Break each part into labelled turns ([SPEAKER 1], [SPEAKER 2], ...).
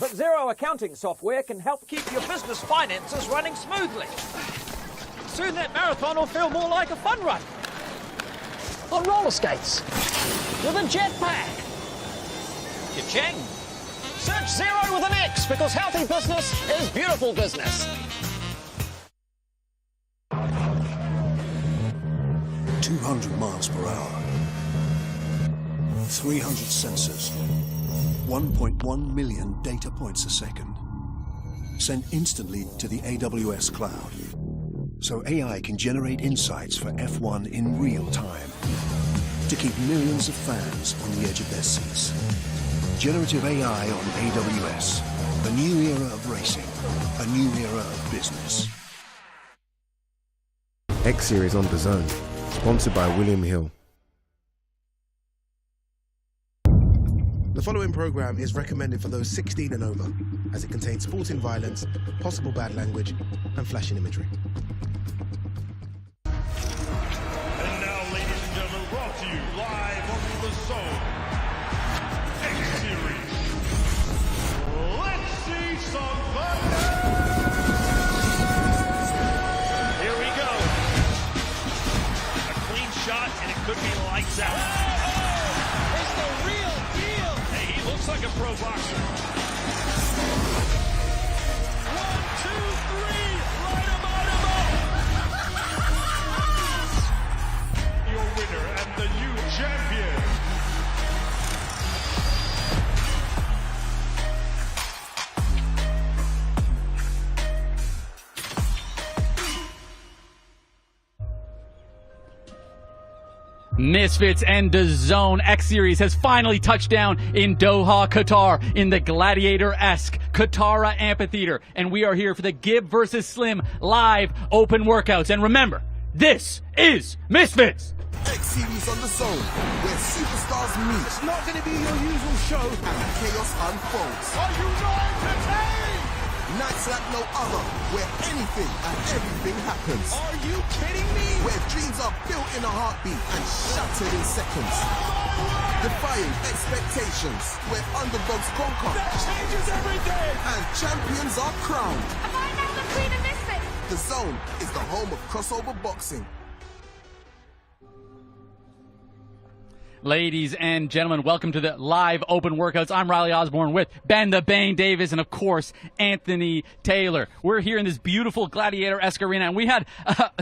[SPEAKER 1] But Zero accounting software can help keep your business finances running smoothly. Soon that marathon will feel more like a fun run.
[SPEAKER 2] On roller skates. With a jetpack.
[SPEAKER 1] Ka-ching!
[SPEAKER 2] Search Zero with an X because healthy business is beautiful business.
[SPEAKER 3] 200 miles per hour. 300 sensors. 1.1 million data points a second. Sent instantly to the AWS cloud. So AI can generate insights for F1 in real time. To keep millions of fans on the edge of their seats. Generative AI on AWS. A new era of racing. A new era of business.
[SPEAKER 4] X Series on Dazn, sponsored by William Hill.
[SPEAKER 5] The following program is recommended for those 16 and over, as it contains sporting violence, possible bad language, and flashing imagery.
[SPEAKER 6] And now, ladies and gentlemen, brought to you live on the Zone X Series. Let's see some thunder! Here we go. A clean shot, and it could be lights out.
[SPEAKER 7] It's the real deal.
[SPEAKER 6] Hey, he looks like a pro boxer.
[SPEAKER 7] 1, 2, 3, light him up.
[SPEAKER 6] Your winner and the new champion.
[SPEAKER 8] Misfits and Dazn X Series has finally touched down in Doha, Qatar, in the gladiator-esque Qatar Amphitheater. And we are here for the Gib versus Slim live open workouts. And remember, this is Misfits!
[SPEAKER 9] X Series on the Zone, where superstars meet.
[SPEAKER 5] It's not going to be your usual show.
[SPEAKER 9] And chaos unfolds.
[SPEAKER 7] Are you not entertained?
[SPEAKER 9] Nights like no other, where anything and everything happens.
[SPEAKER 7] Are you kidding me?
[SPEAKER 9] Where dreams are built in a heartbeat and shattered in seconds. Defying expectations, where underdogs conquer.
[SPEAKER 7] That changes everything.
[SPEAKER 9] And champions are crowned.
[SPEAKER 10] Am I not the queen of Misfits?
[SPEAKER 9] The Zone is the home of crossover boxing.
[SPEAKER 8] Ladies and gentlemen, welcome to the live open workouts. I'm Riley Osborne with Ben the Bane Davis and, of course, Anthony Taylor. We're here in this beautiful gladiator-esque arena, and we had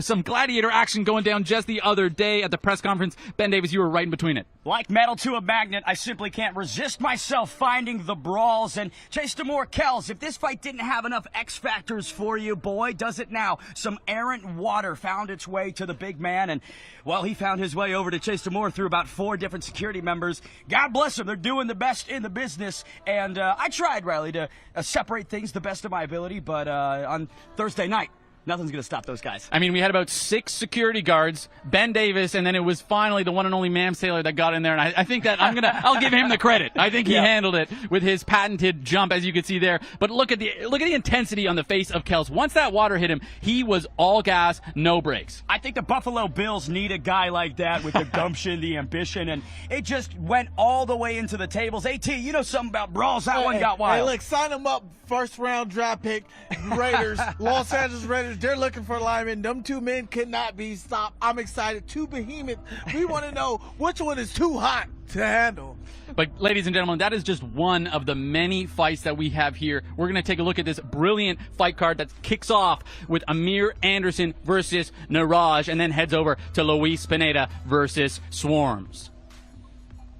[SPEAKER 8] some gladiator action going down just the other day at the press conference. Ben Davis, you were right in between it.
[SPEAKER 11] Like metal to a magnet, I simply can't resist myself finding the brawls. And Chase Demore Kells, if this fight didn't have enough X factors for you, boy, does it now. Some errant water found its way to the big man, and, well, he found his way over to Chase Demore through about 4 different security members. God bless them. They're doing the best in the business. And I tried, Riley, to separate things the best of my ability, but on Thursday night, nothing's going to stop those guys.
[SPEAKER 8] I mean, we had about 6 security guards, Ben Davis, and then it was finally the one and only Mam Sailor that got in there. And I think that I'll give him the credit. I think he handled it with his patented jump, as you can see there. But look at the intensity on the face of Kels. Once that water hit him, he was all gas, no brakes.
[SPEAKER 11] I think the Buffalo Bills need a guy like that with the gumption, the ambition, and it just went all the way into the tables. AT, you know something about brawls. That one got wild.
[SPEAKER 12] Hey, look, sign him up. First round draft pick, Raiders, Los Angeles Raiders. They're looking for linemen. Them 2 men cannot be stopped. I'm excited. 2 behemoths. We want to know which one is too hot to handle.
[SPEAKER 8] But, ladies and gentlemen, that is just one of the many fights that we have here. We're going to take a look at this brilliant fight card that kicks off with Amir Anderson versus Neeraj and then heads over to Luis Pineda versus Swarmz.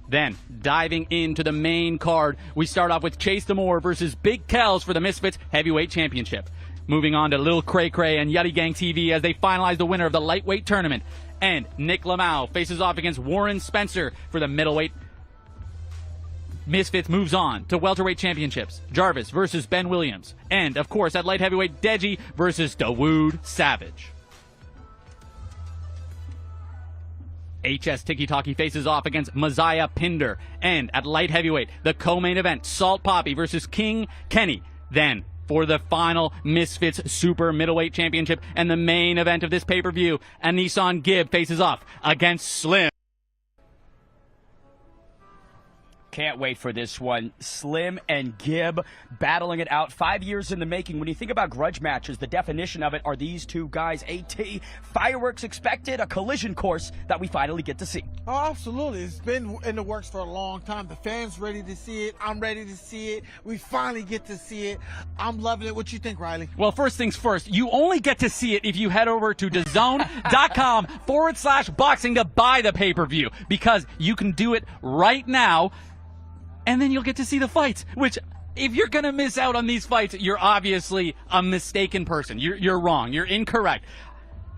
[SPEAKER 8] Then, diving into the main card, we start off with Chase Demore versus Big Kells for the Misfits Heavyweight Championship. Moving on to Lil CraCra and Yuddy Gang TV as they finalize the winner of the lightweight tournament. And Nick Lamau faces off against Warren Spencer for the middleweight. Misfits moves on to welterweight championships. Jarvis versus Ben Williams. And, of course, at light heavyweight, Deji versus Dawood Savage. HS Tiki Taki faces off against Messiah Pinder. And at light heavyweight, the co-main event, Salt Papi versus King Kenny. Then, for the final Misfits Super Middleweight Championship and the main event of this pay-per-view, Anesongib faces off against Slim.
[SPEAKER 11] Can't wait for this one. Slim and Gib battling it out. 5 years in the making. When you think about grudge matches, the definition of it are these two guys. AT, fireworks expected, a collision course that we finally get to see.
[SPEAKER 12] Oh, absolutely. It's been in the works for a long time. The fans ready to see it. I'm ready to see it. We finally get to see it. I'm loving it. What you think, Riley?
[SPEAKER 8] Well, first things first, you only get to see it if you head over to DAZN.com/boxing to buy the pay-per-view, because you can do it right now, and then you'll get to see the fights, which, if you're going to miss out on these fights, you're obviously a mistaken person. You're wrong. You're incorrect.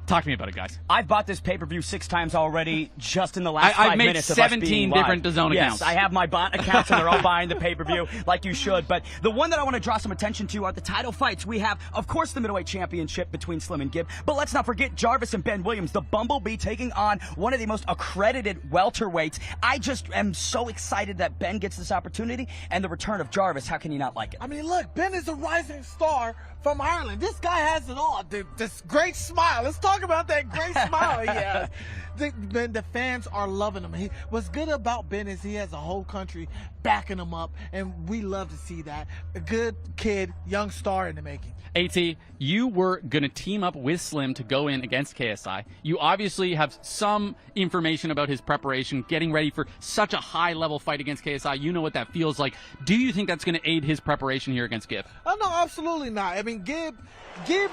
[SPEAKER 8] Talk to me about it, guys.
[SPEAKER 11] I've bought this pay-per-view 6 times already just in the last 5 minutes of us being live.
[SPEAKER 8] I've made 17 different DAZN accounts.
[SPEAKER 11] Yes, I have my bot accounts, and they're all buying the pay-per-view like you should. But the one that I want to draw some attention to are the title fights. We have, of course, the middleweight championship between Slim and Gib. But let's not forget Jarvis and Ben Williams, the Bumblebee, taking on one of the most accredited welterweights. I just am so excited that Ben gets this opportunity, and the return of Jarvis. How can you not like it?
[SPEAKER 12] I mean, look, Ben is a rising star from Ireland. This guy has it all. This great smile. Let's talk about that great smile he has. The fans are loving him. What's good about Ben is he has a whole country backing him up, and we love to see that. A good kid, young star in the making.
[SPEAKER 8] AT, you were going to team up with Slim to go in against KSI. You obviously have some information about his preparation, getting ready for such a high-level fight against KSI. You know what that feels like. Do you think that's going to aid his preparation here against Gib?
[SPEAKER 12] Oh, no, absolutely not. I mean, Gib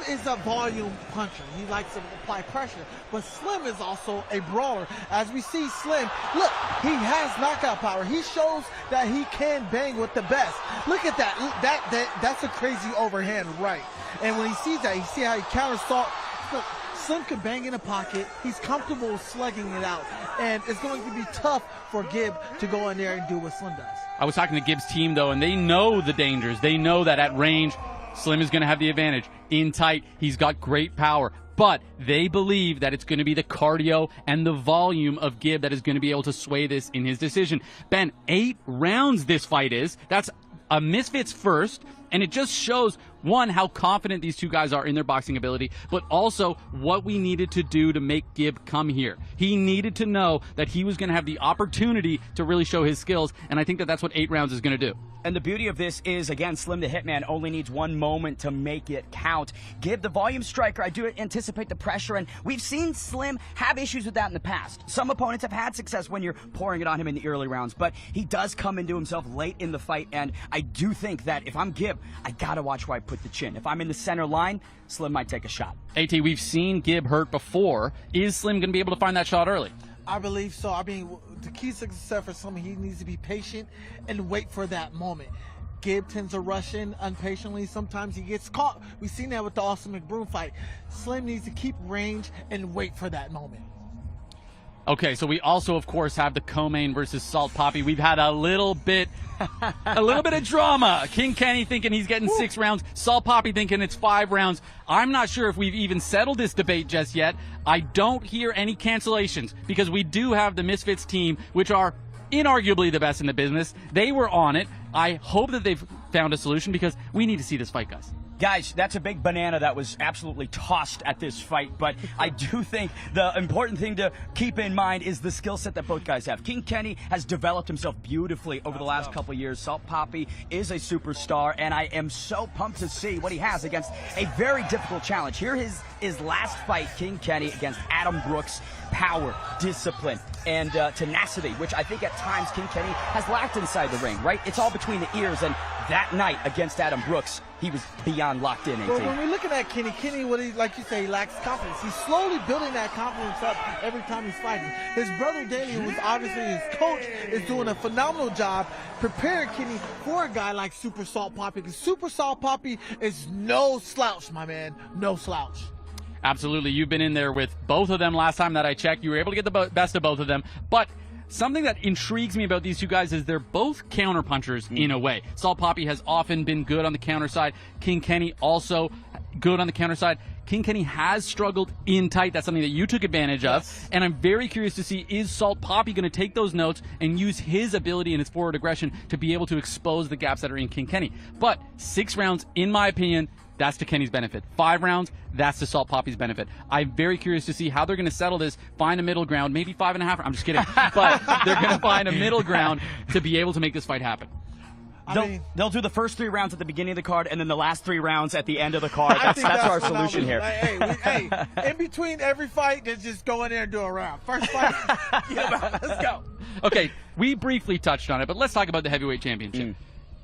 [SPEAKER 12] is a volume puncher. He likes to apply pressure. But Slim is also a brawler. As we see Slim, look, he has knockout power. He shows that he can bang with the best. Look at that. That's a crazy overhand right. And when he sees that, you see how he counter-assault. Look, Slim can bang in the pocket. He's comfortable slugging it out. And it's going to be tough for Gib to go in there and do what Slim does.
[SPEAKER 8] I was talking to Gib's team, though, and they know the dangers. They know that at range, Slim is going to have the advantage. In tight, he's got great power. But they believe that it's going to be the cardio and the volume of Gib that is going to be able to sway this in his decision. Ben, 8 rounds this fight is. That's a Misfits first, and it just shows, one, how confident these two guys are in their boxing ability, but also what we needed to do to make Gib come here. He needed to know that he was going to have the opportunity to really show his skills, and I think that that's what 8 rounds is going to do.
[SPEAKER 11] And the beauty of this is, again, Slim the Hitman only needs 1 moment to make it count. Gib, the volume striker, I do anticipate the pressure, and we've seen Slim have issues with that in the past. Some opponents have had success when you're pouring it on him in the early rounds, but he does come into himself late in the fight, and I do think that if I'm Gib, I gotta watch where I put the chin. If I'm in the center line, Slim might take a shot.
[SPEAKER 8] AT, we've seen Gib hurt before. Is Slim going to be able to find that shot early?
[SPEAKER 12] I believe so. I mean, the key to success for Slim, he needs to be patient and wait for that moment. Gib tends to rush in impatiently. Sometimes he gets caught. We've seen that with the Austin McBroom fight. Slim needs to keep range and wait for that moment.
[SPEAKER 8] Okay, so we also, of course, have the co-main versus Salt Papi. We've had a little bit of drama. King Kenny thinking he's getting 6 rounds. Salt Papi thinking it's 5 rounds. I'm not sure if we've even settled this debate just yet. I don't hear any cancellations because we do have the Misfits team, which are inarguably the best in the business. They were on it. I hope that they've found a solution because we need to see this fight, guys.
[SPEAKER 11] Guys, that's a big banana that was absolutely tossed at this fight, but I do think the important thing to keep in mind is the skill set that both guys have. King Kenny has developed himself beautifully over the last couple of years. Salt Papi is a superstar, and I am so pumped to see what he has against a very difficult challenge. Here is his last fight, King Kenny, against Adam Brooks. Power, discipline, and tenacity, which I think at times King Kenny has lacked inside the ring, right? It's all between the ears, and that night against Adam Brooks, he was beyond locked in, AT.
[SPEAKER 12] But when we're looking at Kenny, like you say, he lacks confidence. He's slowly building that confidence up every time he's fighting. His brother Daly, who is obviously his coach, is doing a phenomenal job preparing Kenny for a guy like Super Salt Papi, because Super Salt Papi is no slouch, my man, no slouch.
[SPEAKER 8] Absolutely. You've been in there with both of them last time that I checked. You were able to get the best of both of them. But something that intrigues me about these two guys is they're both counterpunchers in a way. Salt Papi has often been good on the counter side. King Kenny also good on the counter side. King Kenny has struggled in tight. That's something that you took advantage of. And I'm very curious to see, is Salt Papi going to take those notes and use his ability and his forward aggression to be able to expose the gaps that are in King Kenny? But 6 rounds, in my opinion, that's to Kenny's benefit. 5 rounds, that's to Salt Papi's benefit. I'm very curious to see how they're going to settle this, find a middle ground, maybe 5.5. I'm just kidding. But they're going to find a middle ground to be able to make this fight happen.
[SPEAKER 11] They'll do the first 3 rounds at the beginning of the card and then the last 3 rounds at the end of the card. That's our solution here.
[SPEAKER 12] Hey, in between every fight, just go in there and do a round. First fight, let's go.
[SPEAKER 8] Okay, we briefly touched on it, but let's talk about the heavyweight championship.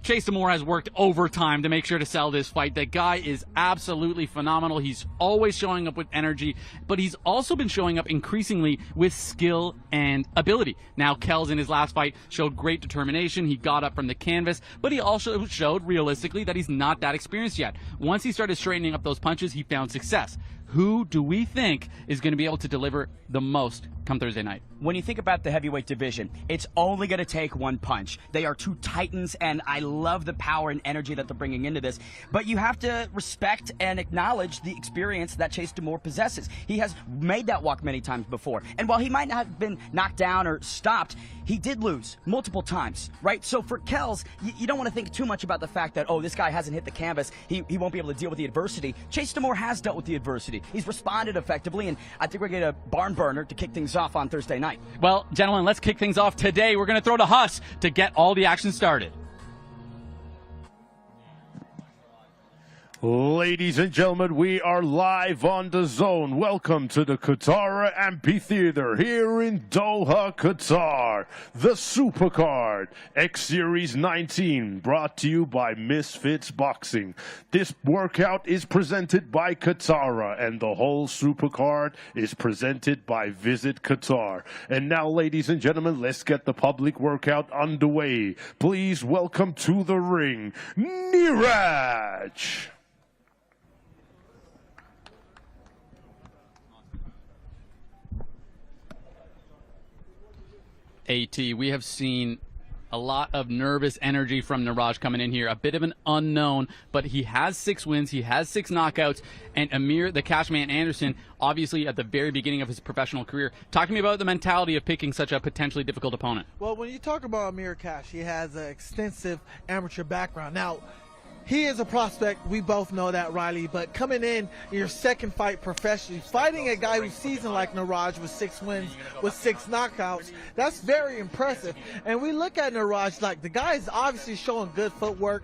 [SPEAKER 8] Chase Damore has worked overtime to make sure to sell this fight. That guy is absolutely phenomenal. He's always showing up with energy, but he's also been showing up increasingly with skill and ability. Now, Kells in his last fight showed great determination. He got up from the canvas, but he also showed realistically that he's not that experienced yet. Once he started straightening up those punches, he found success. Who do we think is going to be able to deliver the most come Thursday night?
[SPEAKER 11] When you think about the heavyweight division, it's only going to take one punch. They are 2 titans, and I love the power and energy that they're bringing into this. But you have to respect and acknowledge the experience that Chase Damore possesses. He has made that walk many times before. And while he might not have been knocked down or stopped, he did lose multiple times, right? So for Kells, you don't want to think too much about the fact that, oh, this guy hasn't hit the canvas. He won't be able to deal with the adversity. Chase Damore has dealt with the adversity. He's responded effectively, and I think we're going to get a barn burner to kick things off on Thursday night.
[SPEAKER 8] Well, gentlemen, let's kick things off today. We're going to throw to Huss to get all the action started.
[SPEAKER 13] Ladies and gentlemen, we are live on DAZN. Welcome to the Qatar Amphitheater here in Doha, Qatar. The Supercard X Series 19, brought to you by Misfits Boxing. This workout is presented by Qatar, and the whole Supercard is presented by Visit Qatar. And now, ladies and gentlemen, let's get the public workout underway. Please welcome to the ring, Neeraj.
[SPEAKER 8] AT, we have seen a lot of nervous energy from Neeraj coming in here. A bit of an unknown, but he has 6 wins, he has 6 knockouts, and Amir, the Cashman Anderson, obviously at the very beginning of his professional career. Talk to me about the mentality of picking such a potentially difficult opponent.
[SPEAKER 12] Well, when you talk about Amir Cash, he has an extensive amateur background. Now, he is a prospect. We both know that, Riley. But coming in your second fight professionally, fighting a guy who's seasoned like Neeraj with 6 wins, with 6 knockouts, that's very impressive. And we look at Neeraj like the guy is obviously showing good footwork,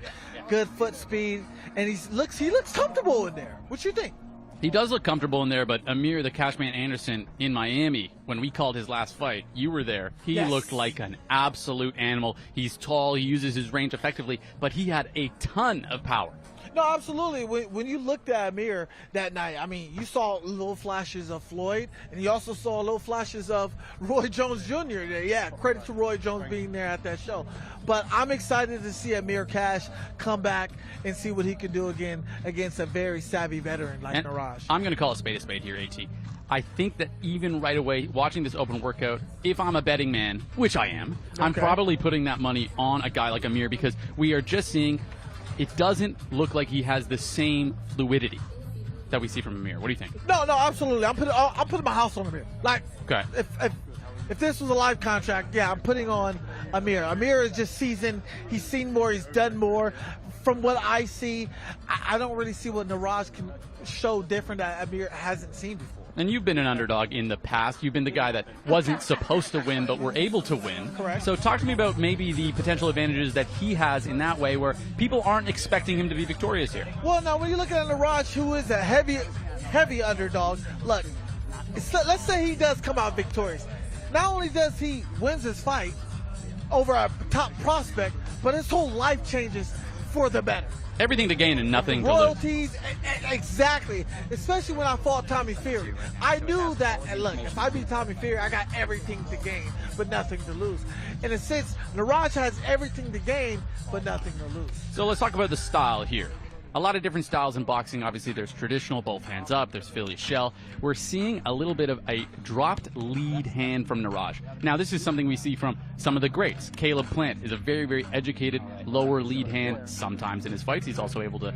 [SPEAKER 12] good foot speed, and he looks comfortable in there. What you think?
[SPEAKER 8] He does look comfortable in there, but Amir, the Cashman Anderson, in Miami, when we called his last fight, you were there. He looked like an absolute animal. He's tall, he uses his range effectively, but he had a ton of power.
[SPEAKER 12] No, absolutely. When you looked at Amir that night, I mean, you saw little flashes of Floyd, and you also saw little flashes of Roy Jones Jr. there. Yeah, credit to Roy Jones being there at that show. But I'm excited to see Amir Cash come back and see what he can do again against a very savvy veteran like Neeraj.
[SPEAKER 8] I'm going to call a spade here, AT. I think that even right away, watching this open workout, if I'm a betting man, which I am, I'm probably putting that money on a guy like Amir, because we are just seeing it doesn't look like he has the same fluidity that we see from Amir. What do you think?
[SPEAKER 12] No, absolutely. I'm putting my house on Amir. Like, if this was a live contract, yeah, I'm putting on Amir. Amir is just seasoned. He's seen more. He's done more. From what I see, I don't really see what Neeraj can show different that Amir hasn't seen before.
[SPEAKER 8] And you've been an underdog in the past. You've been the guy that wasn't supposed to win, but were able to win.
[SPEAKER 12] Correct.
[SPEAKER 8] So talk to me about maybe the potential advantages that he has in that way, where people aren't expecting him to be victorious here.
[SPEAKER 12] Well, now, when you look at Neeraj, who is a heavy underdog, look, let's say he does come out victorious. Not only does he wins his fight over a top prospect, but his whole life changes for the better.
[SPEAKER 8] Everything to gain and nothing to lose.
[SPEAKER 12] Royalties, exactly. Especially when I fought Tommy Fury. I knew that, and look, if I beat Tommy Fury, I got everything to gain, but nothing to lose. In a sense, Neeraj has everything to gain, but nothing to lose.
[SPEAKER 8] So let's talk about the style here. A lot of different styles in boxing. Obviously, there's traditional, both hands up. There's Philly shell. We're seeing a little bit of a dropped lead hand from Neeraj. Now, this is something we see from some of the greats. Caleb Plant is a very, very educated lower lead hand sometimes in his fights. He's also able to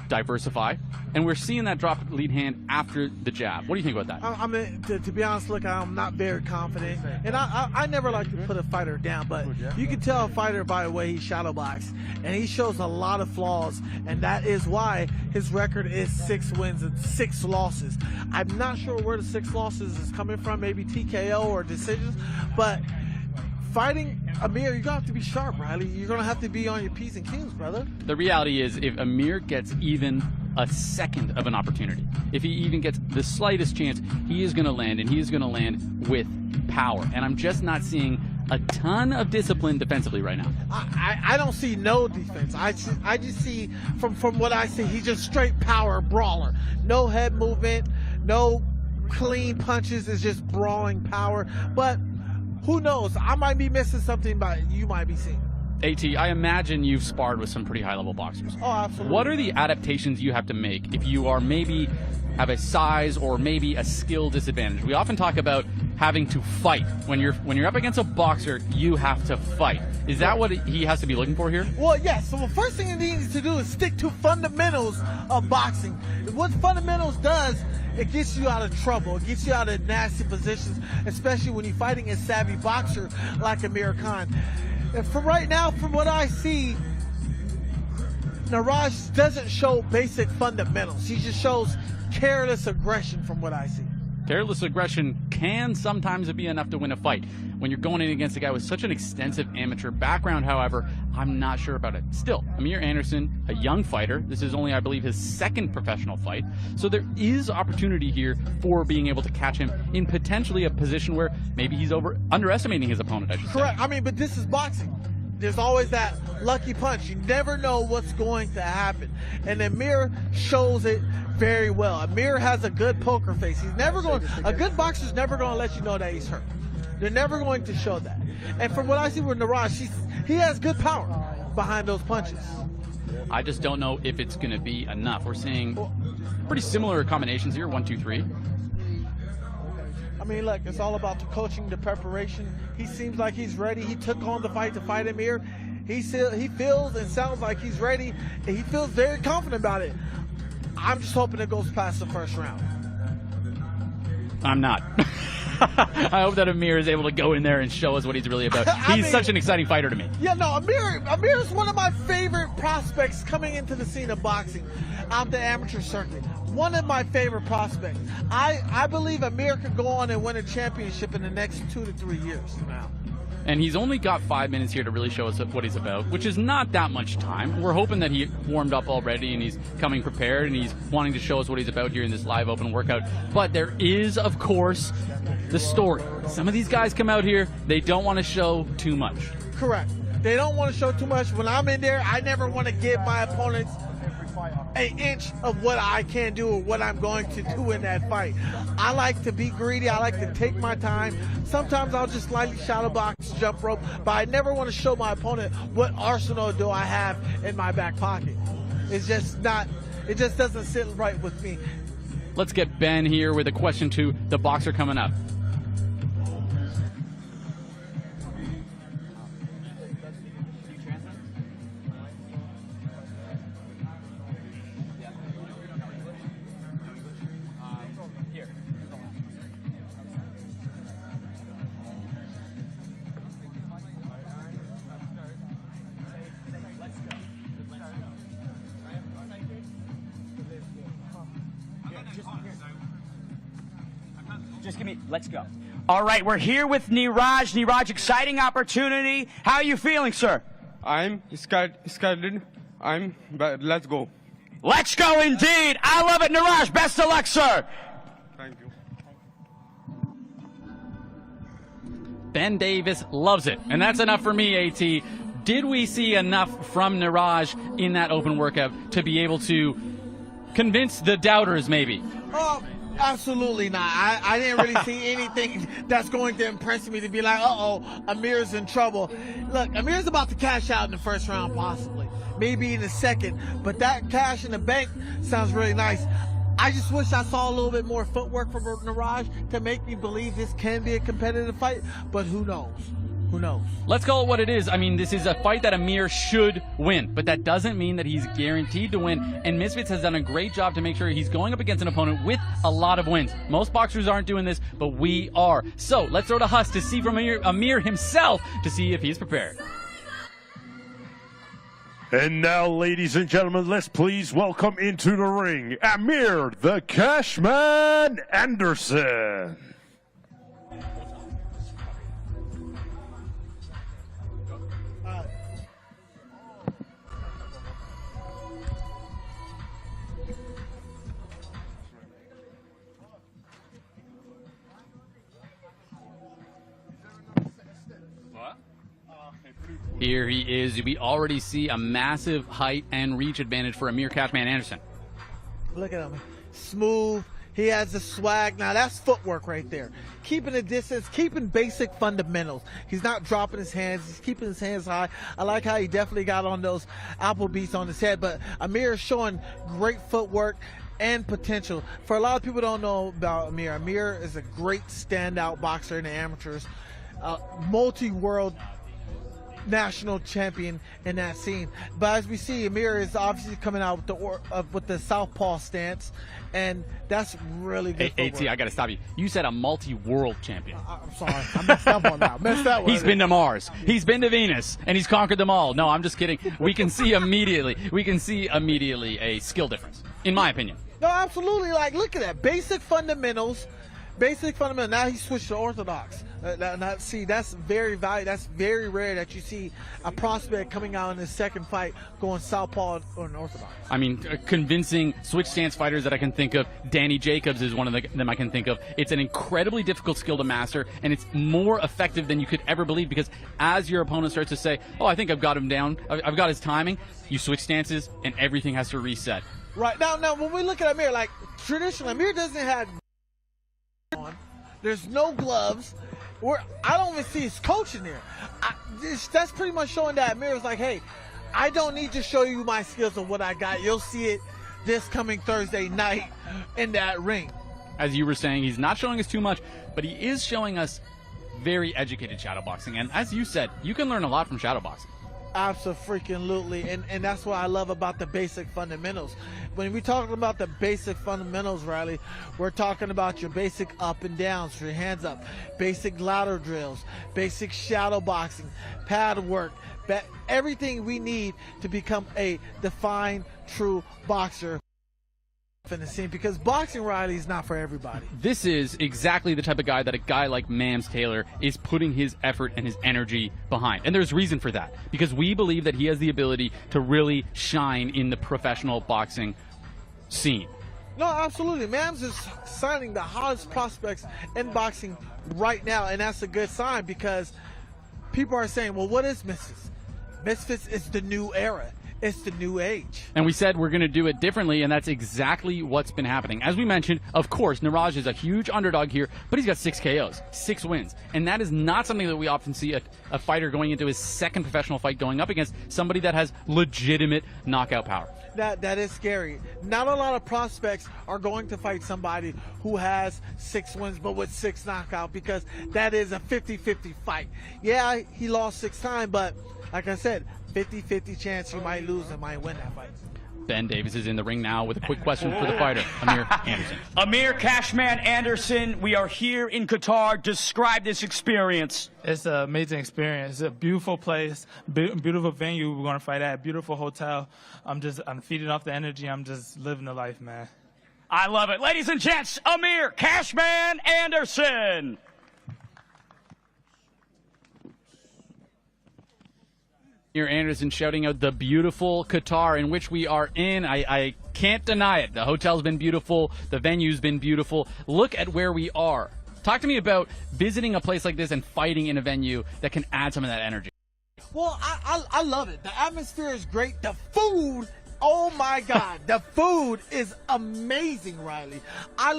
[SPEAKER 8] diversify. And we're seeing that dropped lead hand after the jab. What do you think about that?
[SPEAKER 12] I mean, to be honest, look, I'm not very confident. And I never like to put a fighter down, but you can tell a fighter by the way he shadow box. And he shows a lot of flaws, and that is why his record is 6 wins and 6 losses. I'm not sure where the 6 losses is coming from, maybe TKO or decisions, but fighting Amir, you're going to have to be sharp, Riley. You're going to have to be on your P's and Q's, brother.
[SPEAKER 8] The reality is, if Amir gets even a second of an opportunity, if he even gets the slightest chance, he is going to land, and he is going to land with power. And I'm just not seeing a ton of discipline defensively right now.
[SPEAKER 12] I don't see no defense. I just see, from what I see, he's just straight power brawler. No head movement, no clean punches. It's just brawling power. But who knows? I might be missing something, but you might be seeing.
[SPEAKER 8] AT, I imagine you've sparred with some pretty high-level boxers.
[SPEAKER 12] Oh, absolutely.
[SPEAKER 8] What are the adaptations you have to make if you are maybe have a size or maybe a skill disadvantage? We often talk about having to fight. When you're up against a boxer, you have to fight. Is that what he has to be looking for here?
[SPEAKER 12] Well, yes. So the first thing he needs to do is stick to fundamentals of boxing. What fundamentals does, it gets you out of trouble. It gets you out of nasty positions, especially when you're fighting a savvy boxer like Amir Khan. And from right now, from what I see, Neeraj doesn't show basic fundamentals. He just shows careless aggression from what I see.
[SPEAKER 8] Careless aggression can sometimes be enough to win a fight. When you're going in against a guy with such an extensive amateur background, however, I'm not sure about it. Still, Amir Anderson, a young fighter. This is only, I believe, his second professional fight. So there is opportunity here for being able to catch him in potentially a position where maybe he's underestimating his opponent, I should say.
[SPEAKER 12] Correct. I mean, but this is boxing. There's always that lucky punch. You never know what's going to happen. And Amir shows it very well. Amir has a good poker face. A good boxer's never going to let you know that he's hurt. They're never going to show that. And from what I see with Neeraj, he has good power behind those punches.
[SPEAKER 8] I just don't know if it's going to be enough. We're seeing pretty similar combinations here, 1, 2, 3.
[SPEAKER 12] I mean, look, it's all about the coaching, the preparation. He seems like he's ready. He took on the fight to fight Amir. He feels and sounds like he's ready, and he feels very confident about it. I'm just hoping it goes past the first round.
[SPEAKER 8] I'm not. I hope that Amir is able to go in there and show us what he's really about. He's such an exciting fighter to me.
[SPEAKER 12] Yeah, no, Amir is one of my favorite prospects coming into the scene of boxing out the amateur circuit. One of my favorite prospects. I believe Amir could go on and win a championship in the next 2 to 3 years from now.
[SPEAKER 8] And he's only got 5 minutes here to really show us what he's about, which is not that much time. We're hoping that he warmed up already and he's coming prepared and he's wanting to show us what he's about here in this live open workout. But there is, of course, the story. Some of these guys come out here, they don't want to show too much.
[SPEAKER 12] Correct. They don't want to show too much. When I'm in there, I never want to give my opponents an inch of what I can do or what I'm going to do in that fight. I like to be greedy. I like to take my time. Sometimes I'll just slightly shadow box, jump rope, but I never want to show my opponent what arsenal do I have in my back pocket. It's just not, it just doesn't sit right with me.
[SPEAKER 8] Let's get Ben here with a question to the boxer coming up.
[SPEAKER 11] Just give me, let's go. All right, we're here with Neeraj. Neeraj, exciting opportunity. How are you feeling, sir?
[SPEAKER 14] I'm scared. But let's go.
[SPEAKER 11] Let's go indeed. I love it, Neeraj. Best of luck, sir.
[SPEAKER 14] Thank you.
[SPEAKER 8] Ben Davis loves it, and that's enough for me, AT. Did we see enough from Neeraj in that open workout to be able to convince the doubters, maybe?
[SPEAKER 12] Oh, absolutely not. I didn't really see anything that's going to impress me to be like, uh-oh, Amir's in trouble. Look, Amir's about to cash out in the first round, possibly. Maybe in the second. But that cash in the bank sounds really nice. I just wish I saw a little bit more footwork from Neeraj to make me believe this can be a competitive fight. But who knows? Who knows?
[SPEAKER 8] Let's call it what it is. I mean, this is a fight that Amir should win, but that doesn't mean that he's guaranteed to win. And Misfits has done a great job to make sure he's going up against an opponent with a lot of wins. Most boxers aren't doing this, but we are. So let's throw to Huss to see from Amir himself to see if he's prepared.
[SPEAKER 13] And now, ladies and gentlemen, let's please welcome into the ring Amir the Cashman Anderson.
[SPEAKER 8] Here he is. We already see a massive height and reach advantage for Amir Cashman Anderson.
[SPEAKER 12] Look at him. Smooth. He has the swag. Now, that's footwork right there. Keeping the distance, keeping basic fundamentals. He's not dropping his hands. He's keeping his hands high. I like how he definitely got on those apple beats on his head. But Amir is showing great footwork and potential. For a lot of people who don't know about Amir, Amir is a great standout boxer in the amateurs. Multi-world national champion in that scene. But as we see, Amir is obviously coming out with the southpaw stance, and that's really good.
[SPEAKER 8] AT, I got to stop you. You said a multi-world champion.
[SPEAKER 12] I'm sorry. I messed up on that. Messed that one.
[SPEAKER 8] He's been to Mars. He's been to Venus, and he's conquered them all. No, I'm just kidding. We can see immediately. We can see immediately a skill difference, in my opinion.
[SPEAKER 12] No, absolutely. Like, look at that. Basic fundamentals. Now he switched to orthodox. See, that's very valuable. That's very rare that you see a prospect coming out in his second fight going southpaw or an orthodox.
[SPEAKER 8] I mean, convincing switch stance fighters that I can think of. Danny Jacobs is one of them I can think of. It's an incredibly difficult skill to master, and it's more effective than you could ever believe, because as your opponent starts to say, oh, I think I've got him down, I've got his timing, you switch stances, and everything has to reset.
[SPEAKER 12] Right. Now when we look at Amir, like, traditionally, Amir doesn't have on. There's no gloves. I don't even see his coach in there. That's pretty much showing that Amir is like, hey, I don't need to show you my skills of what I got. You'll see it this coming Thursday night in that ring.
[SPEAKER 8] As you were saying, he's not showing us too much, but he is showing us very educated shadowboxing. And as you said, you can learn a lot from shadowboxing.
[SPEAKER 12] Absolutely, and that's what I love about the basic fundamentals. When we're talking about the basic fundamentals, Riley, we're talking about your basic up and downs, your hands up, basic ladder drills, basic shadow boxing, pad work, everything we need to become a defined, true boxer in the scene, because boxing, Riley, is not for everybody.
[SPEAKER 8] This is exactly the type of guy that a guy like Mams Taylor is putting his effort and his energy behind. And there's reason for that, because we believe that he has the ability to really shine in the professional boxing scene.
[SPEAKER 12] No, absolutely. Mams is signing the hottest prospects in boxing right now, and that's a good sign, because people are saying, well, what is Misfits? Misfits is the new era. It's the new age.
[SPEAKER 8] And we said we're going to do it differently, and that's exactly what's been happening. As we mentioned, of course, Neeraj is a huge underdog here, but he's got 6 KOs, 6 wins. And that is not something that we often see a fighter going into his second professional fight going up against somebody that has legitimate knockout power.
[SPEAKER 12] That is scary. Not a lot of prospects are going to fight somebody who has 6 wins but with 6 knockout, because that is a 50-50 fight. Yeah, he lost 6 times, but like I said, 50-50 chance you might lose and might win that fight.
[SPEAKER 8] Ben Davis is in the ring now with a quick question for the fighter, Amir Anderson.
[SPEAKER 11] Amir Cashman Anderson, we are here in Qatar. Describe this experience.
[SPEAKER 15] It's an amazing experience. It's a beautiful place, beautiful venue we're going to fight at, beautiful hotel. I'm feeding off the energy. I'm just living the life, man.
[SPEAKER 11] I love it. Ladies and gents, Amir Cashman Anderson.
[SPEAKER 8] Amir Anderson shouting out the beautiful Qatar in which we are in. I can't deny it. The hotel's been beautiful. The venue's been beautiful. Look at where we are. Talk to me about visiting a place like this and fighting in a venue that can add some of that energy.
[SPEAKER 12] Well, I love it. The atmosphere is great. The food, oh my God, the food is amazing, Riley. I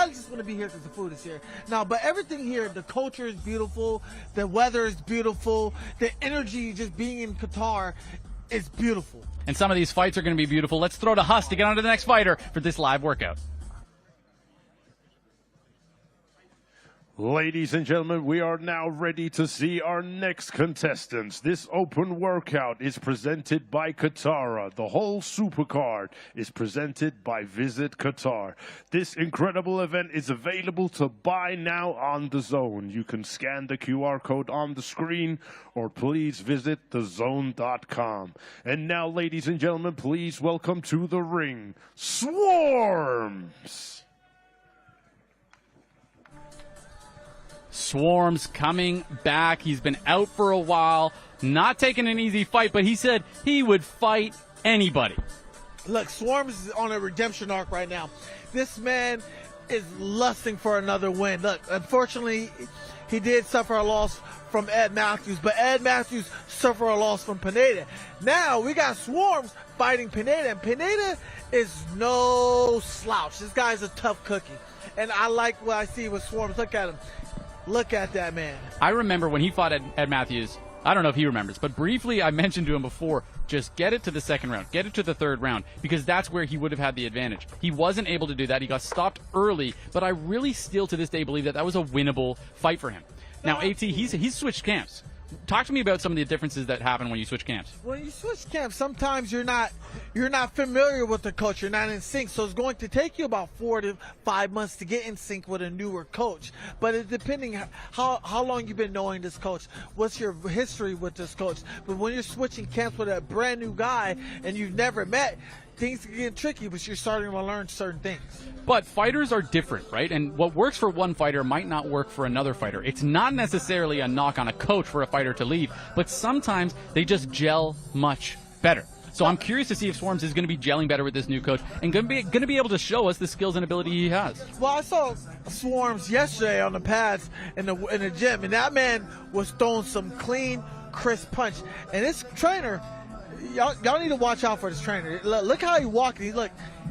[SPEAKER 12] just want to be here because the food is here. Now, but everything here, the culture is beautiful. The weather is beautiful. The energy just being in Qatar is beautiful.
[SPEAKER 8] And some of these fights are going to be beautiful. Let's throw to Huss to get on to the next fighter for this live workout.
[SPEAKER 13] Ladies and gentlemen, we are now ready to see our next contestants. This open workout is presented by Qatar. The whole Supercard is presented by Visit Qatar. This incredible event is available to buy now on DAZN. You can scan the QR code on the screen or please visit DAZN.com. And now, ladies and gentlemen, please welcome to the ring, Swarmz.
[SPEAKER 8] Swarmz coming back. He's been out for a while, not taking an easy fight, but he said he would fight anybody.
[SPEAKER 12] Look, Swarmz is on a redemption arc right now. This man is lusting for another win. Look, unfortunately, he did suffer a loss from Ed Matthews, but Ed Matthews suffered a loss from Pineda. Now we got Swarmz fighting Pineda, and Pineda is no slouch. This guy's a tough cookie, and I like what I see with Swarmz. Look at him. Look at that man.
[SPEAKER 8] I remember when he fought Ed Matthews, I don't know if he remembers, but briefly I mentioned to him before, just get it to the second round, get it to the third round, because that's where he would have had the advantage. He wasn't able to do that. He got stopped early, but I really still to this day believe that that was a winnable fight for him. Now, AT, he's switched camps. Talk to me about some of the differences that happen when you switch camps.
[SPEAKER 12] When you switch camps, sometimes you're not familiar with the coach. You're not in sync, so it's going to take you about 4 to 5 months to get in sync with a newer coach. But it depending how long you've been knowing this coach, what's your history with this coach. But when you're switching camps with a brand new guy and you've never met, things can get tricky, but you're starting to learn certain things.
[SPEAKER 8] But fighters are different, right? And what works for one fighter might not work for another fighter. It's not necessarily a knock on a coach for a fighter to leave, but sometimes they just gel much better. So I'm curious to see if Swarmz is going to be gelling better with this new coach and going to be able to show us the skills and ability he has.
[SPEAKER 12] Well, I saw Swarmz yesterday on the pads in the gym, and that man was throwing some clean, crisp punch. And his trainer, y'all need to watch out for this trainer. Look how he walking.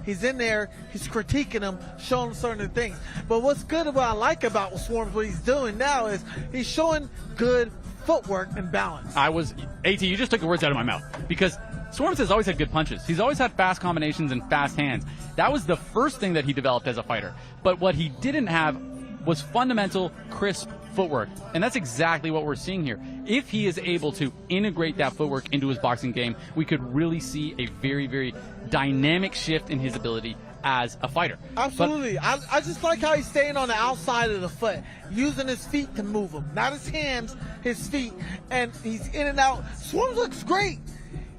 [SPEAKER 12] He's in there. He's critiquing him, showing him certain things. But what's good what I like about Swarmz, what he's doing now is he's showing good footwork and balance.
[SPEAKER 8] AT, you just took the words out of my mouth, because Swarmz has always had good punches. He's always had fast combinations and fast hands. That was the first thing that he developed as a fighter. But what he didn't have was fundamental, crisp footwork. And that's exactly what we're seeing here. If he is able to integrate that footwork into his boxing game, we could really see a very, very dynamic shift in his ability as a fighter.
[SPEAKER 12] Absolutely. I just like how he's staying on the outside of the foot, using his feet to move him. Not his hands, his feet. And he's in and out. Swarmz looks great.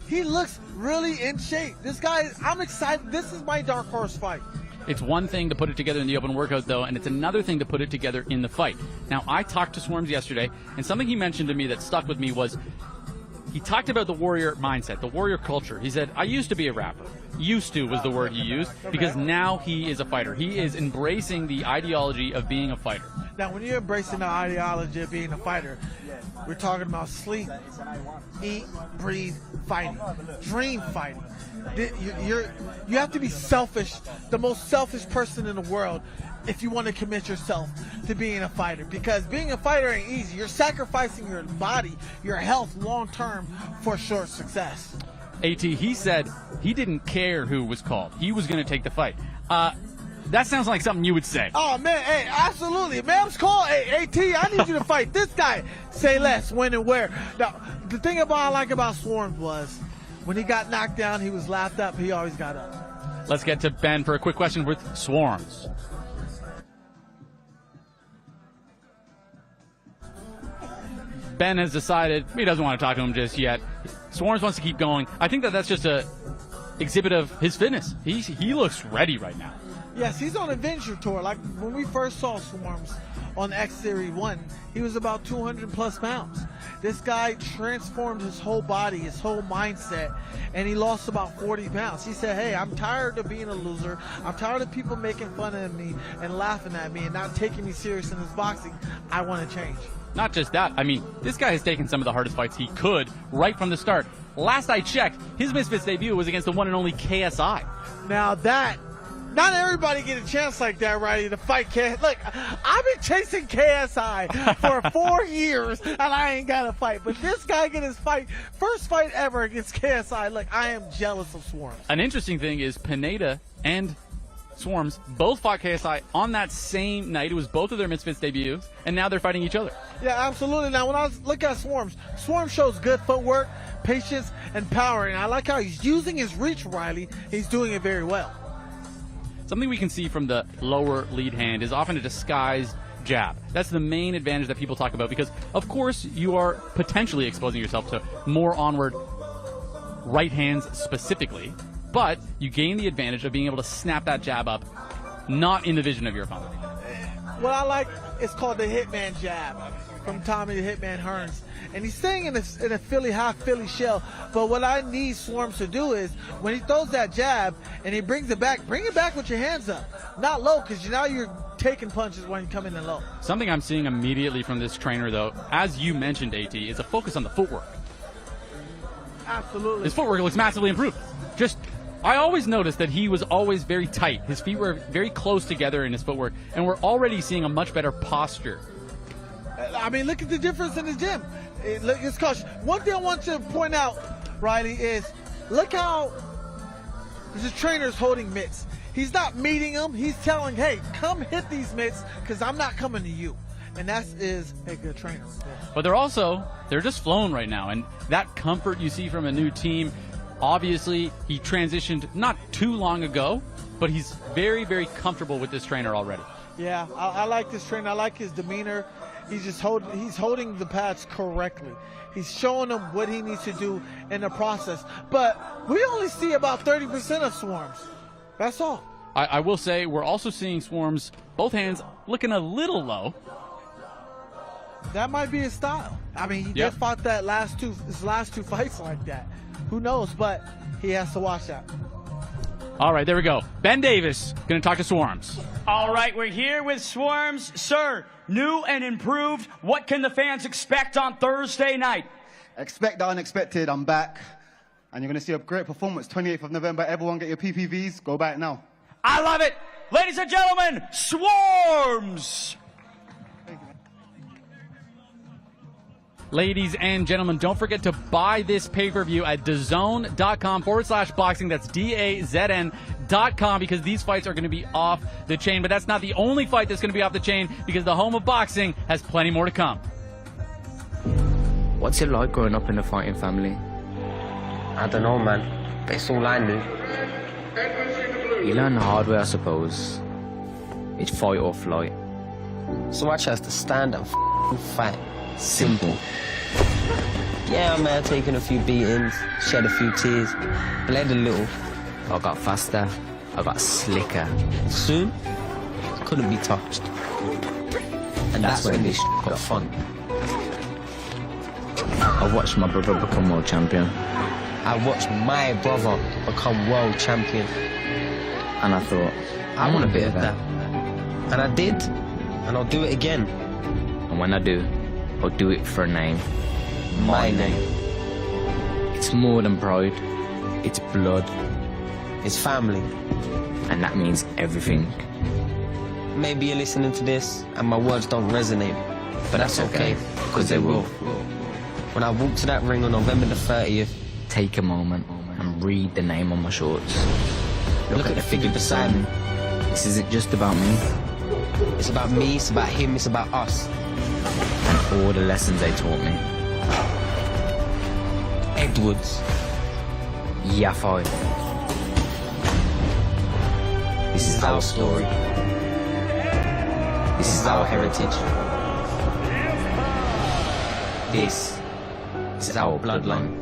[SPEAKER 12] He looks really in shape. This guy, I'm excited. This is my dark horse fight.
[SPEAKER 8] It's one thing to put it together in the open workout, though, and it's another thing to put it together in the fight. Now, I talked to Swarmz yesterday, and something he mentioned to me that stuck with me was he talked about the warrior mindset, the warrior culture. He said, I used to be a rapper. Used to was the word he used, because now he is a fighter. He is embracing the ideology of being a fighter.
[SPEAKER 12] Now, when you're embracing the ideology of being a fighter, we're talking about sleep, eat, breathe, fighting, dream fighting. You have to be selfish, the most selfish person in the world, if you want to commit yourself to being a fighter. Because being a fighter ain't easy. You're sacrificing your body, your health long term for short success.
[SPEAKER 8] AT, he said he didn't care who was called. He was going to take the fight. That sounds like something you would say.
[SPEAKER 12] Oh, man, hey, absolutely. Man's call, hey, AT, I need you to fight this guy. Say less, when and where. Now, the thing I like about Swarmz was when he got knocked down, he was laughed up. He always got up.
[SPEAKER 8] Let's get to Ben for a quick question with Swarmz. Ben has decided he doesn't want to talk to him just yet. Swarmz wants to keep going. I think that's just a exhibit of his fitness. He looks ready right now.
[SPEAKER 12] Yes, he's on a venture tour. Like when we first saw Swarmz on X Series 1, he was about 200 plus pounds. This guy transformed his whole body, his whole mindset, and he lost about 40 pounds. He said, hey, I'm tired of being a loser. I'm tired of people making fun of me and laughing at me and not taking me serious in this boxing. I want to change.
[SPEAKER 8] Not just that. I mean, this guy has taken some of the hardest fights he could right from the start. Last I checked, his Misfits debut was against the one and only KSI.
[SPEAKER 12] Now not everybody get a chance like that, right? To fight KSI. Look, I've been chasing KSI for 4 years, and I ain't got a fight. But this guy get his first fight ever against KSI. Look, I am jealous of Swarmz.
[SPEAKER 8] An interesting thing is Pineda and Swarmz both fought KSI on that same night. It was both of their Misfits debuts, and now they're fighting each other.
[SPEAKER 12] Yeah, absolutely. Now, when I look at Swarmz, Swarmz shows good footwork, patience, and power, and I like how he's using his reach, Riley. He's doing it very well.
[SPEAKER 8] Something we can see from the lower lead hand is often a disguised jab. That's the main advantage that people talk about because, of course, you are potentially exposing yourself to more onward right hands specifically, but you gain the advantage of being able to snap that jab up, not in the vision of your opponent.
[SPEAKER 12] What I like is called the Hitman jab from Tommy the Hitman Hearns. And he's staying in a Philly, half Philly shell. But what I need Swarmz to do is when he throws that jab and he brings it back, bring it back with your hands up. Not low, because now you're taking punches when you come in low.
[SPEAKER 8] Something I'm seeing immediately from this trainer, though, as you mentioned, AT, is a focus on the footwork.
[SPEAKER 12] Absolutely.
[SPEAKER 8] His footwork looks massively improved. I always noticed that he was always very tight. His feet were very close together in his footwork, and we're already seeing a much better posture.
[SPEAKER 12] I mean, look at the difference in the gym. It's coach. One thing I want to point out, Riley, is look how the trainer's holding mitts. He's not meeting them. He's telling, hey, come hit these mitts because I'm not coming to you. And that is a good trainer.
[SPEAKER 8] But they're just flowing right now. And that comfort you see from a new team, obviously he transitioned not too long ago, but he's very, very comfortable with this trainer already.
[SPEAKER 12] Yeah, I like this trainer. I like his demeanor. He's holding the pads correctly. He's showing them what he needs to do in the process. But we only see about 30% of Swarmz. That's all.
[SPEAKER 8] I will say we're also seeing Swarmz, both hands looking a little low.
[SPEAKER 12] That might be his style. I mean, he just fought his last two fights like that. Who knows? But he has to watch that.
[SPEAKER 8] All right, there we go. Ben Davis going to talk to Swarmz.
[SPEAKER 11] All right, we're here with Swarmz. Sir, new and improved. What can the fans expect on Thursday night?
[SPEAKER 16] Expect the unexpected. I'm back. And you're going to see a great performance. 28th of November. Everyone get your PPVs. Go back now.
[SPEAKER 11] I love it. Ladies and gentlemen, Swarmz.
[SPEAKER 8] Ladies and gentlemen, don't forget to buy this pay-per-view at DAZN.com/boxing. That's DAZN.com, because these fights are going to be off the chain. But that's not the only fight that's going to be off the chain, because the home of boxing has plenty more to come.
[SPEAKER 17] What's it like growing up in a fighting family?
[SPEAKER 18] I don't know, man. But it's all I knew.
[SPEAKER 17] You learn the hard way, I suppose. It's fight or flight.
[SPEAKER 18] So I chose to stand and fight. Simple. Yeah, I may have taken a few beatings, shed a few tears, bled a little.
[SPEAKER 17] I got faster, I got slicker.
[SPEAKER 18] Soon, I couldn't be touched. And that's when this got fun.
[SPEAKER 17] I watched my brother become world champion.
[SPEAKER 18] I watched my brother become world champion.
[SPEAKER 17] And I thought, I want a bit of that.
[SPEAKER 18] And I did. And I'll do it again.
[SPEAKER 17] And when I do, I'll do it for a name.
[SPEAKER 18] My name.
[SPEAKER 17] It's more than pride. It's blood.
[SPEAKER 18] It's family.
[SPEAKER 17] And that means everything.
[SPEAKER 18] Maybe you're listening to this and my words don't resonate. But that's okay, because they will. When I walk to that ring on November the 30th,
[SPEAKER 17] take a moment and read the name on my shorts.
[SPEAKER 18] Look at the figure beside me.
[SPEAKER 17] This isn't just about me.
[SPEAKER 18] It's about me, it's about him, it's about us.
[SPEAKER 17] And all the lessons they taught me.
[SPEAKER 18] Edwards.
[SPEAKER 17] Yafai.
[SPEAKER 18] This is our story. This is our heritage. This is our bloodline.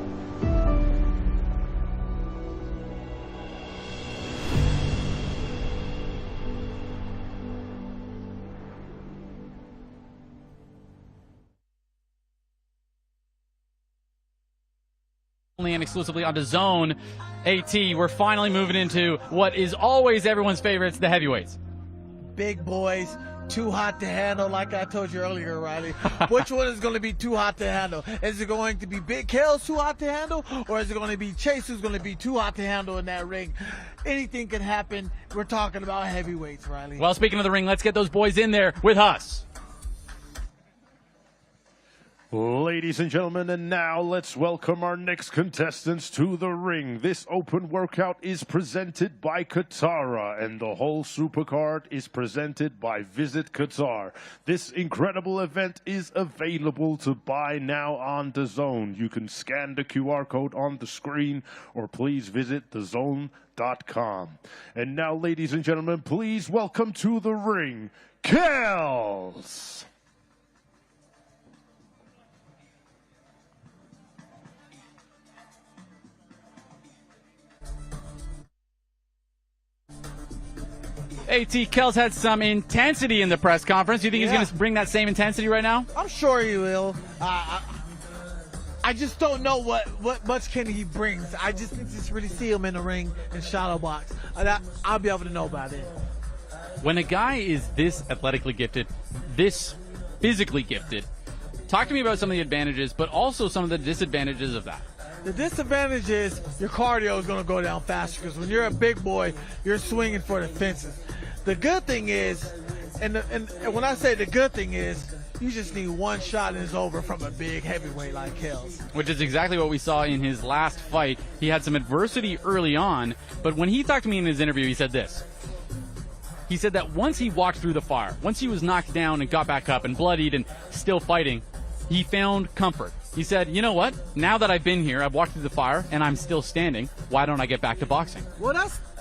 [SPEAKER 8] Only and exclusively on DAZN. AT, we're finally moving into what is always everyone's favorites, the heavyweights.
[SPEAKER 12] Big boys, too hot to handle, like I told you earlier, Riley. Which one is going to be too hot to handle? Is it going to be Big Kale's too hot to handle, or is it going to be Chase who's going to be too hot to handle in that ring? Anything can happen. We're talking about heavyweights, Riley.
[SPEAKER 8] Well, speaking of the ring, let's get those boys in there with us.
[SPEAKER 13] Ladies and gentlemen, and now let's welcome our next contestants to the ring. This open workout is presented by Qatar, and the whole Supercard is presented by Visit Qatar. This incredible event is available to buy now on DAZN. You can scan the QR code on the screen, or please visit DAZN.com. And now, ladies and gentlemen, please welcome to the ring, Kells.
[SPEAKER 8] AT, Kells had some intensity in the press conference. Do you think he's going to bring that same intensity right now?
[SPEAKER 12] I'm sure he will. I just don't know what much can he brings. I just need to really see him in the ring and shadow box. I'll be able to know about it.
[SPEAKER 8] When a guy is this athletically gifted, this physically gifted, talk to me about some of the advantages, but also some of the disadvantages of that.
[SPEAKER 12] The disadvantage is your cardio is going to go down faster because when you're a big boy, you're swinging for the fences. The good thing is, and when I say the good thing is, you just need one shot and it's over from a big heavyweight like Kells.
[SPEAKER 8] Which is exactly what we saw in his last fight. He had some adversity early on, but when he talked to me in his interview, he said this. He said that once he walked through the fire, once he was knocked down and got back up and bloodied and still fighting, he found comfort. He said, you know what? Now that I've been here, I've walked through the fire, and I'm still standing, why don't I get back to boxing?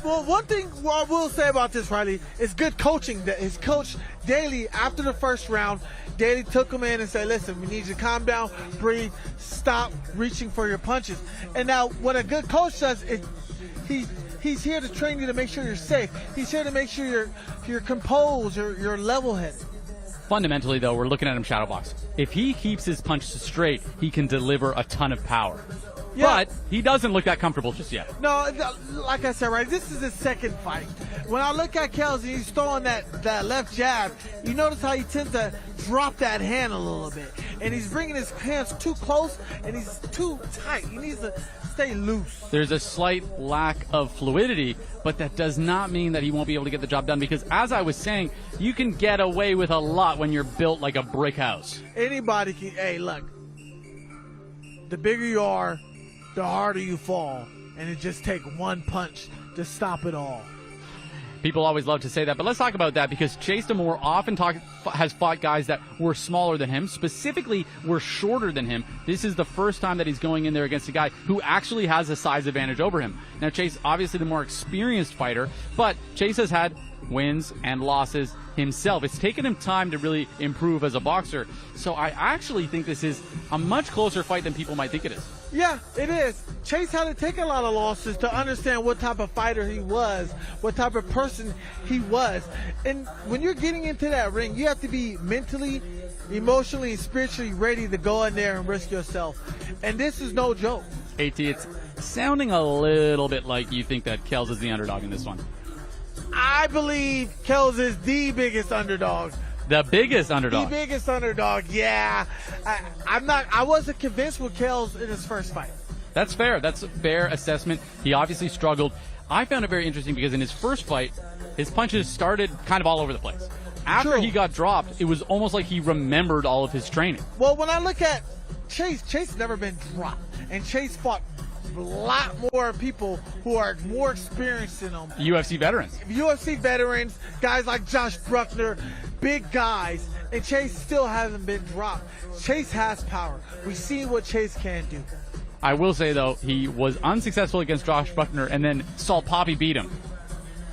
[SPEAKER 12] Well, one thing I will say about this, Riley, is good coaching. That his coach, Daly, after the first round, Daly took him in and said, listen, we need you to calm down, breathe, stop reaching for your punches. And now what a good coach does is he's here to train you to make sure you're safe. He's here to make sure you're composed, you're level-headed.
[SPEAKER 8] Fundamentally, though, we're looking at him shadowbox. If he keeps his punches straight, he can deliver a ton of power. Yeah. But he doesn't look that comfortable just yet.
[SPEAKER 12] No, like I said, right, this is his second fight. When I look at Kells and he's throwing that left jab, you notice how he tends to drop that hand a little bit. And he's bringing his hands too close and he's too tight. He needs to stay loose.
[SPEAKER 8] There's a slight lack of fluidity, but that does not mean that he won't be able to get the job done because, as I was saying, you can get away with a lot when you're built like a brick house.
[SPEAKER 12] Anybody can, hey, look, the bigger you are, the harder you fall, and it just takes one punch to stop it all.
[SPEAKER 8] People always love to say that, but let's talk about that because Chase Damore often has fought guys that were smaller than him, specifically were shorter than him. This is the first time that he's going in there against a guy who actually has a size advantage over him. Now, Chase, obviously the more experienced fighter, but Chase has had wins and losses himself. It's taken him time to really improve as a boxer, so I actually think this is a much closer fight than people might think it is.
[SPEAKER 12] Yeah, it is. Chase had to take a lot of losses to understand what type of fighter he was, what type of person he was. And when you're getting into that ring, you have to be mentally, emotionally, and spiritually ready to go in there and risk yourself. And this is no joke.
[SPEAKER 8] AT, it's sounding a little bit like you think that Kells is the underdog in this one.
[SPEAKER 12] I believe Kells is the biggest underdog.
[SPEAKER 8] The biggest underdog.
[SPEAKER 12] The biggest underdog, yeah. I wasn't convinced with Kells in his first fight.
[SPEAKER 8] That's fair. That's a fair assessment. He obviously struggled. I found it very interesting because in his first fight, his punches started kind of all over the place. After he got dropped, it was almost like he remembered all of his training.
[SPEAKER 12] Well, when I look at Chase never been dropped. And Chase fought a lot more people who are more experienced than him.
[SPEAKER 8] UFC veterans.
[SPEAKER 12] UFC veterans, guys like Josh Bruckner, big guys, and Chase still hasn't been dropped. Chase has power. We see what Chase can do.
[SPEAKER 8] I will say, though, he was unsuccessful against Josh Bruckner, and then Salt Papi beat him.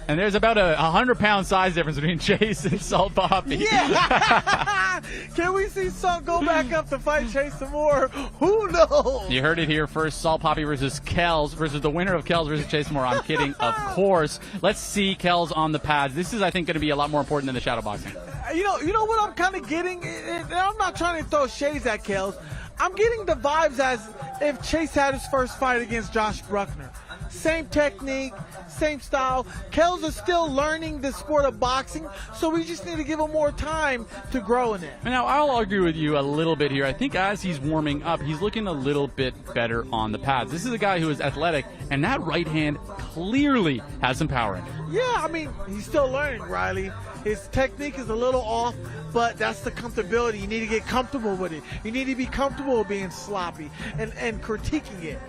[SPEAKER 8] And there's about a 100-pound size difference between Chase and Salt Papi.
[SPEAKER 12] Yeah! Can we see Salt go back up to fight Chase some more? Who knows?
[SPEAKER 8] You heard it here first. Salt Papi versus Kells versus the winner of Kells versus Chase Moore. I'm kidding, of course. Let's see Kells on the pads. This is, I think, going to be a lot more important than the shadow boxing.
[SPEAKER 12] You know what I'm kind of getting? I'm not trying to throw shades at Kells. I'm getting the vibes as if Chase had his first fight against Josh Bruckner. same technique, same style. Kells is still learning the sport of boxing, so we just need to give him more time to grow in it.
[SPEAKER 8] Now, I'll argue with you a little bit here. I think as he's warming up, he's looking a little bit better on the pads. This is a guy who is athletic, and that right hand clearly has some power in it.
[SPEAKER 12] Yeah, I mean, he's still learning, Riley. His technique is a little off, but that's the comfortability. You need to get comfortable with it. You need to be comfortable with being sloppy and critiquing it.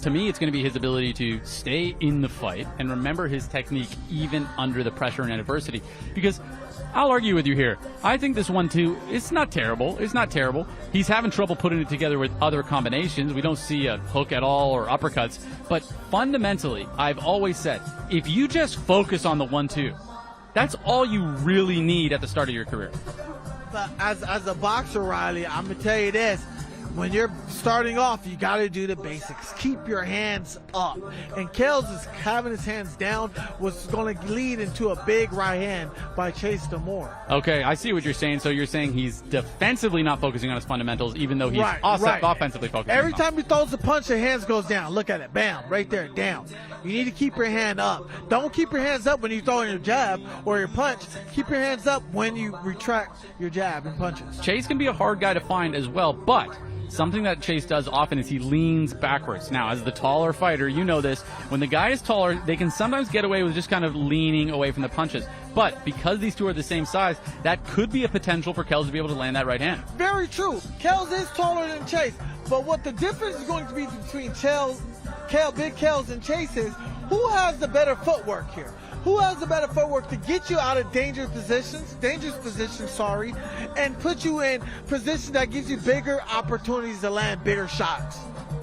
[SPEAKER 8] To me, it's going to be his ability to stay in the fight and remember his technique even under the pressure and adversity. Because I'll argue with you here. I think this 1-2, it's not terrible. It's not terrible. He's having trouble putting it together with other combinations. We don't see a hook at all or uppercuts. But fundamentally, I've always said, if you just focus on the 1-2, that's all you really need at the start of your career.
[SPEAKER 12] But as a boxer, Riley, I'm going to tell you this. When you're starting off, you got to do the basics. Keep your hands up. And Kells is having his hands down, was going to lead into a big right hand by Chase Damore.
[SPEAKER 8] Okay, I see what you're saying. So you're saying he's defensively not focusing on his fundamentals, even though he's offensively focusing.
[SPEAKER 12] Every time he throws a punch, the hands goes down. Look at it. Bam. Right there. Down. You need to keep your hand up. Don't keep your hands up when you throw in your jab or your punch. Keep your hands up when you retract your jab and punches.
[SPEAKER 8] Chase can be a hard guy to find as well, but something that Chase does often is he leans backwards. Now, as the taller fighter, you know this. When the guy is taller, they can sometimes get away with just kind of leaning away from the punches. But because these two are the same size, that could be a potential for Kells to be able to land that right hand.
[SPEAKER 12] Very true. Kells is taller than Chase. But what the difference is going to be between Big Kells and Chase is who has the better footwork here? Who has the better footwork to get you out of dangerous positions, and put you in positions that gives you bigger opportunities to land bigger shots?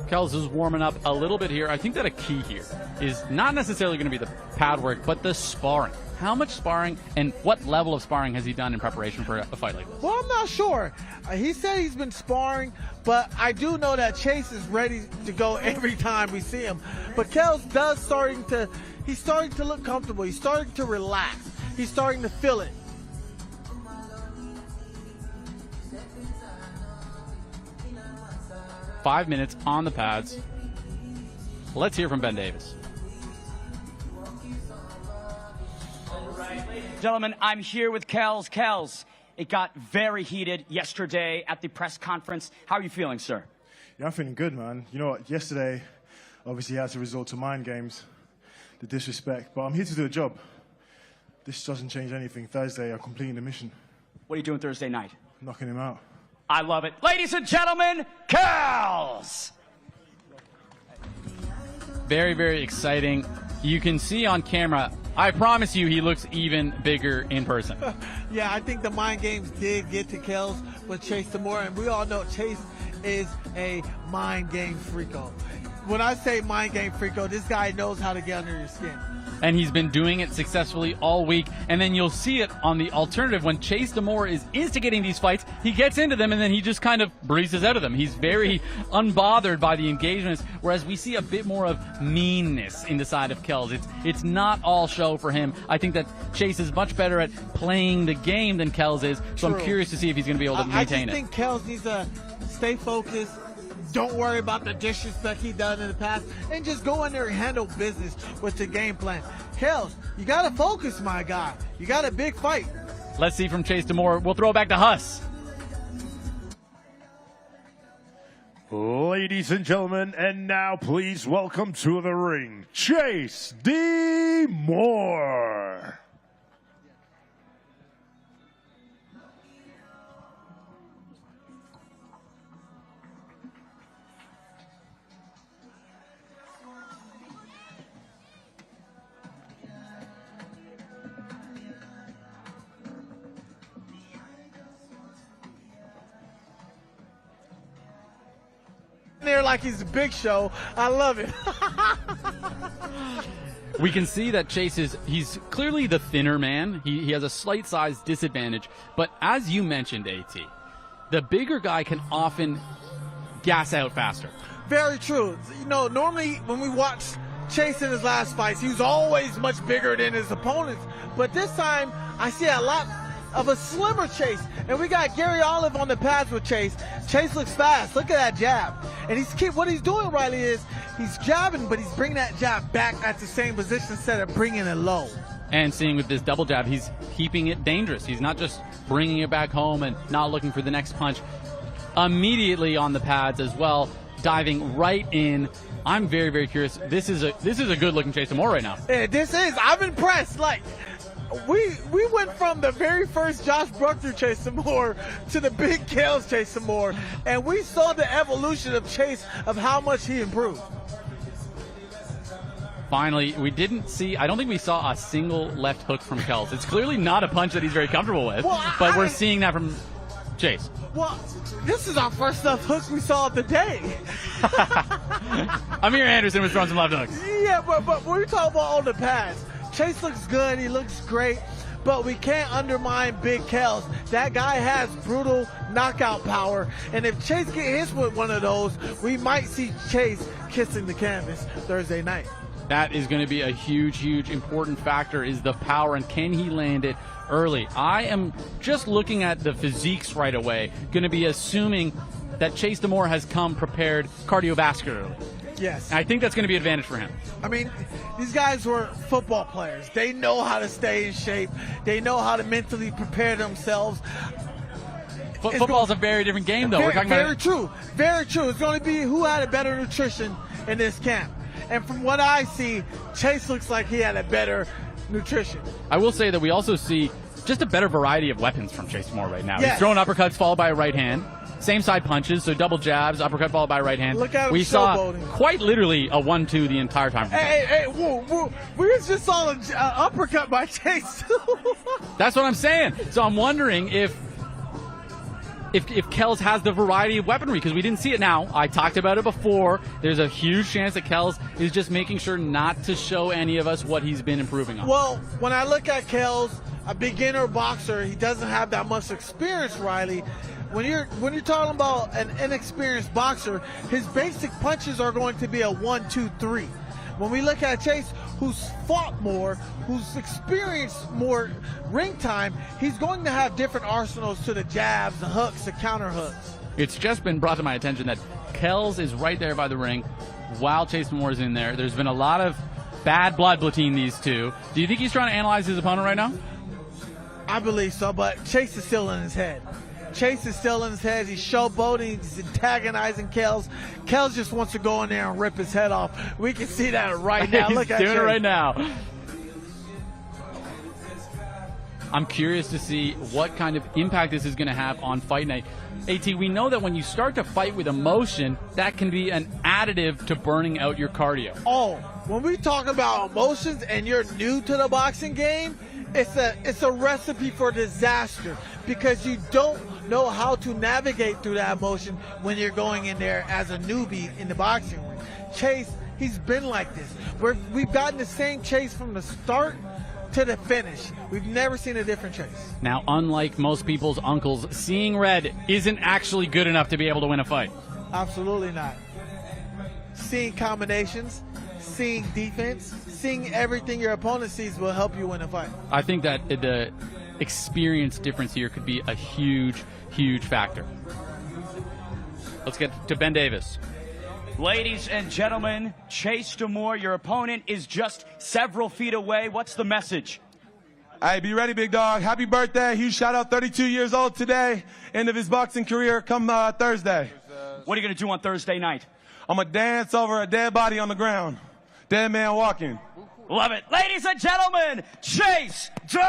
[SPEAKER 8] Kells is warming up a little bit here. I think that a key here is not necessarily going to be the pad work, but the sparring. How much sparring and what level of sparring has he done in preparation for a fight like this?
[SPEAKER 12] Well, I'm not sure. He said he's been sparring, but I do know that Chase is ready to go every time we see him. But Kells he's starting to look comfortable. He's starting to relax. He's starting to feel it.
[SPEAKER 8] Five minutes on the pads. Let's hear from Ben Davis.
[SPEAKER 11] Gentlemen, I'm here with Kells. Kells, it got very heated yesterday at the press conference. How are you feeling, sir?
[SPEAKER 19] Yeah, I'm feeling good, man. You know what, yesterday, obviously, had to resort to mind games, the disrespect, but I'm here to do a job. This doesn't change anything. Thursday, I'm completing the mission.
[SPEAKER 11] What are you doing Thursday night?
[SPEAKER 19] Knocking him out.
[SPEAKER 11] I love it. Ladies and gentlemen, Kells!
[SPEAKER 8] Very, very exciting. You can see on camera, I promise you, he looks even bigger in person.
[SPEAKER 12] Yeah, I think the mind games did get to Kells with Chase Damore, and we all know Chase is a mind game freako. When I say mind game freako, this guy knows how to get under your skin.
[SPEAKER 8] And he's been doing it successfully all week. And then you'll see it on the alternative when Chase Damore is instigating these fights. He gets into them and then he just kind of breezes out of them. He's very unbothered by the engagements, whereas we see a bit more of meanness in the side of Kells. It's not all show for him. I think that Chase is much better at playing the game than Kells is. So
[SPEAKER 12] True.
[SPEAKER 8] I'm curious to see if he's going to be able to maintain it.
[SPEAKER 12] I think Kells needs to stay focused. Don't worry about the disrespect he done in the past, and just go in there and handle business with the game plan. Kells, you got to focus, my guy. You got a big fight.
[SPEAKER 8] Let's see from Chase Damore. We'll throw it back to Huss.
[SPEAKER 13] Ladies and gentlemen, and now please welcome to the ring, Chase Damore.
[SPEAKER 12] There like he's a big show. I love it.
[SPEAKER 8] We can see that Chase he's clearly the thinner man. He has a slight size disadvantage. But as you mentioned, AT, the bigger guy can often gas out faster.
[SPEAKER 12] Very true. You know, normally when we watch Chase in his last fights, he was always much bigger than his opponents. But this time, I see a lot of a slimmer Chase. And we got Gary Olive on the pads with Chase. Chase looks fast. Look at that jab. And what he's doing, Riley, is he's jabbing, but he's bringing that jab back at the same position instead of bringing it low.
[SPEAKER 8] And seeing with this double jab, he's keeping it dangerous. He's not just bringing it back home and not looking for the next punch. Immediately on the pads as well, diving right in. I'm very, very curious. This is a good-looking Chase Moore right now.
[SPEAKER 12] Yeah, I'm impressed. Like, we went from the very first Josh Bruckner Chase Moore to the big Kales Chase Moore, and we saw the evolution of Chase, of how much he improved.
[SPEAKER 8] Finally, I don't think we saw a single left hook from Kels. It's clearly not a punch that he's very comfortable with, but we're seeing that from Chase.
[SPEAKER 12] Well, this is our first left hook we saw of the day.
[SPEAKER 8] Amir Anderson was throwing some left hooks.
[SPEAKER 12] Yeah, but we're talking about all the pads. Chase looks good. He looks great. But we can't undermine Big Kels. That guy has brutal knockout power. And if Chase gets hit with one of those, we might see Chase kissing the canvas Thursday night.
[SPEAKER 8] That is going to be a huge, huge important factor, is the power, and can he land it early? I am just looking at the physiques right away, going to be assuming that Chase Moore has come prepared cardiovascularly.
[SPEAKER 12] Yes.
[SPEAKER 8] And I think that's going to be an advantage for him.
[SPEAKER 12] I mean, these guys were football players. They know how to stay in shape. They know how to mentally prepare themselves.
[SPEAKER 8] Football's a very different game, though.
[SPEAKER 12] Very true. Very true. It's going to be who had a better nutrition in this camp. And from what I see, Chase looks like he had a better nutrition.
[SPEAKER 8] I will say that we also see just a better variety of weapons from Chase Moore right now.
[SPEAKER 12] Yes.
[SPEAKER 8] He's throwing uppercuts followed by a right hand. Same side punches, so double jabs, uppercut followed by right hand.
[SPEAKER 12] Look at him
[SPEAKER 8] we saw
[SPEAKER 12] showboating.
[SPEAKER 8] quite literally a 1-2 the entire time.
[SPEAKER 12] Hey, whoa. We just saw an uppercut by Chase.
[SPEAKER 8] That's what I'm saying. So I'm wondering if Kels has the variety of weaponry, because we didn't see it now. I talked about it before. There's a huge chance that Kels is just making sure not to show any of us what he's been improving on.
[SPEAKER 12] Well, when I look at Kels, a beginner boxer, he doesn't have that much experience, Riley. When you're talking about an inexperienced boxer, his basic punches are going to be a 1-2-3. When we look at Chase, who's fought more, who's experienced more ring time, he's going to have different arsenals to the jabs, the hooks, the counter hooks.
[SPEAKER 8] It's just been brought to my attention that Kels is right there by the ring while Chase Moore is in there. There's been a lot of bad blood between these two. Do you think he's trying to analyze his opponent right now?
[SPEAKER 12] I believe so, but Chase is still in his head. Chase is still in his head. He's showboating. He's antagonizing Kels. Kels just wants to go in there and rip his head off. We can see that right now.
[SPEAKER 8] He's
[SPEAKER 12] Look at
[SPEAKER 8] doing
[SPEAKER 12] Chase.
[SPEAKER 8] it right now. I'm curious to see what kind of impact this is going to have on fight night. AT, we know that when you start to fight with emotion, that can be an additive to burning out your cardio.
[SPEAKER 12] Oh, when we talk about emotions and you're new to the boxing game, it's a recipe for disaster, because you don't know how to navigate through that emotion when you're going in there as a newbie in the boxing ring. Chase, he's been like this. We've gotten the same Chase from the start to the finish. We've never seen a different Chase.
[SPEAKER 8] Now, unlike most people's uncles, seeing red isn't actually good enough to be able to win a fight.
[SPEAKER 12] Absolutely not. Seeing combinations, seeing defense, seeing everything your opponent sees will help you win a fight.
[SPEAKER 8] I think that the experience difference here could be a huge, huge factor. Let's get to Ben Davis.
[SPEAKER 11] Ladies and gentlemen, Chase Moore, your opponent is just several feet away. What's the message?
[SPEAKER 20] Hey, be ready, big dog. Happy birthday. Huge shout out, 32 years old today. End of his boxing career come Thursday.
[SPEAKER 11] What are you going to do on Thursday night?
[SPEAKER 20] I'm going to dance over a dead body on the ground. Dead man walking.
[SPEAKER 11] Love it. Ladies and gentlemen, Chase Moore.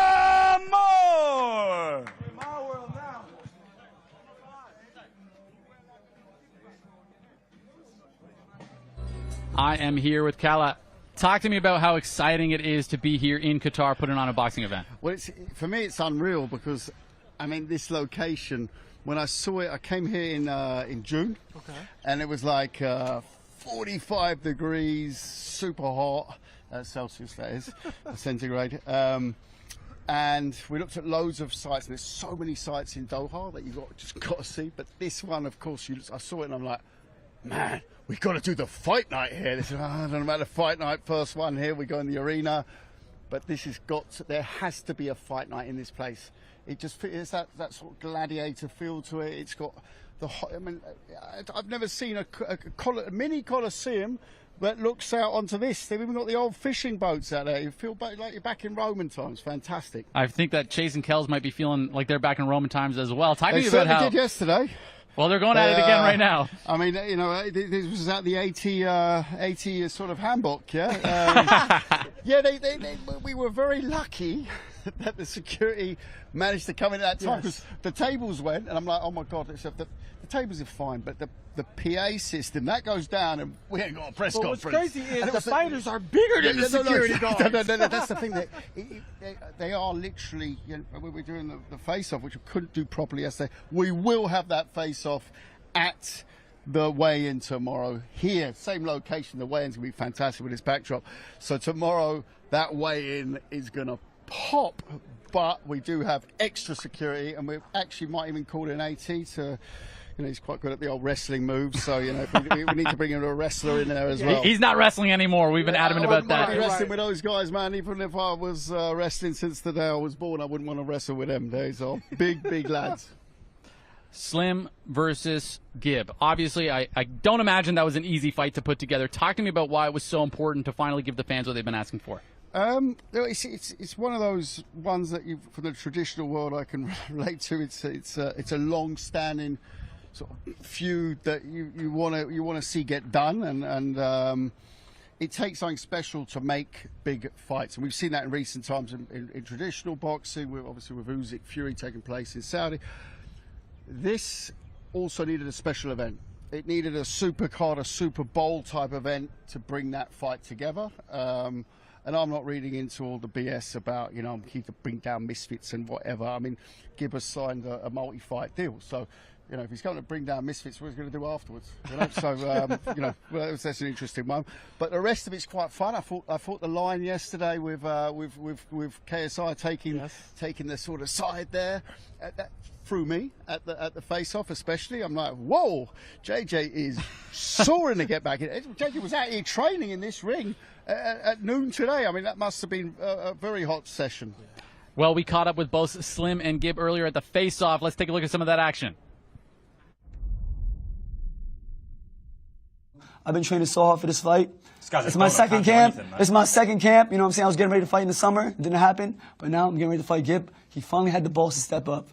[SPEAKER 8] I am here with Kala. Talk to me about how exciting it is to be here in Qatar putting on a boxing event.
[SPEAKER 21] Well, for me, it's unreal because, I mean, this location, when I saw it, I came here in June, and it was like 45 degrees, super hot, Celsius that is, centigrade. And we looked at loads of sites, and there's so many sites in Doha that you've just got to see. But this one, of course, I saw it and I'm like, man, we've got to do the fight night here. They said, I don't know about the fight night, first one here, we go in the arena. But this has there has to be a fight night in this place. It just it's that sort of gladiator feel to it. It's got the I mean, I've never seen a mini Colosseum that looks out onto this. They've even got the old fishing boats out there. You feel like you're back in Roman times. Fantastic.
[SPEAKER 8] I think that Chase and Kells might be feeling like they're back in Roman times as well. Talk to me
[SPEAKER 21] They
[SPEAKER 8] about how
[SPEAKER 21] did yesterday.
[SPEAKER 8] Well, they're going at it again right now.
[SPEAKER 21] I mean, you know, this was at the 80 sort of handbook, yeah? Yeah, we were very lucky that the security managed to come in at that time because the tables went, and I'm like, oh my God, the tables are fine, but the PA system, that goes down, and we ain't got a press conference.
[SPEAKER 12] What's crazy is the fighters are bigger than the security guards.
[SPEAKER 21] No, that's the thing. They are literally, you know, when we're doing the face-off, which we couldn't do properly yesterday, we will have that face-off at the weigh-in tomorrow here. Same location. The weigh-in's going to be fantastic with this backdrop. So tomorrow, that weigh-in is going to pop, but we do have extra security, and we actually might even call in AT to... You know, he's quite good at the old wrestling moves, so, you know, we need to bring in a wrestler in there as well.
[SPEAKER 8] He's not wrestling anymore. We've been adamant about that.
[SPEAKER 21] I wouldn't wrestling with those guys, man. Even if I was wrestling since the day I was born, I wouldn't want to wrestle with them. These are big lads.
[SPEAKER 8] Slim versus Gib. Obviously, I don't imagine that was an easy fight to put together. Talk to me about why it was so important to finally give the fans what they've been asking for.
[SPEAKER 21] It's one of those ones that from the traditional world I can relate to. It's a long-standing sort of feud that you want to see get done, and it takes something special to make big fights, and we've seen that in recent times in traditional boxing, obviously with Usyk Fury taking place in Saudi. This also needed a special event. It needed a Supercard, a Super Bowl type event to bring that fight together. And I'm not reading into all the BS about, you know, I'm keen to bring down Misfits and whatever. I mean, Gib has signed a multi-fight deal, so. You know, if he's going to bring down Misfits, what he's going to do afterwards? You know? So, you know, well, that's an interesting one. But the rest of it's quite fun. I thought the line yesterday with KSI taking the sort of side there, that threw me at the face-off, especially. I'm like, whoa, JJ is soaring to get back in. JJ was out here training in this ring at noon today. I mean, that must have been a very hot session.
[SPEAKER 8] Well, we caught up with both Slim and Gib earlier at the face-off. Let's take a look at some of that action.
[SPEAKER 1] I've been training so hard for this fight. It's my second camp. It's my second camp. You know what I'm saying? I was getting ready to fight in the summer. It didn't happen. But now I'm getting ready to fight Gib. He finally had the balls to step up.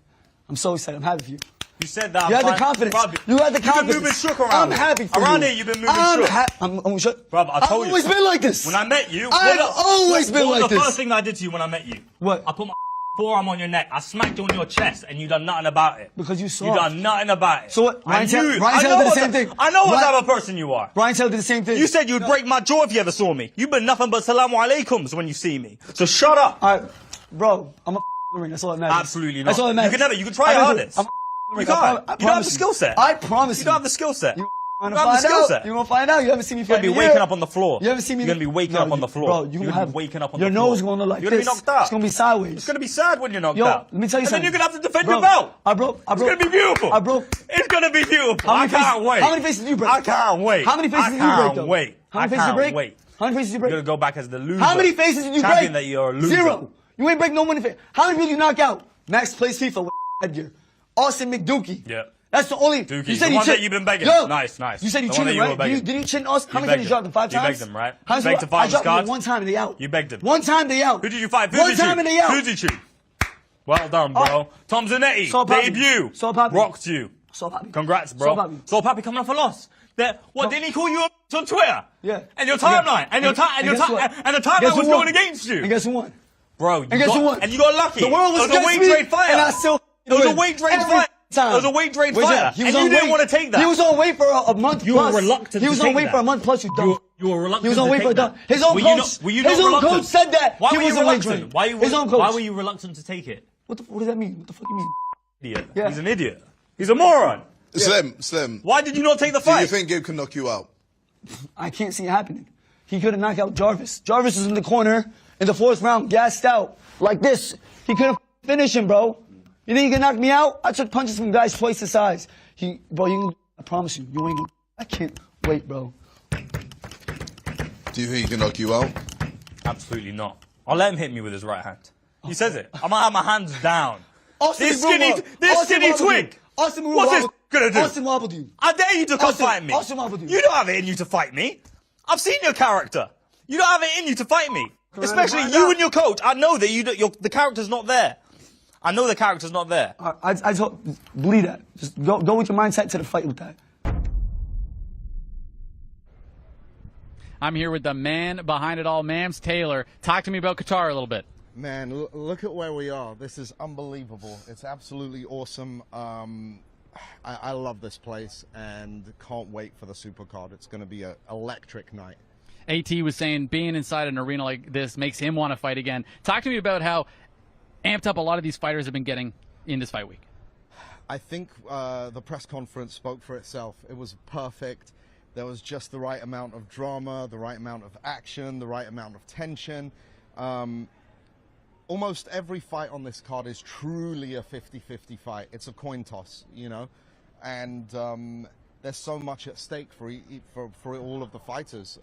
[SPEAKER 1] I'm so excited. I'm happy for you.
[SPEAKER 22] You said that.
[SPEAKER 1] You had the confidence. You had the confidence.
[SPEAKER 22] You've been moving shook around.
[SPEAKER 1] I'm happy for you.
[SPEAKER 22] Around here, you've been moving shook.
[SPEAKER 1] I'm shook.
[SPEAKER 22] Bro, I told you.
[SPEAKER 1] I've always been like this.
[SPEAKER 22] When I met you,
[SPEAKER 1] I've always been like this.
[SPEAKER 22] What was the first thing that I did to you when I met you?
[SPEAKER 1] What?
[SPEAKER 22] I put my forearm on your neck. I smacked you on your chest, and you done nothing about it.
[SPEAKER 1] Because you saw.
[SPEAKER 22] You done nothing about it.
[SPEAKER 1] So what? Ryan Taylor did the same thing.
[SPEAKER 22] I know what type of person you are.
[SPEAKER 1] Ryan Taylor did the same thing.
[SPEAKER 22] You said you'd break my jaw if you ever saw me. You've been nothing but salamu alaikums when you see me. So shut up.
[SPEAKER 1] All right, bro. I'm a ring. That's all that matters.
[SPEAKER 22] Absolutely not.
[SPEAKER 1] That's all that matters.
[SPEAKER 22] You can never. You can try your hardest. You can't. You don't have the skill set.
[SPEAKER 1] I promise
[SPEAKER 22] you. You don't have the skill set.
[SPEAKER 1] You don't have the skill set. You're gonna find out. You haven't seen me fight.
[SPEAKER 22] You're gonna be waking up on the floor.
[SPEAKER 1] You haven't seen me.
[SPEAKER 22] You're gonna be waking up on the floor.
[SPEAKER 1] Bro, you're gonna be
[SPEAKER 22] waking up on the floor.
[SPEAKER 1] Your nose is gonna look like this.
[SPEAKER 22] You're gonna be knocked out.
[SPEAKER 1] It's gonna be sideways.
[SPEAKER 22] It's gonna be sad when you're knocked
[SPEAKER 1] Yo,
[SPEAKER 22] out.
[SPEAKER 1] let me tell you something.
[SPEAKER 22] And then you're gonna have to defend your belt.
[SPEAKER 1] It's
[SPEAKER 22] gonna be beautiful. It's gonna be beautiful. I can't wait.
[SPEAKER 1] How many faces did you break?
[SPEAKER 22] I can't wait.
[SPEAKER 1] How many faces did you break, though?
[SPEAKER 22] Wait.
[SPEAKER 1] How many faces did you break?
[SPEAKER 22] Wait.
[SPEAKER 1] How many faces did you break?
[SPEAKER 22] You're gonna go back as the loser.
[SPEAKER 1] How many faces did you break?
[SPEAKER 22] Champion that you're a loser.
[SPEAKER 1] 0. You ain't break no money face. How many people did you knock out? Max plays FIFA with headgear. Austin McDookie.
[SPEAKER 22] Yeah.
[SPEAKER 1] That's the only.
[SPEAKER 22] Dookie,
[SPEAKER 1] you said
[SPEAKER 22] the
[SPEAKER 1] you
[SPEAKER 22] one
[SPEAKER 1] chin.
[SPEAKER 22] that you've been begging.
[SPEAKER 1] Yo,
[SPEAKER 22] Nice.
[SPEAKER 1] You said you
[SPEAKER 22] the
[SPEAKER 1] chinned him,
[SPEAKER 22] one
[SPEAKER 1] right?
[SPEAKER 22] that you were
[SPEAKER 1] Did you chin Austin? How
[SPEAKER 22] You
[SPEAKER 1] many times
[SPEAKER 22] begged
[SPEAKER 1] you dropped him? 5 times?
[SPEAKER 22] You begged him, right?
[SPEAKER 1] How
[SPEAKER 22] You begged to fight
[SPEAKER 1] I
[SPEAKER 22] his
[SPEAKER 1] dropped him
[SPEAKER 22] cards.
[SPEAKER 1] one time and they out.
[SPEAKER 22] You begged him.
[SPEAKER 1] One time they out.
[SPEAKER 22] Who did you fight?
[SPEAKER 1] One time and they out.
[SPEAKER 22] Who did you? Well done, bro. Tom Zanetti, debut. Rocked you. Congrats, bro. So Papi coming off a loss. What, didn't he call you on Twitter?
[SPEAKER 1] Yeah.
[SPEAKER 22] And your timeline. And the timeline was going against you.
[SPEAKER 1] And guess who won?
[SPEAKER 22] Bro,
[SPEAKER 1] and guess who won?
[SPEAKER 22] And you got lucky.
[SPEAKER 1] The world was
[SPEAKER 22] a weight trade fighter.
[SPEAKER 1] And I still
[SPEAKER 22] It was a weight trade fighter. It was a weight trade fighter. And you didn't want to take that.
[SPEAKER 1] He was on weight for a month plus.
[SPEAKER 22] You were reluctant
[SPEAKER 1] He was
[SPEAKER 22] to take
[SPEAKER 1] on weight
[SPEAKER 22] that.
[SPEAKER 1] for a month plus, you dumb.
[SPEAKER 22] You were reluctant.
[SPEAKER 1] He was on weight for a dumb. His own coach.
[SPEAKER 22] His own
[SPEAKER 1] coach said that.
[SPEAKER 22] Why
[SPEAKER 1] he
[SPEAKER 22] were you
[SPEAKER 1] was on weight
[SPEAKER 22] reluctant?
[SPEAKER 1] training. His own coach.
[SPEAKER 22] Why were you reluctant to take it?
[SPEAKER 1] What does that mean? What the fuck you mean?
[SPEAKER 22] Idiot.
[SPEAKER 1] Yeah.
[SPEAKER 22] He's an idiot. He's a moron.
[SPEAKER 23] Slim.
[SPEAKER 22] Why did you not take the fight?
[SPEAKER 23] Do you think Gib can knock you out?
[SPEAKER 1] I can't see it happening. He could have knocked out Jarvis. Jarvis was in the corner in the 4th round, gassed out like this. He couldn't finish him, bro. You think he can knock me out? I took punches from guys twice the size. I promise you, you ain't gonna. I can't wait, bro.
[SPEAKER 23] Do you think he can knock you out?
[SPEAKER 22] Absolutely not. I'll let him hit me with his right hand. He says it. I might have my hands down. This skinny twig.
[SPEAKER 1] Austin,
[SPEAKER 22] What's this gonna do?
[SPEAKER 1] Austin wobbled you.
[SPEAKER 22] I dare you to come fight me.
[SPEAKER 1] Austin wobbled you.
[SPEAKER 22] You don't have it in you to fight me. I've seen your character. You don't have it in you to fight me. Especially you and your coach. I know that the character's not there. I know the character's not there.
[SPEAKER 1] I believe that. Just go with your mindset to the fight with that.
[SPEAKER 8] I'm here with the man behind it all, Mams Taylor. Talk to me about Qatar a little bit.
[SPEAKER 2] Man, look at where we are. This is unbelievable. It's absolutely awesome. I love this place and can't wait for the Supercard. It's going to be an electric night.
[SPEAKER 8] AT was saying being inside an arena like this makes him want to fight again. Talk to me about how amped up a lot of these fighters have been getting in this fight week.
[SPEAKER 2] I think the press conference spoke for itself. It was perfect. There was just the right amount of drama, the right amount of action, the right amount of tension. Almost every fight on this card is truly a 50-50 fight. It's a coin toss, you know, and there's so much at stake for all of the fighters.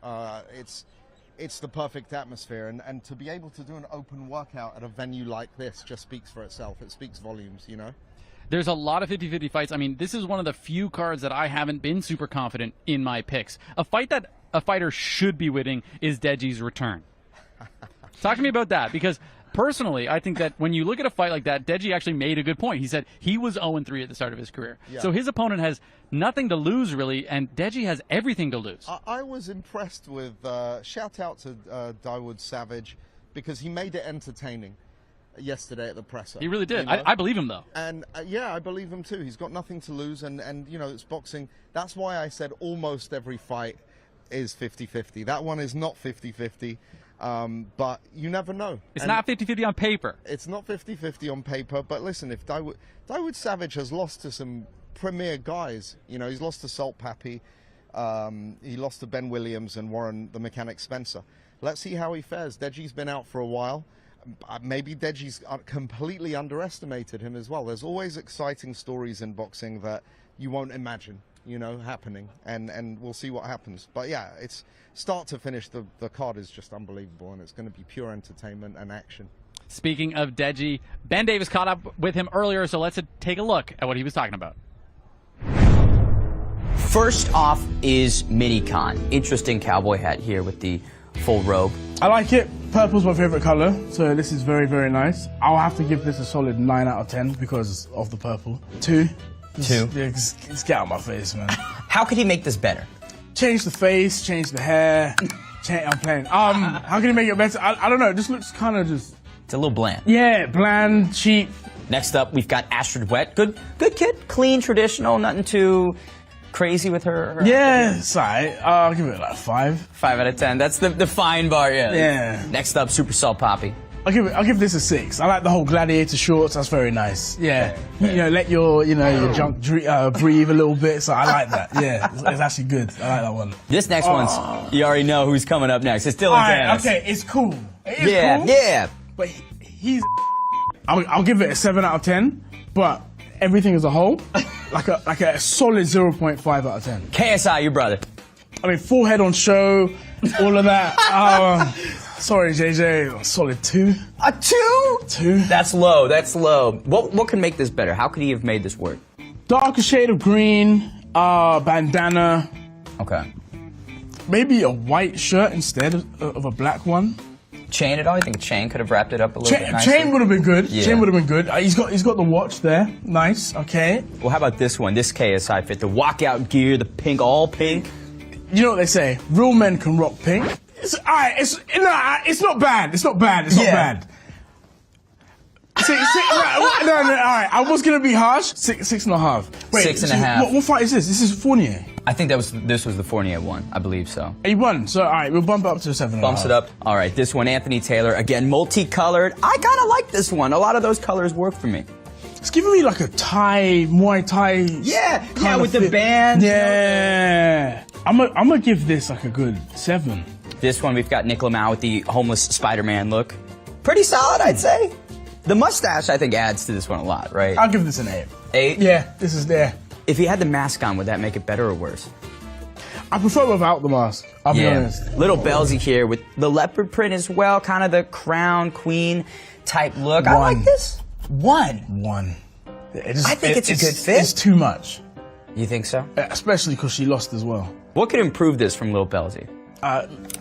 [SPEAKER 2] It's the perfect atmosphere, and to be able to do an open workout at a venue like this just speaks for itself. It speaks volumes, you know.
[SPEAKER 8] There's a lot of 50-50 fights. I mean, this is one of the few cards that I haven't been super confident in my picks. A fight that a fighter should be winning is Deji's return. Talk to me about that, because personally, I think that when you look at a fight like that, Deji actually made a good point. He said he was 0-3 at the start of his career.
[SPEAKER 2] Yeah.
[SPEAKER 8] So his opponent has nothing to lose, really, and Deji has everything to lose.
[SPEAKER 2] I was impressed with, shout out to Dawood Savage, because he made it entertaining yesterday at the presser.
[SPEAKER 8] He really did.
[SPEAKER 2] You know?
[SPEAKER 8] I believe him, though.
[SPEAKER 2] And yeah, I believe him too. He's got nothing to lose, and you know, it's boxing. That's why I said almost every fight is 50-50. That one is not 50-50. But you never know.
[SPEAKER 8] It's not 50-50 on paper.
[SPEAKER 2] It's not 50-50 on paper, but listen, if Dawood Savage has lost to some premier guys, you know, he's lost to Salt Papi, he lost to Ben Williams and Warren the Mechanic Spencer. Let's see how he fares. Deji's been out for a while. Maybe Deji's completely underestimated him as well. There's always exciting stories in boxing that you won't imagine, you know, happening, and we'll see what happens. But yeah, it's start to finish, the card is just unbelievable, and it's going to be pure entertainment and action.
[SPEAKER 8] Speaking of Deji, Ben Davis caught up with him earlier, so let's take a look at what he was talking about.
[SPEAKER 3] First off is Minicon. Interesting cowboy hat here with the full robe.
[SPEAKER 4] I like it. Purple's my favorite color, so this is very, very nice. I'll have to give this a solid 9 out of 10 because of the purple. 2. Just get out of my face, man.
[SPEAKER 3] How could he make this better?
[SPEAKER 4] Change the face, change the hair. I'm playing. How can he make it better? I don't know. It just looks kind of just...
[SPEAKER 3] It's a little bland.
[SPEAKER 4] Yeah, bland, cheap.
[SPEAKER 3] Next up, we've got Astrid Wet. Good kid. Clean, traditional, nothing too crazy with her.
[SPEAKER 4] Yeah, it's alright. I'll give it like 5.
[SPEAKER 3] 5 out of 10. That's the fine bar, yeah.
[SPEAKER 4] Yeah.
[SPEAKER 3] Next up, Super Salt Papi.
[SPEAKER 4] I'll give this a 6. I like the whole gladiator shorts. That's very nice. Yeah. You know, let your your junk breathe a little bit. So I like that. Yeah, it's actually good. I like that one.
[SPEAKER 3] This next one's, you already know who's coming up next. It's Dylan Dennis.
[SPEAKER 4] Okay, it's cool. It is cool.
[SPEAKER 3] Yeah.
[SPEAKER 4] But he's. I'll give it a 7 out of 10. But everything as a whole, like a solid 0.5 out of 10.
[SPEAKER 3] KSI, your brother.
[SPEAKER 4] I mean, full head on show, all of that. Sorry, JJ, solid 2.
[SPEAKER 3] A 2?
[SPEAKER 4] 2.
[SPEAKER 3] That's low. That's low. What could make this better? How could he have made this work?
[SPEAKER 4] Darker shade of green, bandana.
[SPEAKER 3] Okay.
[SPEAKER 4] Maybe a white shirt instead of a black one.
[SPEAKER 3] Chain at all? You think a chain could have wrapped it up a little bit nicer?
[SPEAKER 4] Chain would have been good.
[SPEAKER 3] Yeah.
[SPEAKER 4] Chain would have been good. He's got the watch there. Nice. Okay.
[SPEAKER 3] Well, how about this one? This KSI fit. The walkout gear, the pink, all pink.
[SPEAKER 4] You know what they say? Real men can rock pink. It's alright. It's not bad. It's not bad. It's not bad. No, alright. I was gonna be harsh. 6.5. Wait,
[SPEAKER 3] 6.5.
[SPEAKER 4] What fight is this? This is Fournier.
[SPEAKER 3] I think this was the Fournier one. I believe so.
[SPEAKER 4] He won. So alright, we'll bump it up to 7.5.
[SPEAKER 3] Bumps it up. All right, this one, Anthony Taylor. Again, multicolored. I kind of like this one. A lot of those colors work for me.
[SPEAKER 4] It's giving me like a Muay Thai.
[SPEAKER 3] Yeah, with the band.
[SPEAKER 4] Yeah. I'm gonna give this like a good 7.
[SPEAKER 3] This one, we've got Nick Lamau with the homeless Spider-Man look. Pretty solid, I'd say. The mustache, I think, adds to this one a lot, right?
[SPEAKER 4] I'll give this an 8.
[SPEAKER 3] 8?
[SPEAKER 4] Yeah, this is there.
[SPEAKER 3] If he had the mask on, would that make it better or worse?
[SPEAKER 4] I prefer without the mask, I'll be honest.
[SPEAKER 3] Little Belsy here with the leopard print as well, kind of the crown queen type look. I like this. One. I think it's a good fit.
[SPEAKER 4] It's too much.
[SPEAKER 3] You think so?
[SPEAKER 4] Especially because she lost as well.
[SPEAKER 3] What could improve this from Lil Belzy?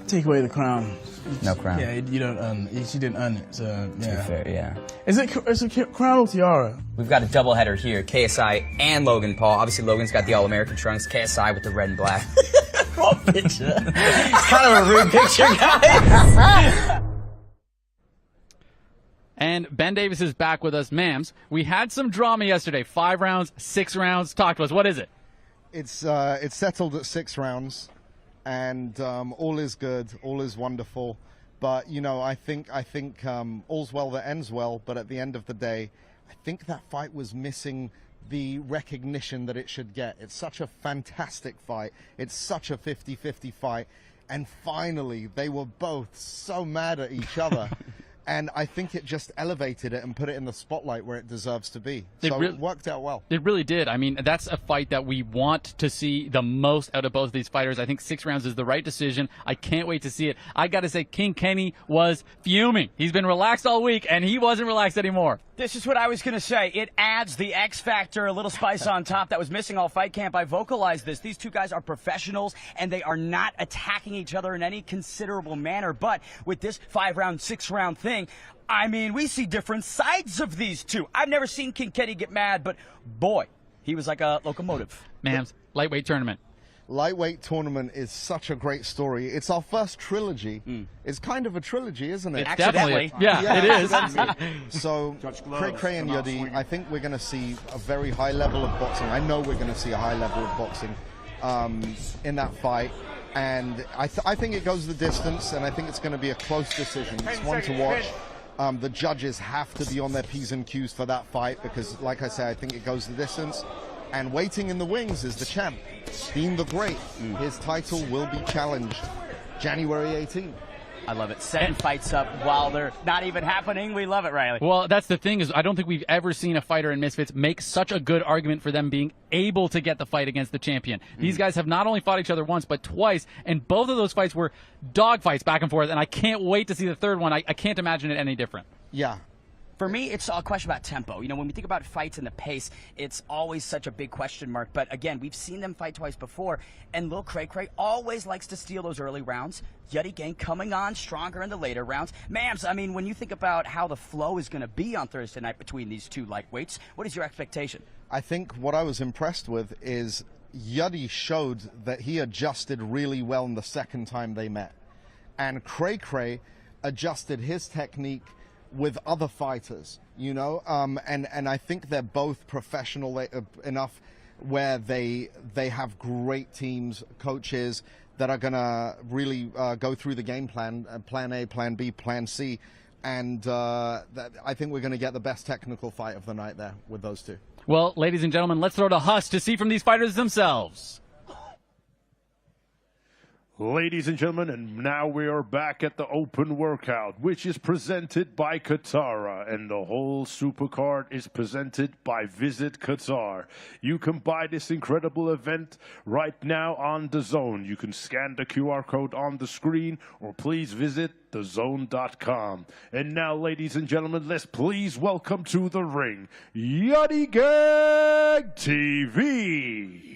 [SPEAKER 4] Take away the crown.
[SPEAKER 3] No crown.
[SPEAKER 4] Yeah, you don't earn it. She didn't earn it, so yeah.
[SPEAKER 3] To be fair, yeah.
[SPEAKER 4] Is it crown or tiara?
[SPEAKER 3] We've got a doubleheader here, KSI and Logan Paul. Obviously, Logan's got the All-American trunks, KSI with the red and black.
[SPEAKER 4] What picture?
[SPEAKER 3] Kind of a rude picture, guys.
[SPEAKER 8] And Ben Davis is back with us. Mams, we had some drama yesterday. 5 rounds, 6 rounds. Talk to us. What is it?
[SPEAKER 2] It's settled at 6 rounds, and all is good, all is wonderful. But you know, I think all's well that ends well. But at the end of the day, I think that fight was missing the recognition that it should get. It's such a fantastic fight. It's such a 50-50 fight, and finally they were both so mad at each other. And I think it just elevated it and put it in the spotlight where it deserves to be. So it worked out well.
[SPEAKER 8] It really did. I mean, that's a fight that we want to see the most out of both of these fighters. I think 6 rounds is the right decision. I can't wait to see it. I got to say, King Kenny was fuming. He's been relaxed all week, and he wasn't relaxed anymore.
[SPEAKER 11] This is what I was going to say. It adds the X factor, a little spice on top that was missing all fight camp. I vocalized this. These two guys are professionals, and they are not attacking each other in any considerable manner. But with this 5-round, 6-round thing, I mean, we see different sides of these two. I've never seen King Kenny get mad, but boy, he was like a locomotive.
[SPEAKER 8] Mams, lightweight tournament.
[SPEAKER 2] Lightweight tournament is such a great story. It's our first trilogy. It's kind of a trilogy, isn't it?
[SPEAKER 8] It's definitely. Yeah, it is.
[SPEAKER 2] So, CraCra and Yuddy, I think we're going to see a very high level of boxing. I know we're going to see a high level of boxing in that fight. And I think it goes the distance, and I think it's going to be a close decision. It's one to watch. The judges have to be on their P's and Q's for that fight because, like I said, I think it goes the distance. And waiting in the wings is the champ, Dean the Great. His title will be challenged January 18th.
[SPEAKER 11] I love it. Setting fights up while they're not even happening. We love it, Riley.
[SPEAKER 8] Well, that's the thing is I don't think we've ever seen a fighter in Misfits make such a good argument for them being able to get the fight against the champion. These guys have not only fought each other once, but twice, and both of those fights were dog fights back and forth, and I can't wait to see the third one. I can't imagine it any different.
[SPEAKER 2] Yeah.
[SPEAKER 11] For me, it's a question about tempo. You know, when we think about fights and the pace, it's always such a big question mark. But again, we've seen them fight twice before, and Lil CraCra always likes to steal those early rounds. Yuddy Gang coming on stronger in the later rounds. Mams, I mean, when you think about how the flow is going to be on Thursday night between these two lightweights, what is your expectation?
[SPEAKER 2] I think what I was impressed with is Yuddy showed that he adjusted really well in the second time they met. And CraCra adjusted his technique with other fighters, you know, and I think they're both professional enough where they have great teams, coaches that are gonna really go through the game plan, plan A, plan B, plan C, and I think we're gonna get the best technical fight of the night there with those two.
[SPEAKER 8] Well, ladies and gentlemen, let's throw to Huss to see from these fighters themselves.
[SPEAKER 13] Ladies and gentlemen, and now we are back at the open workout, which is presented by Qatar, and the whole Supercard is presented by Visit Qatar. You can buy this incredible event right now on DAZN. You can scan the QR code on the screen, or please visit DAZN.com. And now, ladies and gentlemen, let's please welcome to the ring, Yuddy Gang TV.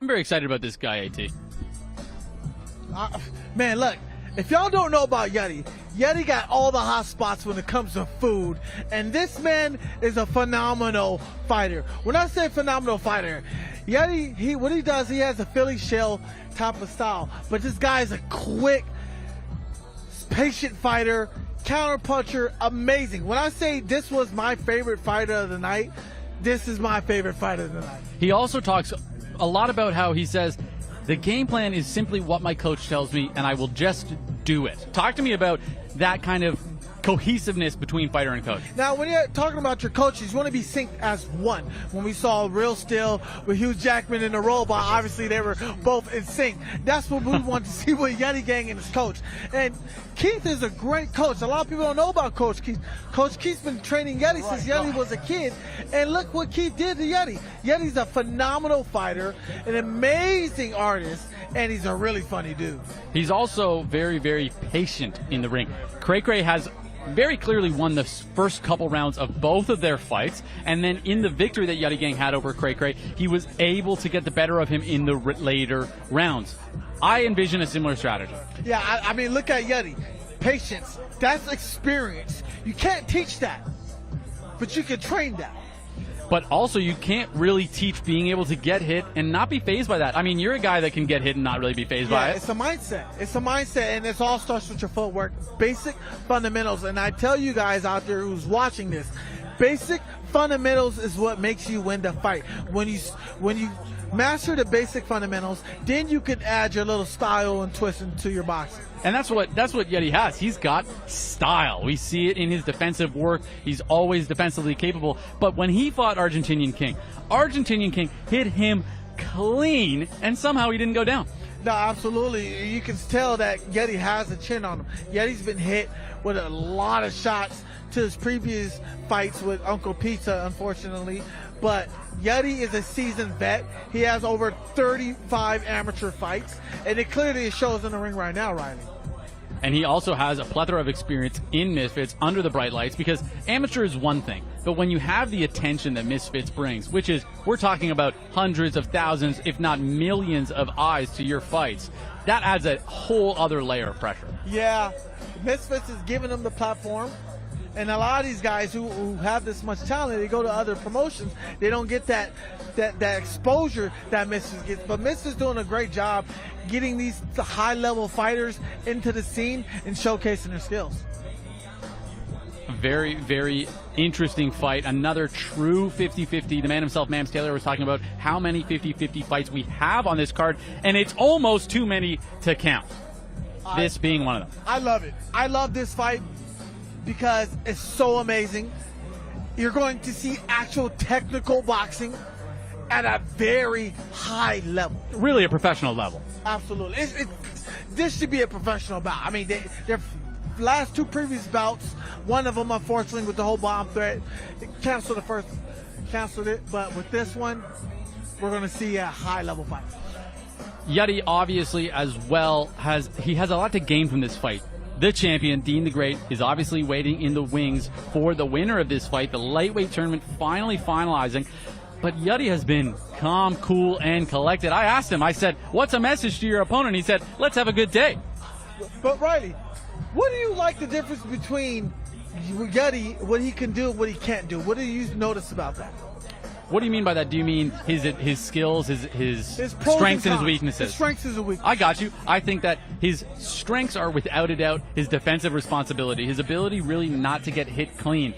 [SPEAKER 8] I'm very excited about this guy, AT.
[SPEAKER 12] Man, look, if y'all don't know about Yuddy, Yuddy got all the hot spots when it comes to food, and this man is a phenomenal fighter. When I say phenomenal fighter, Yuddy, what he does, he has a Philly shell type of style, but this guy is a quick, patient fighter, counter puncher, amazing. When I say this was my favorite fighter of the night, this is my favorite fighter of the night.
[SPEAKER 8] He also talks a lot about how he says, the game plan is simply what my coach tells me, and I will just do it. Talk to me about that kind of cohesiveness between fighter and coach.
[SPEAKER 12] Now, when you're talking about your coaches, you want to be synced as one. When we saw Real Steel with Hugh Jackman and the Robot, obviously they were both in sync. That's what we want to see with Yuddy Gang and his coach. And Keith is a great coach. A lot of people don't know about Coach Keith. Coach Keith's been training Yuddy since Yuddy was a kid. And look what Keith did to Yuddy. Yuddy's a phenomenal fighter, an amazing artist, and he's a really funny dude.
[SPEAKER 8] He's also very, very patient in the ring. CraCra has very clearly won the first couple rounds of both of their fights, and then in the victory that Yuddy Gang had over CraCra, he was able to get the better of him in the later rounds. I envision a similar strategy.
[SPEAKER 12] Yeah, I mean, look at Yuddy. Patience, that's experience. You can't teach that, but you can train that.
[SPEAKER 8] But also, you can't really teach being able to get hit and not be fazed by that. I mean, you're a guy that can get hit and not really be fazed by it.
[SPEAKER 12] It's a mindset. It's a mindset, and it all starts with your footwork. Basic fundamentals. And I tell you guys out there who's watching this, basic fundamentals is what makes you win the fight. When you master the basic fundamentals, then you can add your little style and twist into your boxing.
[SPEAKER 8] And that's what Yuddy has. He's got style. We see it in his defensive work. He's always defensively capable. But when he fought Argentinian King hit him clean, and somehow he didn't go down.
[SPEAKER 12] No, absolutely. You can tell that Yuddy has a chin on him. Yuddy's been hit with a lot of shots to his previous fights with Uncle Pizza, unfortunately. But Yuddy is a seasoned vet. He has over 35 amateur fights, and it clearly shows in the ring right now, Riley.
[SPEAKER 8] And he also has a plethora of experience in Misfits under the bright lights, because amateur is one thing, but when you have the attention that Misfits brings, which is, we're talking about hundreds of thousands, if not millions of eyes to your fights, that adds a whole other layer of pressure.
[SPEAKER 12] Yeah, Misfits is giving them the platform. And a lot of these guys who have this much talent, they go to other promotions. They don't get that exposure that Misfits gets. But Misfits doing a great job getting these high-level fighters into the scene and showcasing their skills.
[SPEAKER 8] Very, very interesting fight. Another true 50-50. The man himself, Mams Taylor, was talking about how many 50-50 fights we have on this card, and it's almost too many to count. This being one of them.
[SPEAKER 12] I love it. I love this fight because it's so amazing. You're going to see actual technical boxing at a very high level.
[SPEAKER 8] Really a professional level.
[SPEAKER 12] Absolutely. This should be a professional bout. I mean, their last two previous bouts, one of them, unfortunately, with the whole bomb threat, canceled it. But with this one, we're going to see a high-level fight.
[SPEAKER 8] Yuddy, obviously, as well, has a lot to gain from this fight. The champion, Dean the Great, is obviously waiting in the wings for the winner of this fight. The lightweight tournament finally finalizing. But Yuddy has been calm, cool, and collected. I asked him, I said, what's a message to your opponent? He said, let's have a good day.
[SPEAKER 12] But Riley, what do you like the difference between Yuddy, what he can do and what he can't do? What do you notice about that?
[SPEAKER 8] What do you mean by that? Do you mean his skills, his strengths and his weaknesses?
[SPEAKER 12] His strengths and his weaknesses.
[SPEAKER 8] I got you. I think that his strengths are, without a doubt, his defensive responsibility, his ability really not to get hit clean.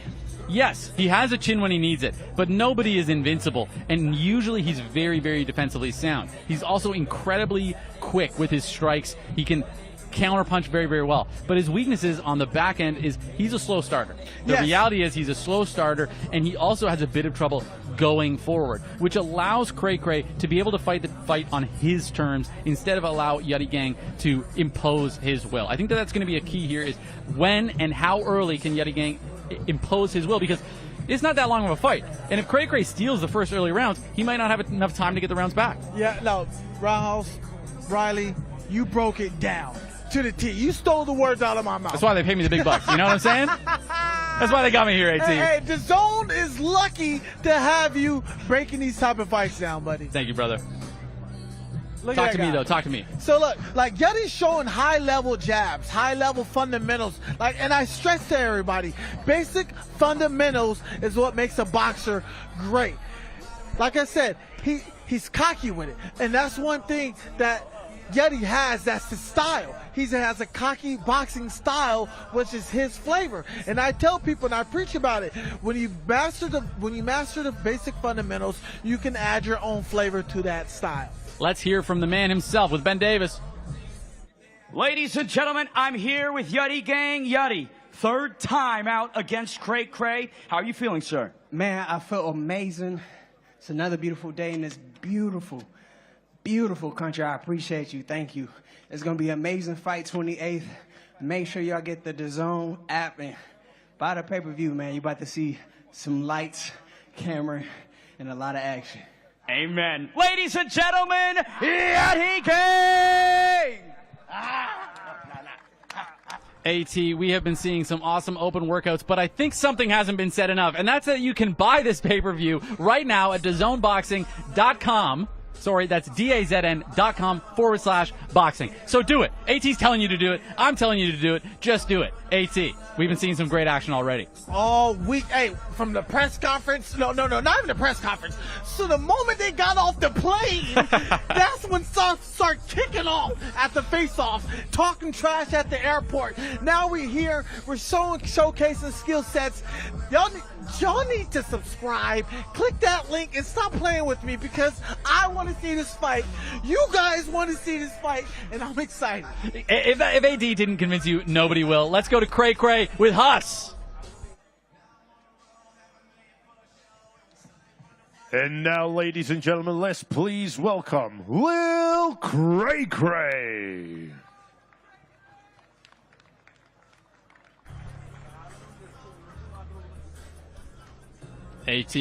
[SPEAKER 8] Yes, he has a chin when he needs it, but nobody is invincible, and usually he's very, very defensively sound. He's also incredibly quick with his strikes. He can counterpunch very, very well. But his weaknesses on the back end is he's a slow starter. The reality is he's a slow starter, and he also has a bit of trouble going forward, which allows CraCra to be able to fight the fight on his terms instead of allow Yuddy Gang to impose his will. I think that's going to be a key here, is when and how early can Yuddy Gang impose his will, because it's not that long of a fight. And if CraCra steals the first early rounds, he might not have enough time to get the rounds back.
[SPEAKER 12] Yeah, no, Roundhouse, Riley, you broke it down to the T. You stole the words out of my mouth.
[SPEAKER 8] That's why they pay me the big bucks. You know what I'm saying? That's why they got me here, AT.
[SPEAKER 12] Hey, the Zone is lucky to have you breaking these type of fights down, buddy.
[SPEAKER 8] Thank you, brother.
[SPEAKER 12] Talk
[SPEAKER 8] to me, though. Talk to me.
[SPEAKER 12] So, look, like, Yuddy's showing high-level jabs, high-level fundamentals. Like, and I stress to everybody, basic fundamentals is what makes a boxer great. Like I said, he's cocky with it. And that's one thing that Yuddy has, that's his style. He has a cocky boxing style, which is his flavor. And I tell people, and I preach about it, when you master the basic fundamentals, you can add your own flavor to that style.
[SPEAKER 8] Let's hear from the man himself with Ben Davis.
[SPEAKER 11] Ladies and gentlemen, I'm here with Yuddy Gang. Yuddy, third time out against CraCra. How are you feeling, sir?
[SPEAKER 5] Man, I feel amazing. It's another beautiful day in this beautiful, beautiful country. I appreciate you. Thank you. It's going to be an amazing fight 28th. Make sure y'all get the DAZN app and buy the pay-per-view, man. You're about to see some lights, camera, and a lot of action.
[SPEAKER 11] Amen. Ladies and gentlemen, Yuddy Gang!
[SPEAKER 8] AT, we have been seeing some awesome open workouts, but I think something hasn't been said enough, and that's that you can buy this pay-per-view right now at DAZNboxing.com. Sorry, that's DAZN.com/boxing. So do it. AT's telling you to do it. I'm telling you to do it. Just do it. AT, we've been seeing some great action already.
[SPEAKER 12] All week, hey, from the press conference, no, not even the press conference. So the moment they got off the plane, that's when stuff start kicking off at the face-off, talking trash at the airport. Now we're here, we're showcasing skill sets. Y'all need to subscribe, click that link, and stop playing with me because I want to see this fight. You guys want to see this fight, and I'm excited.
[SPEAKER 8] If AD didn't convince you, nobody will. Let's go to CraCra with Huss.
[SPEAKER 13] And now, ladies and gentlemen, let's please welcome Lil CraCra.
[SPEAKER 8] AT,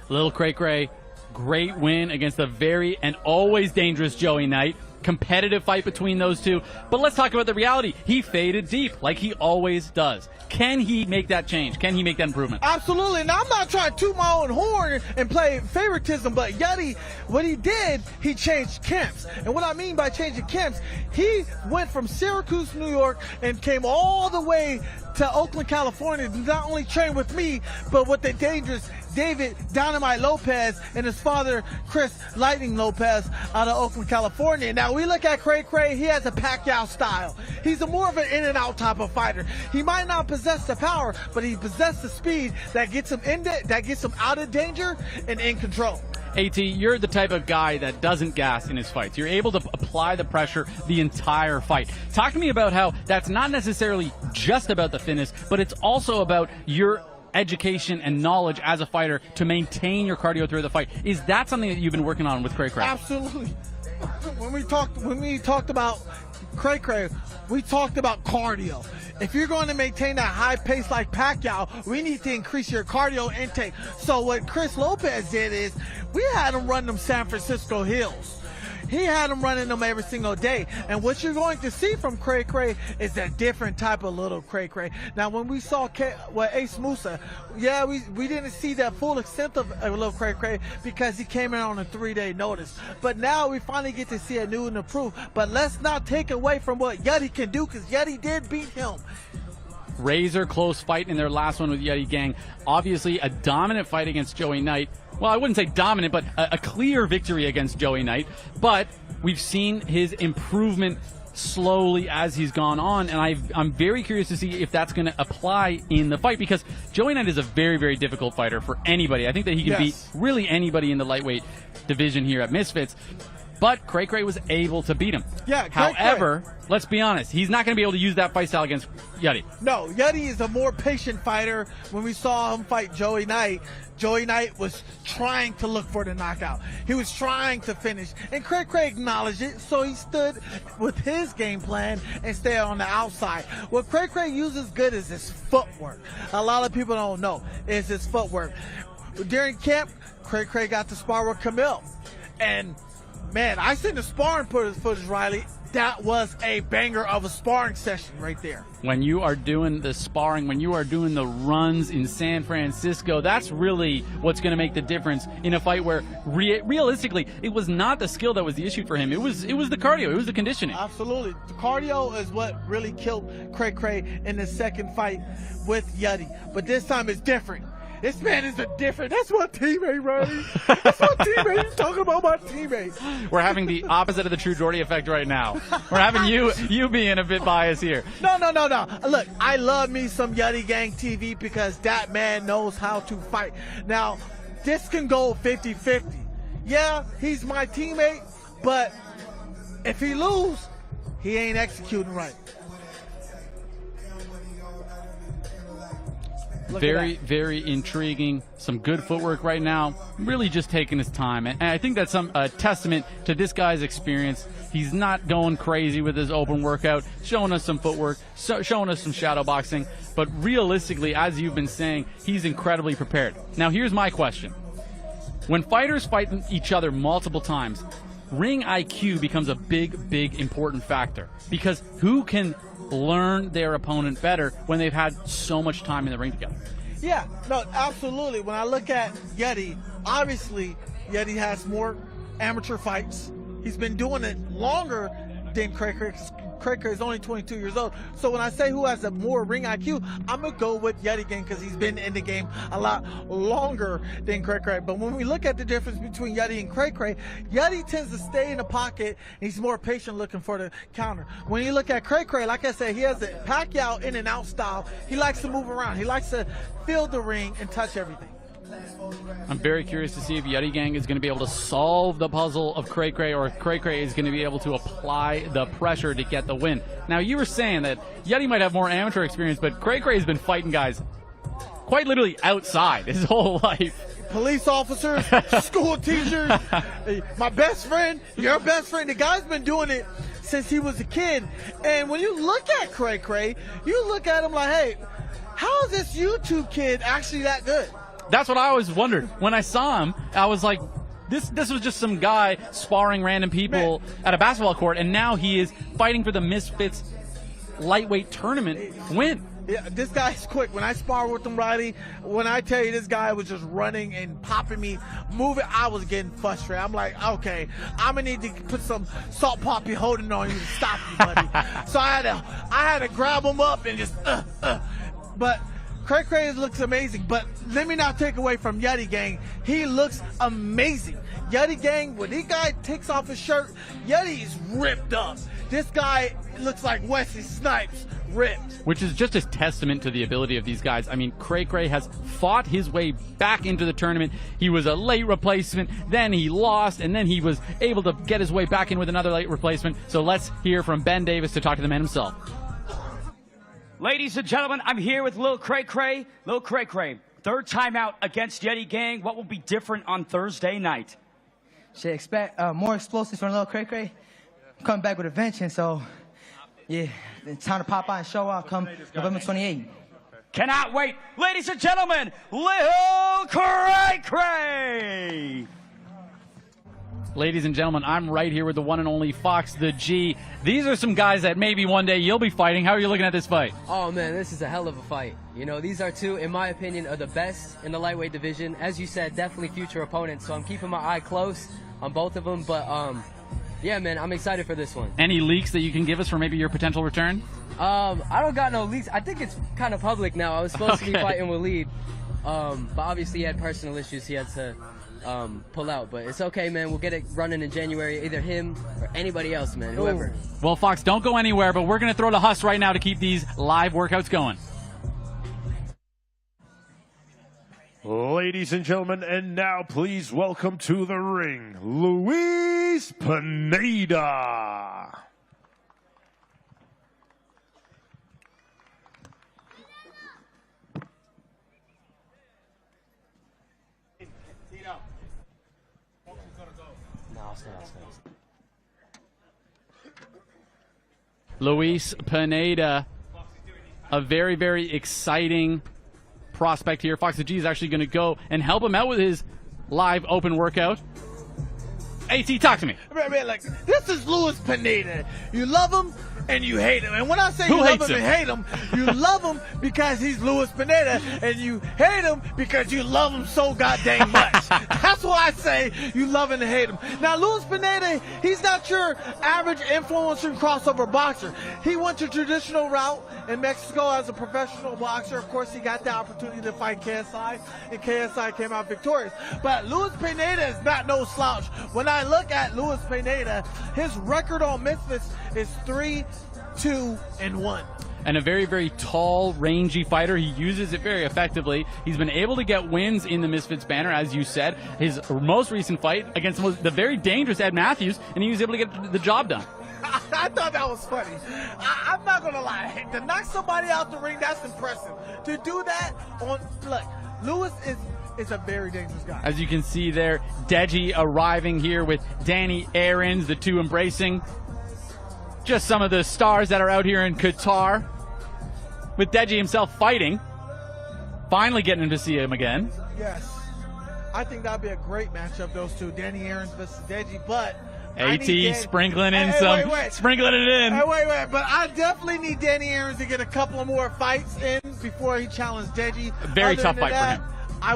[SPEAKER 8] Lil CraCra, great win against the very and always dangerous Joey Knight. Competitive fight between those two. But let's talk about the reality. He faded deep like he always does. Can he make that change? Can he make that improvement?
[SPEAKER 12] Absolutely. Now, I'm not trying to toot my own horn and play favoritism, but Yuddy, what he did, he changed camps. And what I mean by changing camps, he went from Syracuse, New York, and came all the way to Oakland, California to not only train with me, but with the dangerous David Dynamite Lopez and his father, Chris Lightning Lopez, out of Oakland, California. Now, we look at CraCra, he has a Pacquiao style. He's more of an in-and-out type of fighter. He might not possess the power, but he possesses the speed that gets him that gets him out of danger and in control.
[SPEAKER 8] AT, you're the type of guy that doesn't gas in his fights. You're able to apply the pressure the entire fight. Talk to me about how that's not necessarily just about the fitness, but it's also about your education and knowledge as a fighter to maintain your cardio through the fight. Is that something that you've been working on with CraCra?
[SPEAKER 12] Absolutely. When we talked about CraCra, we talked about cardio. If you're going to maintain that high pace like Pacquiao, we need to increase your cardio intake. So what Chris Lopez did is we had him run them San Francisco hills. He had him running them every single day. And what you're going to see from CraCra is a different type of Little CraCra. Now, when we saw Ace Musa, yeah, we didn't see the full extent of Little CraCra because he came in on a 3-day notice. But now we finally get to see a new and improved. But let's not take away from what Yuddy can do because Yuddy did beat him.
[SPEAKER 8] Razor close fight in their last one with Yuddy Gang. Obviously a dominant fight against Joey Knight. Well, I wouldn't say dominant, but a clear victory against Joey Knight. But we've seen his improvement slowly as he's gone on, and I'm very curious to see if that's going to apply in the fight because Joey Knight is a very, very difficult fighter for anybody. I think that he can beat really anybody in the lightweight division here at Misfits. But CraCra was able to beat him.
[SPEAKER 12] Yeah.
[SPEAKER 8] However, let's be honest, he's not going to be able to use that fight style against Yuddy.
[SPEAKER 12] No, Yuddy is a more patient fighter. When we saw him fight Joey Knight was trying to look for the knockout. He was trying to finish. And CraCra acknowledged it, so he stood with his game plan and stayed on the outside. What CraCra uses good is his footwork. A lot of people don't know is his footwork. During camp, CraCra got to spar with Camille. And man, I seen the sparring footage, Riley. That was a banger of a sparring session right there.
[SPEAKER 8] When you are doing the sparring, when you are doing the runs in San Francisco, that's really what's going to make the difference in a fight where realistically, it was not the skill that was the issue for him. It was the cardio. It was the conditioning.
[SPEAKER 12] Absolutely. The cardio is what really killed CraCra in the second fight with Yuddy. But this time it's different. This man is different. That's my teammate, Riley. That's my teammate. He's talking about my teammate.
[SPEAKER 8] We're having the opposite of the True Jordy effect right now. We're having you being a bit biased here.
[SPEAKER 12] No. Look, I love me some Yuddy Gang TV because that man knows how to fight. Now, this can go 50-50. Yeah, he's my teammate, but if he lose, he ain't executing right.
[SPEAKER 8] Very intriguing. Some good footwork right now. Really just taking his time. And I think that's a testament to this guy's experience. He's not going crazy with his open workout, showing us some footwork, showing us some shadow boxing. But realistically, as you've been saying, he's incredibly prepared. Now, here's my question. When fighters fight each other multiple times, ring IQ becomes a big important factor. Because who can learn their opponent better when they've had so much time in the ring together?
[SPEAKER 12] Yeah, no, absolutely. When I look at Yuddy, obviously Yuddy has more amateur fights. He's been doing it longer than CraCra. CraCra is only 22 years old. So when I say who has a more ring IQ, I'm going to go with Yuddy Gang because he's been in the game a lot longer than CraCra. But when we look at the difference between Yuddy and CraCra, Yuddy tends to stay in the pocket and he's more patient looking for the counter. When you look at CraCra, like I said, he has a Pacquiao in and out style. He likes to move around. He likes to feel the ring and touch everything.
[SPEAKER 8] I'm very curious to see if Yuddy Gang is going to be able to solve the puzzle of CraCra, or if CraCra is going to be able to apply the pressure to get the win. Now, you were saying that Yuddy might have more amateur experience, but CraCra has been fighting guys quite literally outside his whole life.
[SPEAKER 12] Police officers, school teachers, my best friend, your best friend. The guy's been doing it since he was a kid. And when you look at CraCra, you look at him like, hey, how is this YouTube kid actually that good?
[SPEAKER 8] That's what I always wondered. When I saw him, I was like, this was just some guy sparring random people at a basketball court, and now he is fighting for the Misfits lightweight tournament win.
[SPEAKER 12] Yeah, this guy's quick. When I spar with him, Riley, when I tell you this guy was just running and popping me, moving, I was getting frustrated. I'm like, okay, I'm gonna need to put some salt Papi holding on you to stop you, buddy. So I had to grab him up and just, but CraCra looks amazing, but let me not take away from Yuddy Gang. He looks amazing. Yuddy Gang, when this guy takes off his shirt, Yuddy's ripped up. This guy looks like Wesley Snipes, ripped.
[SPEAKER 8] Which is just a testament to the ability of these guys. I mean, CraCra has fought his way back into the tournament. He was a late replacement, then he lost, and then he was able to get his way back in with another late replacement. So let's hear from Ben Davis to talk to the man himself.
[SPEAKER 11] Ladies and gentlemen, I'm here with Lil CraCra. Lil CraCra, third time out against Yuddy Gang. What will be different on Thursday night?
[SPEAKER 6] Should expect more explosives from Lil CraCra. Coming back with a vengeance, so yeah, it's time to pop out and show out come November 28th.
[SPEAKER 11] Cannot wait. Ladies and gentlemen, Lil CraCra.
[SPEAKER 8] Ladies and gentlemen, I'm right here with the one and only Fox the G. These are some guys that maybe one day you'll be fighting. How are you looking at this fight?
[SPEAKER 7] Oh, man, this is a hell of a fight. You know, these are two, in my opinion, are the best in the lightweight division. As you said, definitely future opponents, so I'm keeping my eye close on both of them. But, yeah, man, I'm excited for this one.
[SPEAKER 8] Any leaks that you can give us for maybe your potential return?
[SPEAKER 7] I don't got no leaks. I think it's kind of public now. I was supposed to be fighting with Lead, but obviously he had personal issues he had to pull out, but it's okay, man. We'll get it running in January, either him or anybody else, man, whoever.
[SPEAKER 8] Well, Fox, don't go anywhere, but we're going to throw the Huss right now to keep these live workouts going.
[SPEAKER 13] Ladies and gentlemen, and now please welcome to the ring, Luis Pineda.
[SPEAKER 8] Luis Pineda, a very exciting prospect here. Fox the G is actually going to go and help him out with his live open workout. AT, talk to me.
[SPEAKER 12] Man, like, this is Luis Pineda. You love him and you hate him. And when I say
[SPEAKER 8] Who
[SPEAKER 12] you love
[SPEAKER 8] hates
[SPEAKER 12] him and
[SPEAKER 8] him?
[SPEAKER 12] hate him, you love him because he's Luis Pineda, and you hate him because you love him so goddamn much. That's why I say you love him and hate him. Now, Luis Pineda, he's not your average influencer and crossover boxer. He went the traditional route in Mexico as a professional boxer. Of course, he got the opportunity to fight KSI, and KSI came out victorious. But Luis Pineda is not no slouch. When I look at Luis Pineda, his record on Misfits is 3-2-1.
[SPEAKER 8] And a very tall, rangy fighter. He uses it very effectively. He's been able to get wins in the Misfits banner, as you said. His most recent fight against the very dangerous Ed Matthews, and he was able to get the job done.
[SPEAKER 12] I thought that was funny. I'm not gonna lie. To knock somebody out the ring, that's impressive. To do that on, look, Lewis is a very dangerous guy.
[SPEAKER 8] As you can see there, Deji arriving here with Danny Aarons, the two embracing. Just some of the stars that are out here in Qatar. With Deji himself fighting. Finally getting to see him again.
[SPEAKER 12] Yes. I think that'd be a great matchup, those two. Danny Aarons versus Deji, but
[SPEAKER 8] AT sprinkling in sprinkling it in.
[SPEAKER 12] Hey, wait. But I definitely need Danny Aarons to get a couple of more fights in before he challenges Deji.
[SPEAKER 8] Very tough fight for him.
[SPEAKER 12] I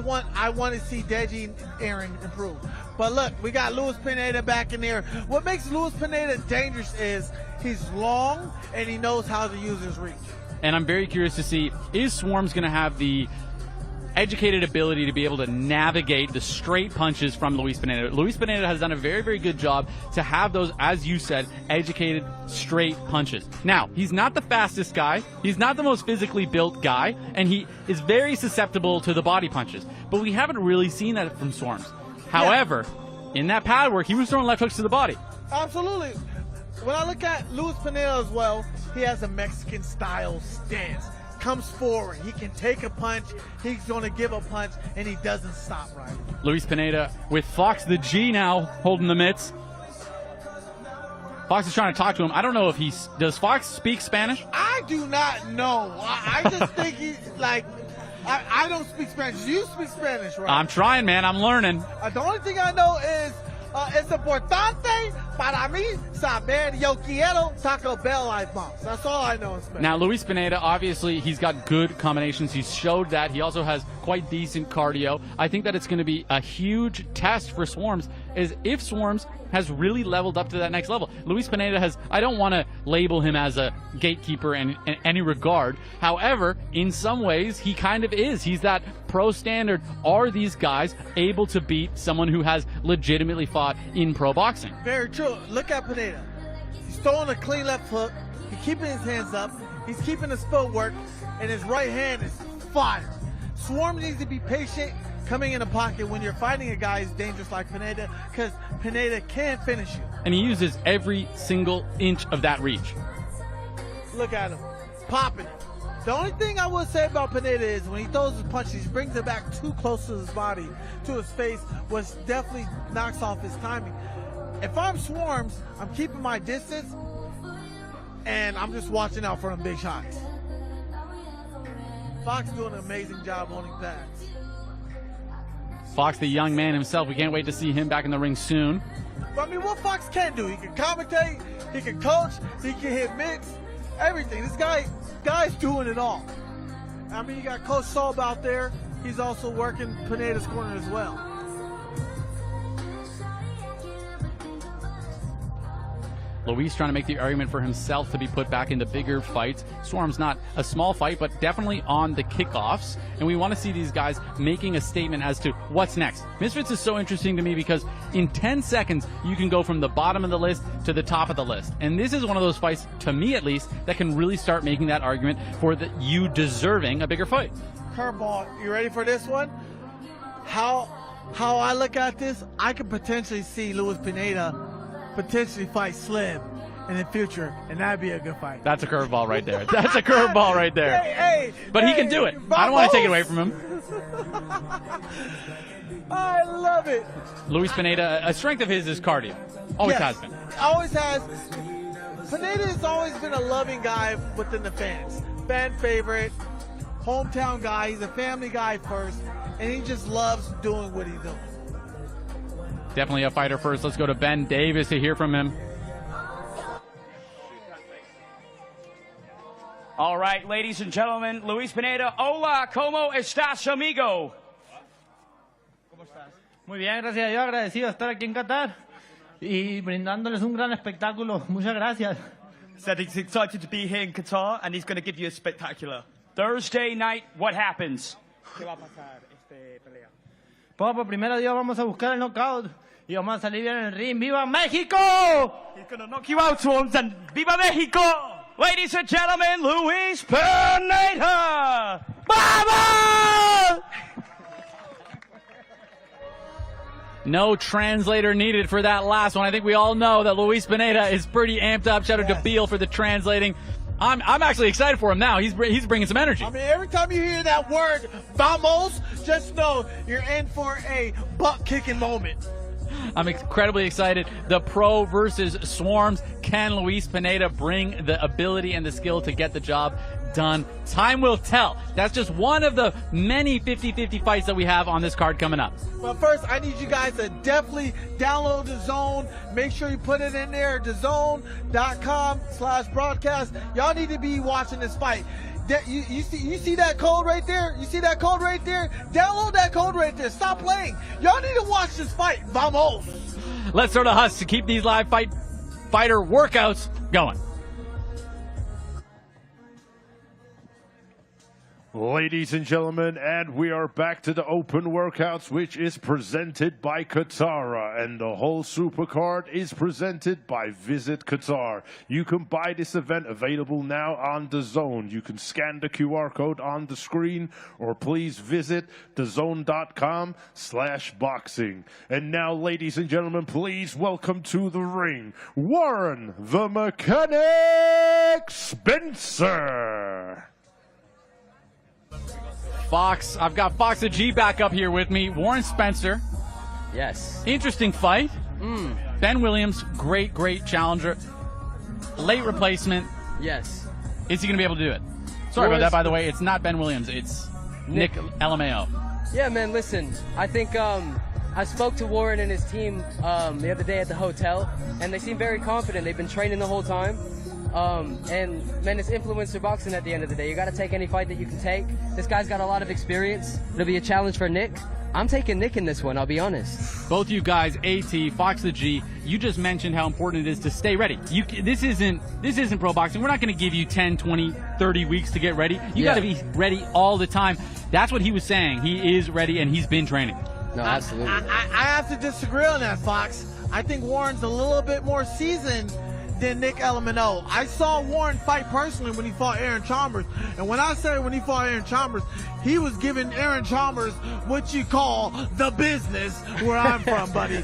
[SPEAKER 12] want to see Deji and Aaron improve. But look, we got Lil Pineda back in there. What makes Lil Pineda dangerous is he's long and he knows how to use his reach.
[SPEAKER 8] And I'm very curious to see, is Swarmz going to have the educated ability to be able to navigate the straight punches from Luis Pineda. Luis Pineda has done a very, very good job to have those, as you said, educated straight punches. Now, he's not the fastest guy, he's not the most physically built guy, and he is very susceptible to the body punches. But we haven't really seen that from Swarmz. However, in that pad work, he was throwing left hooks to the body.
[SPEAKER 12] Absolutely. When I look at Luis Pineda as well, he has a Mexican style stance. Comes forward, he can take a punch, he's going to give a punch, and he doesn't stop right.
[SPEAKER 8] Luis Pineda with Fox the G now holding the mitts. Fox is trying to talk to him. I don't know if does Fox speak Spanish?
[SPEAKER 12] I do not know. I just think he's like, I don't speak Spanish. You speak Spanish, right?
[SPEAKER 8] I'm trying, man. I'm learning.
[SPEAKER 12] The only thing I know is es importante para mí saber yo quiero Taco Bell life bombs. That's all I know in Spanish.
[SPEAKER 8] Now, Luis Pineda, obviously, he's got good combinations. He's showed that. He also has quite decent cardio. I think that it's going to be a huge test for Swarmz, is if Swarmz has really leveled up to that next level. Luis Pineda has, I don't want to label him as a gatekeeper in any regard. However, in some ways, he kind of is. He's that pro standard. Are these guys able to beat someone who has legitimately fought in pro boxing?
[SPEAKER 12] Very true. Look at Pineda. He's throwing a clean left hook. He's keeping his hands up. He's keeping his footwork. And his right hand is fire. Swarmz needs to be patient coming in the pocket when you're fighting a guy who's dangerous like Pineda, because Pineda can finish you.
[SPEAKER 8] And he uses every single inch of that reach.
[SPEAKER 12] Look at him, popping it. The only thing I would say about Pineda is when he throws his punches, he brings it back too close to his body, to his face, which definitely knocks off his timing. If I'm Swarmz, I'm keeping my distance, and I'm just watching out for them big shots. Fox doing an amazing job owning pads.
[SPEAKER 8] Fox, the young man himself, we can't wait to see him back in the ring soon.
[SPEAKER 12] But I mean, what Fox can do, he can commentate, he can coach, he can hit mix, everything. This guy's doing it all. I mean, you got Coach Saul out there. He's also working Pineda's corner as well.
[SPEAKER 8] Luis trying to make the argument for himself to be put back into bigger fights. Swarmz not a small fight, but definitely on the kickoffs. And we want to see these guys making a statement as to what's next. Misfits is so interesting to me because in 10 seconds, you can go from the bottom of the list to the top of the list. And this is one of those fights, to me at least, that can really start making that argument for you deserving a bigger fight.
[SPEAKER 12] Curveball, you ready for this one? How I look at this, I could potentially see Luis Pineda potentially fight Slim in the future, and that'd be a good fight.
[SPEAKER 8] That's a curveball right there. That's a curveball right there. But he can do it. I don't want to take it away from him.
[SPEAKER 12] I love it.
[SPEAKER 8] Luis Pineda, a strength of his is cardio. Always has been.
[SPEAKER 12] Always has. Pineda has always been a loving guy within the fans. Fan favorite, hometown guy. He's a family guy first, and he just loves doing what he's doing.
[SPEAKER 8] Definitely a fighter first. Let's go to Ben Davis to hear from him.
[SPEAKER 11] All right, ladies and gentlemen, Luis Pineda. Hola, ¿cómo estás, amigo?
[SPEAKER 9] Muy bien, gracias a Dios, agradecido de estar aquí en Qatar y brindándoles un gran espectáculo. Muchas gracias.
[SPEAKER 11] Said he's excited to be here in Qatar, and he's going to give you a spectacular. Thursday night, what happens?
[SPEAKER 9] ¿Qué va a pasar esta pelea? Pues por primero Dios vamos a buscar el knockout y vamos a salir bien en el ring. ¡Viva México!
[SPEAKER 11] He's going to knock you out, Swarmz, and Viva Mexico! Ladies and gentlemen, Luis Pineda! ¡Vamos!
[SPEAKER 8] No translator needed for that last one. I think we all know that Luis Pineda is pretty amped up. Shout out to Beal for the translating. I'm actually excited for him now. He's bringing some energy.
[SPEAKER 12] I mean, every time you hear that word, vamos, just know you're in for a butt-kicking moment.
[SPEAKER 8] I'm incredibly excited. The pro versus Swarmz. Can Luis Pineda bring the ability and the skill to get the job done? Time will tell. That's just one of the many 50-50 fights that we have on this card coming up.
[SPEAKER 12] But first, I need you guys to definitely download DAZN. Make sure you put it in there, DAZN.com/broadcast. Y'all need to be watching this fight. You see that code right there? You see that code right there? Download that code right there. Stop playing. Y'all need to watch this fight. Vamos.
[SPEAKER 8] Let's throw to Huss to keep these live fighter workouts going.
[SPEAKER 13] Ladies and gentlemen, and we are back to the open workouts, which is presented by Qatar, and the whole Supercard is presented by Visit Qatar. You can buy this event, available now on DAZN. You can scan the QR code on the screen, or please visit DAZN.com/boxing. And now, ladies and gentlemen, please welcome to the ring, Warren the Mechanic Spencer.
[SPEAKER 8] Fox, I've got Fox the G back up here with me. Warren Spencer.
[SPEAKER 7] Yes.
[SPEAKER 8] Interesting fight. Ben Williams, great challenger. Late replacement.
[SPEAKER 7] Yes.
[SPEAKER 8] Is he going to be able to do it? Sorry about that, by the way. It's not Ben Williams. It's Nick LMAO.
[SPEAKER 7] Yeah, man, listen. I think I spoke to Warren and his team the other day at the hotel, and they seem very confident. They've been training the whole time. And man, it's influencer boxing at the end of the day. You got to take any fight that you can take. This guy's got a lot of experience. It'll be a challenge for Nick. I'm taking Nick in this one, I'll be honest.
[SPEAKER 8] Both you guys, AT, Fox the G, you just mentioned how important it is to stay ready. This isn't pro boxing. We're not going to give you 10, 20, 30 weeks to get ready. You got to be ready all the time. That's what he was saying. He is ready, and he's been training.
[SPEAKER 7] No, absolutely.
[SPEAKER 12] I have to disagree on that, Fox. I think Warren's a little bit more seasoned than Nick LMAO. I saw Warren fight personally when he fought Aaron Chalmers. And when I say when he fought Aaron Chalmers, he was giving Aaron Chalmers what you call the business where I'm from, buddy.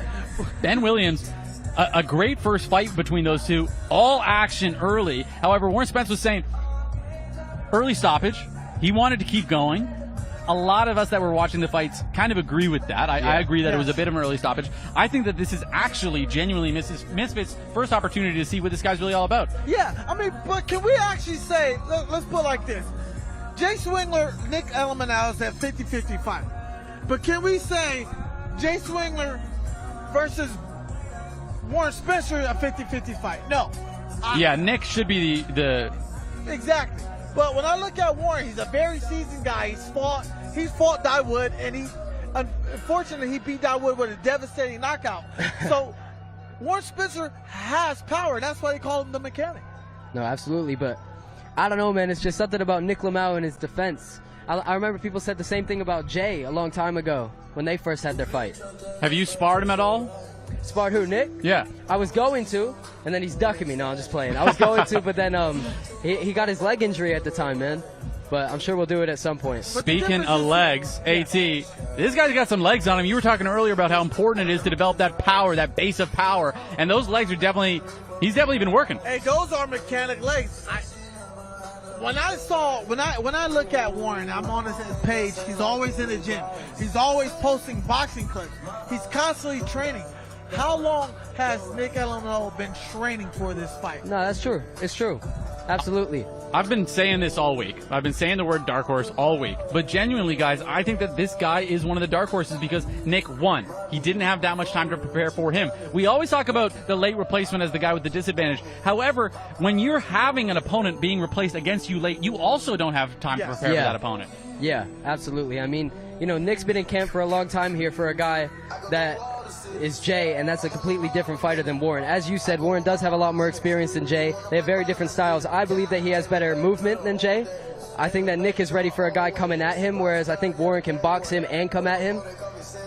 [SPEAKER 8] Ben Williams, a great first fight between those two. All action early. However, Warren Spence was saying early stoppage. He wanted to keep going. A lot of us that were watching the fights kind of agree with that. I agree that it was a bit of an early stoppage. I think that this is actually genuinely Misfits' first opportunity to see what this guy's really all about.
[SPEAKER 12] Yeah, I mean, but can we actually say, let's put it like this. Jay Swingler, Nick LMAO is that 50-50 fight. But can we say Jay Swingler versus Warren Spencer a 50-50 fight? No.
[SPEAKER 8] Yeah, Nick should be the...
[SPEAKER 12] Exactly. But when I look at Warren, he's a very seasoned guy. He's fought Dawood, and unfortunately, he beat Dawood with a devastating knockout. So Warren Spencer has power. That's why they call him the mechanic.
[SPEAKER 7] No, absolutely. But I don't know, man. It's just something about Nick LMAO and his defense. I remember people said the same thing about Jay a long time ago when they first had their fight.
[SPEAKER 8] Have you sparred him at all?
[SPEAKER 7] Sparred who, Nick?
[SPEAKER 8] Yeah.
[SPEAKER 7] I was going to, and then he's ducking me. No, I'm just playing. I was going to, but then he got his leg injury at the time, man. But I'm sure we'll do it at some point.
[SPEAKER 8] Speaking of legs, AT, this guy's got some legs on him. You were talking earlier about how important it is to develop that power, that base of power. And those legs are he's definitely been working.
[SPEAKER 12] Hey, those are mechanic legs. When I look at Warren, I'm on his page. He's always in the gym. He's always posting boxing clips. He's constantly training. How long has Nick LMAO been training for this fight?
[SPEAKER 7] No, that's true. It's true. Absolutely.
[SPEAKER 8] I've been saying this all week. I've been saying the word dark horse all week. But genuinely, guys, I think that this guy is one of the dark horses because Nick won. He didn't have that much time to prepare for him. We always talk about the late replacement as the guy with the disadvantage. However, when you're having an opponent being replaced against you late, you also don't have time to prepare for that opponent.
[SPEAKER 7] Yeah, absolutely. I mean, Nick's been in camp for a long time here for a guy that is Jay, and that's a completely different fighter than Warren. As you said, Warren does have a lot more experience than Jay. They have very different styles. I believe that he has better movement than Jay. I think that Nick is ready for a guy coming at him, whereas I think Warren can box him and come at him.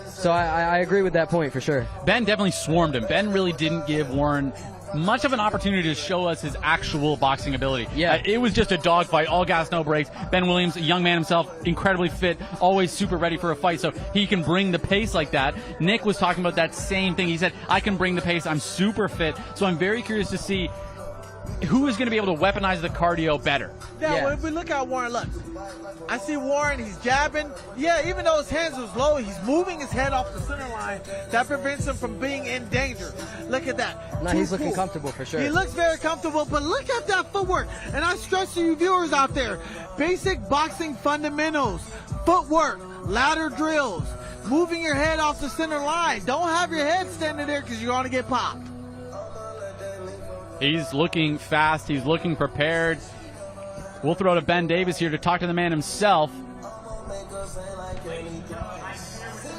[SPEAKER 7] So I agree with that point for sure.
[SPEAKER 8] Ben definitely swarmed him. Ben really didn't give Warren much of an opportunity to show us his actual boxing ability. Yeah. It was just a dogfight, all gas, no brakes. Ben Williams, a young man himself, incredibly fit, always super ready for a fight, so he can bring the pace like that. Nick was talking about that same thing. He said, I can bring the pace, I'm super fit, so I'm very curious to see who is going to be able to weaponize the cardio better.
[SPEAKER 12] Now, if we look at Warren, look, I see Warren, he's jabbing. Yeah, even though his hands was low, he's moving his head off the center line. That prevents him from being in danger. Look at that.
[SPEAKER 7] No, he's looking comfortable for sure.
[SPEAKER 12] He looks very comfortable, but look at that footwork. And I stress to you viewers out there, basic boxing fundamentals, footwork, ladder drills, moving your head off the center line. Don't have your head standing there because you're going to get popped.
[SPEAKER 8] He's looking fast. He's looking prepared. We'll throw to Ben Davis here to talk to the man himself.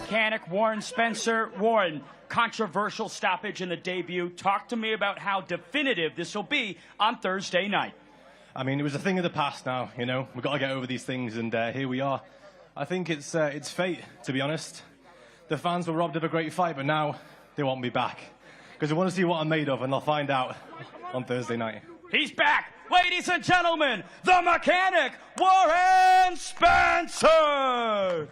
[SPEAKER 11] Mechanic Warren Spencer. Warren, controversial stoppage in the debut. Talk to me about how definitive this will be on Thursday night.
[SPEAKER 10] I mean, it was a thing of the past now, you know. We've got to get over these things, and here we are. I think it's fate, to be honest. The fans were robbed of a great fight, but now they want me back. Because they want to see what I'm made of, and they'll find out on Thursday night.
[SPEAKER 11] He's back, ladies and gentlemen, the mechanic, Warren Spencer!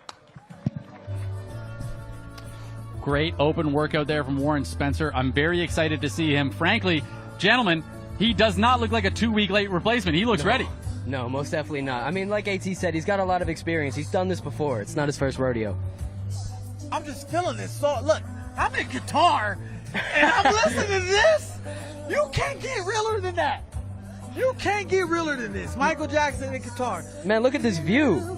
[SPEAKER 8] Great open workout there from Warren Spencer. I'm very excited to see him. Frankly, gentlemen, he does not look like a 2-week late replacement. He looks ready.
[SPEAKER 7] No, most definitely not. I mean, like AT said, he's got a lot of experience. He's done this before. It's not his first rodeo.
[SPEAKER 12] I'm just feeling this. So, look, I'm in Qatar, and I'm listening to this. You can't get realer than that. You can't get realer than this. Michael Jackson in Qatar.
[SPEAKER 7] Man, look at this view.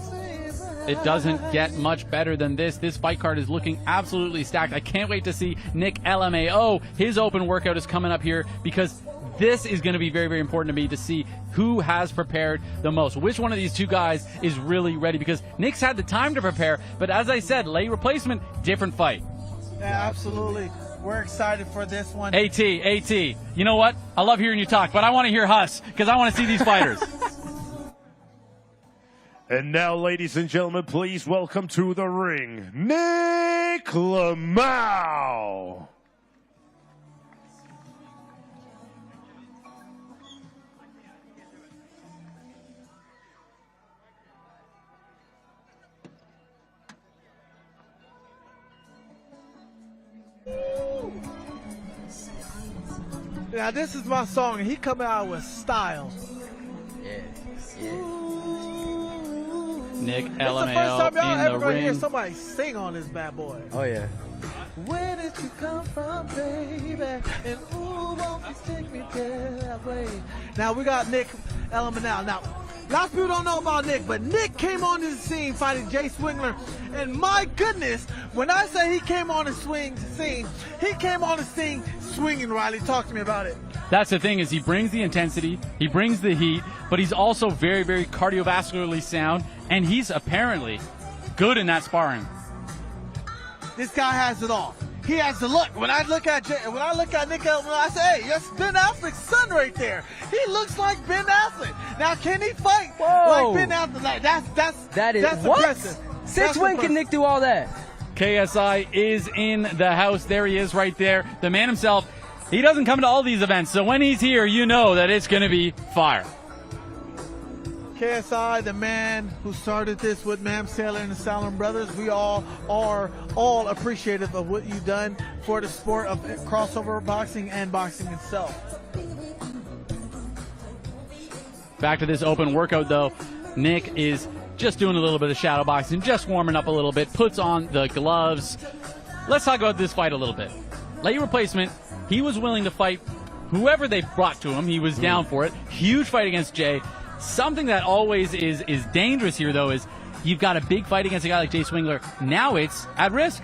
[SPEAKER 8] It doesn't get much better than this. This fight card is looking absolutely stacked. I can't wait to see Nick LMAO. His open workout is coming up here because this is going to be very, very important to me to see who has prepared the most. Which one of these two guys is really ready? Because Nick's had the time to prepare, but as I said, late replacement, different fight.
[SPEAKER 12] Yeah, absolutely. We're excited for this one.
[SPEAKER 8] AT, you know what? I love hearing you talk, but I want to hear Huss because I want to see these fighters.
[SPEAKER 13] And now, ladies and gentlemen, please welcome to the ring, Nick LMAO.
[SPEAKER 12] Now this is my song, and he coming out with style.
[SPEAKER 7] Yeah.
[SPEAKER 8] Nick
[SPEAKER 12] It's the first time
[SPEAKER 8] LMAO
[SPEAKER 12] y'all
[SPEAKER 8] in
[SPEAKER 12] ever
[SPEAKER 8] the
[SPEAKER 12] gonna hear
[SPEAKER 8] ring.
[SPEAKER 12] somebody sing on this bad boy.
[SPEAKER 7] Oh, yeah.
[SPEAKER 12] Where did you come from, baby? And ooh, won't you take me that way? Now we got Nick LMAO. Now, lots of people don't know about Nick, but Nick came on the scene fighting Jay Swingler. And my goodness, when I say he came on the scene, he came on the scene swinging, Riley. Talk to me about it.
[SPEAKER 8] That's the thing is he brings the intensity, he brings the heat, but he's also very, very cardiovascularly sound, and he's apparently good in that sparring.
[SPEAKER 12] This guy has it all. He has the look. When I look at Nick LMAO, I say, hey, that's Ben Affleck's son right there. He looks like Ben Affleck. Now, can he fight like Ben Affleck? Like, that's
[SPEAKER 7] what?
[SPEAKER 12] impressive.
[SPEAKER 7] Since when can Nick do all that?
[SPEAKER 8] KSI is in the house. There he is right there. The man himself, he doesn't come to all these events, so when he's here, you know that it's going to be fire.
[SPEAKER 12] KSI, the man who started this with Mam Sailor and the Salem Brothers, we all are all appreciative of what you've done for the sport of crossover boxing and boxing itself.
[SPEAKER 8] Back to this open workout, though. Nick is just doing a little bit of shadow boxing, just warming up a little bit, puts on the gloves. Let's talk about this fight a little bit. Late replacement, he was willing to fight whoever they brought to him. He was down for it. Huge fight against Jay. Something that always is dangerous here, though, is you've got a big fight against a guy like Jay Swingler. Now it's at risk.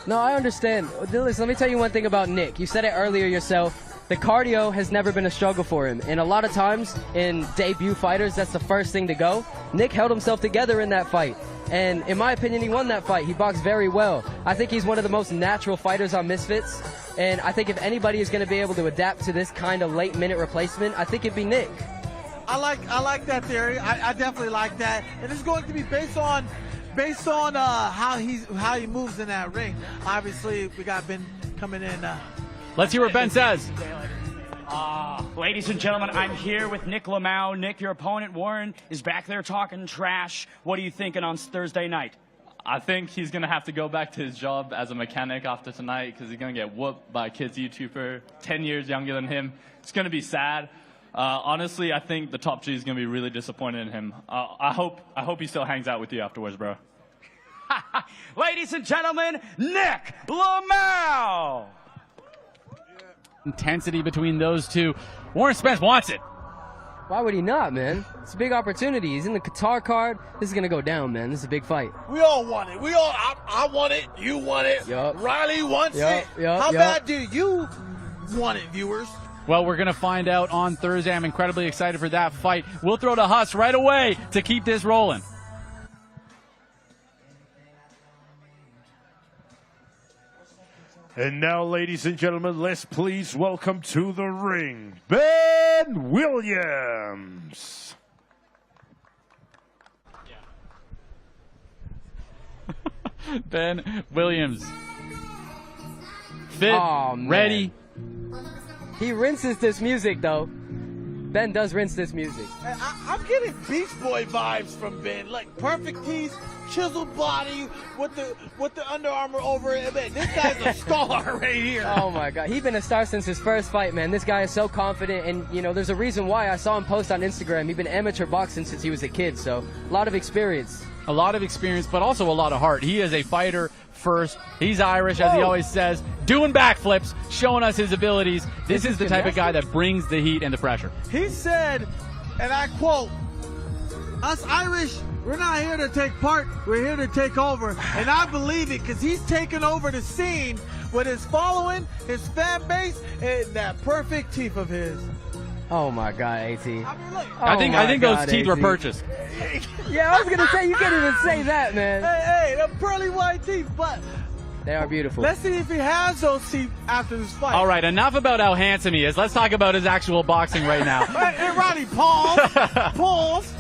[SPEAKER 7] No, I understand. Listen, let me tell you one thing about Nick. You said it earlier yourself. The cardio has never been a struggle for him. And a lot of times in debut fighters, that's the first thing to go. Nick held himself together in that fight. And in my opinion, he won that fight. He boxed very well. I think he's one of the most natural fighters on Misfits. And I think if anybody is going to be able to adapt to this kind of late-minute replacement, I think it'd be Nick.
[SPEAKER 12] I like that theory. I definitely like that. And it's going to be based on how he moves in that ring. Obviously, we got Ben coming in.
[SPEAKER 8] Let's hear what Ben says.
[SPEAKER 11] Ladies and gentlemen, I'm here with Nick Lamau. Nick, your opponent, Warren, is back there talking trash. What are you thinking on Thursday night?
[SPEAKER 14] I think he's going to have to go back to his job as a mechanic after tonight because he's going to get whooped by a kid's YouTuber 10 years younger than him. It's going to be sad. Honestly, I think the top G is going to be really disappointed in him. I hope he still hangs out with you afterwards, bro.
[SPEAKER 11] Ladies and gentlemen, Nick Lamau!
[SPEAKER 8] Intensity between those two. Warren Spence wants it.
[SPEAKER 7] Why would he not, man? It's a big opportunity. He's in the Qatar card. This is going to go down, man. This is a big fight.
[SPEAKER 12] We all want it. I want it. You want it.
[SPEAKER 7] Yup.
[SPEAKER 12] Riley wants
[SPEAKER 7] Yup,
[SPEAKER 12] it.
[SPEAKER 7] yup,
[SPEAKER 12] How
[SPEAKER 7] yup.
[SPEAKER 12] bad do you want it, viewers?
[SPEAKER 8] Well, we're going to find out on Thursday. I'm incredibly excited for that fight. We'll throw to Huss right away to keep this rolling.
[SPEAKER 13] And now, ladies and gentlemen, let's please welcome to the ring, Ben Williams.
[SPEAKER 8] Ben Williams. Fit,
[SPEAKER 7] Aw, man.
[SPEAKER 8] ready.
[SPEAKER 7] He rinses this music, though. Ben does rinse this music.
[SPEAKER 12] I'm getting Beach Boy vibes from Ben. Like perfect teeth, chiseled body with the Under Armour over it. Man, this guy's a star right here.
[SPEAKER 7] Oh my God, he's been a star since his first fight, man. This guy is so confident, and you know, there's a reason why. I saw him post on Instagram. He's been amateur boxing since he was a kid, so a lot of experience.
[SPEAKER 8] A lot of experience, but also a lot of heart. He is a fighter first. He's Irish, as he always says, doing backflips, showing us his abilities. This is the type of guy that brings the heat and the pressure.
[SPEAKER 12] He said, and I quote, "Us Irish, we're not here to take part, we're here to take over." And I believe it, because he's taken over the scene with his following, his fan base, and that perfect teeth of his.
[SPEAKER 7] Oh my God, AT.
[SPEAKER 8] I think those teeth were purchased.
[SPEAKER 7] Yeah, I was gonna say, you can't even say that, man.
[SPEAKER 12] Hey, the pearly white teeth, but
[SPEAKER 7] they are beautiful.
[SPEAKER 12] Let's see if he has those teeth after this fight.
[SPEAKER 8] All right, enough about how handsome he is. Let's talk about his actual boxing right now.
[SPEAKER 12] Hey, Ronnie, pause.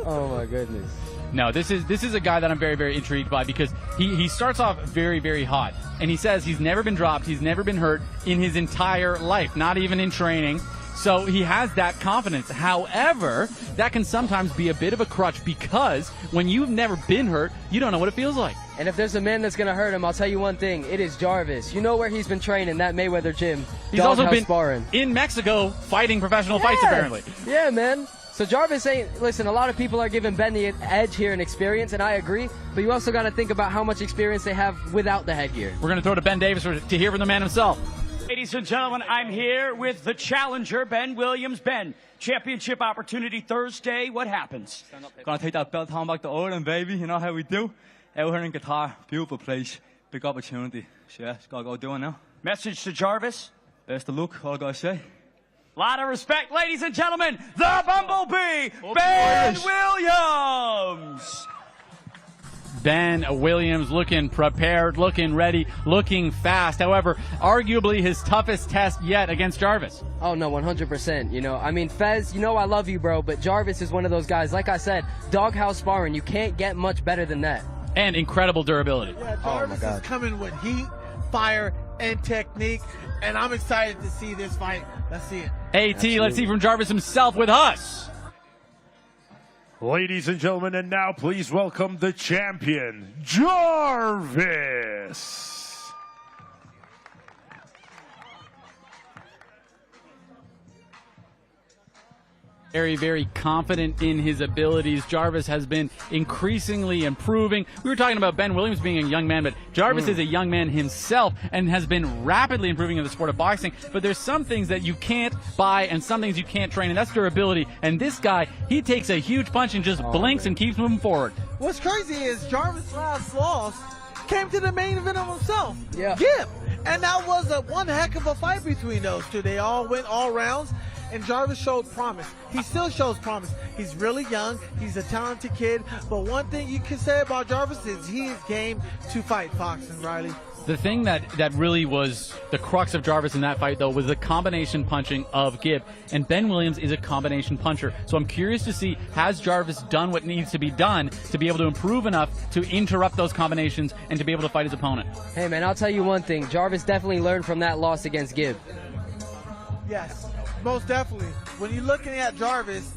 [SPEAKER 7] Oh my goodness.
[SPEAKER 8] No, this is a guy that I'm very, very intrigued by because he starts off very, very hot. And he says he's never been dropped, he's never been hurt in his entire life, not even in training. So he has that confidence. However, that can sometimes be a bit of a crutch because when you've never been hurt, you don't know what it feels like.
[SPEAKER 7] And if there's a man that's going to hurt him, I'll tell you one thing. It is Jarvis. You know where he's been training, that Mayweather gym.
[SPEAKER 8] He's also been
[SPEAKER 7] sparring
[SPEAKER 8] in Mexico fighting professional fights, apparently.
[SPEAKER 7] Yeah, man. So Jarvis ain't, listen, a lot of people are giving Ben the edge here in experience, and I agree, but you also got to think about how much experience they have without the headgear.
[SPEAKER 8] We're going to throw to Ben Davis to hear from the man himself.
[SPEAKER 11] Ladies and gentlemen, I'm here with the challenger, Ben Williams. Ben, championship opportunity Thursday. What happens?
[SPEAKER 15] Gonna take that belt home back to Ireland, baby. You know how we do. Out here in Qatar, beautiful place, big opportunity. So yeah, just gotta go do it now.
[SPEAKER 11] Message to Jarvis.
[SPEAKER 15] Best of luck, all I gotta say.
[SPEAKER 11] Lot of respect, ladies and gentlemen. The Bumblebee, Ben Williams.
[SPEAKER 8] Ben Williams looking prepared, looking ready, looking fast. However, arguably his toughest test yet against Jarvis.
[SPEAKER 7] Oh, no, 100%. You know, I mean, Fez, you know I love you, bro, but Jarvis is one of those guys. Like I said, doghouse sparring. You can't get much better than that.
[SPEAKER 8] And incredible durability.
[SPEAKER 12] Yeah, Jarvis is coming with heat, fire, and technique, and I'm excited to see this fight. Let's see it.
[SPEAKER 8] AT, let's see from Jarvis himself with us.
[SPEAKER 13] Ladies and gentlemen, and now please welcome the champion, Jarvis.
[SPEAKER 8] Very, very confident in his abilities. Jarvis has been increasingly improving. We were talking about Ben Williams being a young man, but Jarvis is a young man himself and has been rapidly improving in the sport of boxing. But there's some things that you can't buy and some things you can't train, and that's durability. And this guy, he takes a huge punch and just blinks and keeps moving forward.
[SPEAKER 12] What's crazy is Jarvis' last loss came to the main event of himself.
[SPEAKER 7] Yeah.
[SPEAKER 12] Gib. And that was one heck of a fight between those two. They all went all rounds. And Jarvis showed promise. He still shows promise. He's really young. He's a talented kid. But one thing you can say about Jarvis is he is game to fight boxing, Riley.
[SPEAKER 8] The thing that really was the crux of Jarvis in that fight, though, was the combination punching of Gibb. And Ben Williams is a combination puncher. So I'm curious to see, has Jarvis done what needs to be done to be able to improve enough to interrupt those combinations and to be able to fight his opponent?
[SPEAKER 7] Hey, man, I'll tell you one thing. Jarvis definitely learned from that loss against Gibb.
[SPEAKER 12] Yes, most definitely. When you're looking at Jarvis,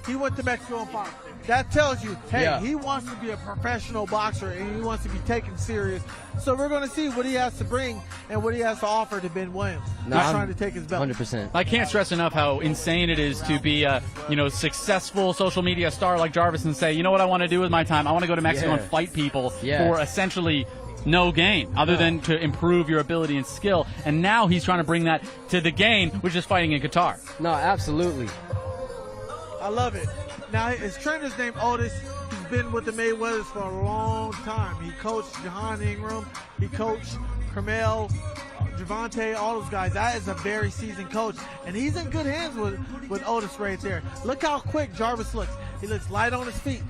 [SPEAKER 12] he went to Mexico and fought. That tells you, hey, he wants to be a professional boxer and he wants to be taken serious. So we're going to see what he has to bring and what he has to offer to Ben Williams. He's trying to take his belt.
[SPEAKER 7] 100%.
[SPEAKER 8] I can't stress enough how insane it is to be a successful social media star like Jarvis and say, you know what I want to do with my time? I want to go to Mexico and fight people for essentially no gain other than to improve your ability and skill. And now he's trying to bring that to the game, which is fighting in Qatar.
[SPEAKER 7] No, absolutely.
[SPEAKER 12] I love it. Now, his trainer's named Otis. He's been with the Mayweathers for a long time. He coached Jahan Ingram. He coached Carmel, Javante, all those guys. That is a very seasoned coach. And he's in good hands with Otis right there. Look how quick Jarvis looks. He looks light on his feet.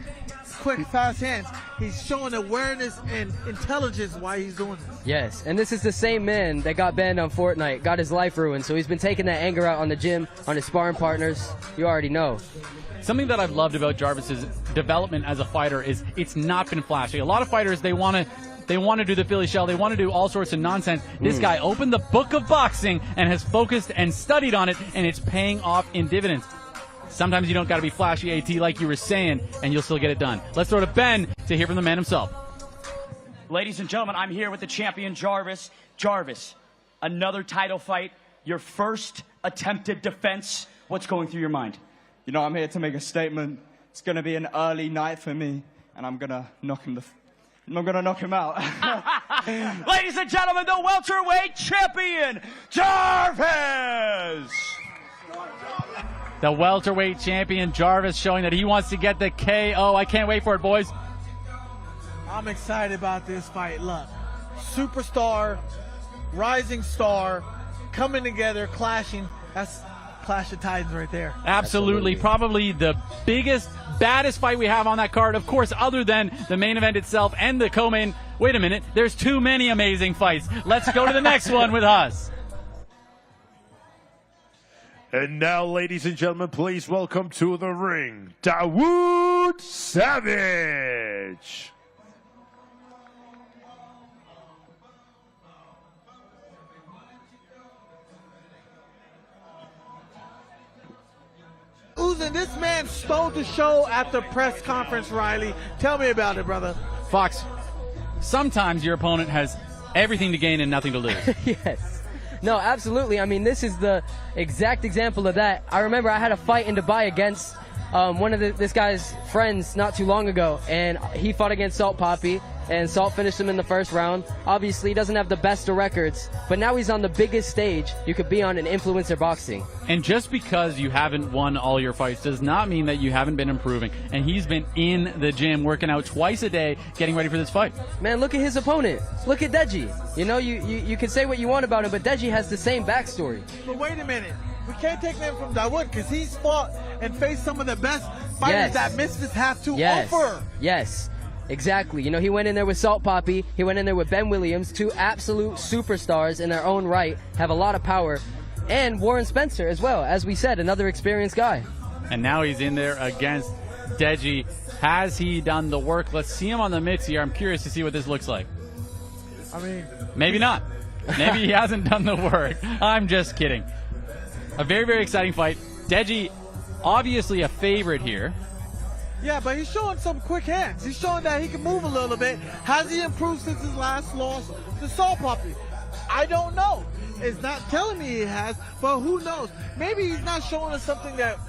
[SPEAKER 12] Quick, fast hands. He's showing awareness and intelligence why he's doing this.
[SPEAKER 7] Yes, and this is the same man that got banned on Fortnite, got his life ruined. So he's been taking that anger out on the gym, on his sparring partners. You already know.
[SPEAKER 8] Something that I've loved about Jarvis's development as a fighter is it's not been flashy. A lot of fighters, they want to do the Philly shell. They want to do all sorts of nonsense. This guy opened the book of boxing and has focused and studied on it, and it's paying off in dividends. Sometimes you don't got to be flashy, AT, like you were saying, and you'll still get it done. Let's throw to Ben to hear from the man himself.
[SPEAKER 11] Ladies and gentlemen, I'm here with the champion Jarvis. Jarvis, another title fight, your first attempted defense. What's going through your mind?
[SPEAKER 16] You know, I'm here to make a statement. It's going to be an early night for me, and I'm going to knock him out.
[SPEAKER 11] Ladies and gentlemen, the welterweight champion, Jarvis!
[SPEAKER 8] The welterweight champion, Jarvis, showing that he wants to get the KO. I can't wait for it, boys.
[SPEAKER 12] I'm excited about this fight. Look, superstar, rising star, coming together, clashing. That's Clash of Titans right there.
[SPEAKER 8] Absolutely. Probably the biggest, baddest fight we have on that card, of course, other than the main event itself and the co-main. Wait a minute, there's too many amazing fights. Let's go to the next one with us.
[SPEAKER 13] And now, ladies and gentlemen, please welcome to the ring, Dawood Savage.
[SPEAKER 12] Uzan, this man stole the show at the press conference, Riley. Tell me about it, brother.
[SPEAKER 8] Fox, sometimes your opponent has everything to gain and nothing to lose.
[SPEAKER 7] Yes. No, absolutely. I mean, this is the exact example of that. I remember I had a fight in Dubai against one of this guy's friends not too long ago, and he fought against Salt Papi, and Salt finished him in the first round. Obviously, he doesn't have the best of records, but now he's on the biggest stage you could be on in influencer boxing.
[SPEAKER 8] And just because you haven't won all your fights does not mean that you haven't been improving. And he's been in the gym working out twice a day getting ready for this fight.
[SPEAKER 7] Man, look at his opponent. Look at Deji. You know, you can say what you want about him, but Deji has the same backstory.
[SPEAKER 12] But wait a minute. We can't take him from Dawood because he's fought and faced some of the best fighters that Misfits have to offer.
[SPEAKER 7] Yes, exactly. You know, he went in there with Salt Papi. He went in there with Ben Williams, two absolute superstars in their own right, have a lot of power. And Warren Spencer as well, as we said, another experienced guy.
[SPEAKER 8] And now he's in there against Deji. Has he done the work? Let's see him on the mitts here. I'm curious to see what this looks like.
[SPEAKER 12] I mean,
[SPEAKER 8] maybe not. Maybe he hasn't done the work. I'm just kidding. A very, very exciting fight. Deji, obviously a favorite here.
[SPEAKER 12] Yeah, but he's showing some quick hands. He's showing that he can move a little bit. Has he improved since his last loss to Salt Papi? I don't know. It's not telling me he has, but who knows? Maybe he's not showing us something that,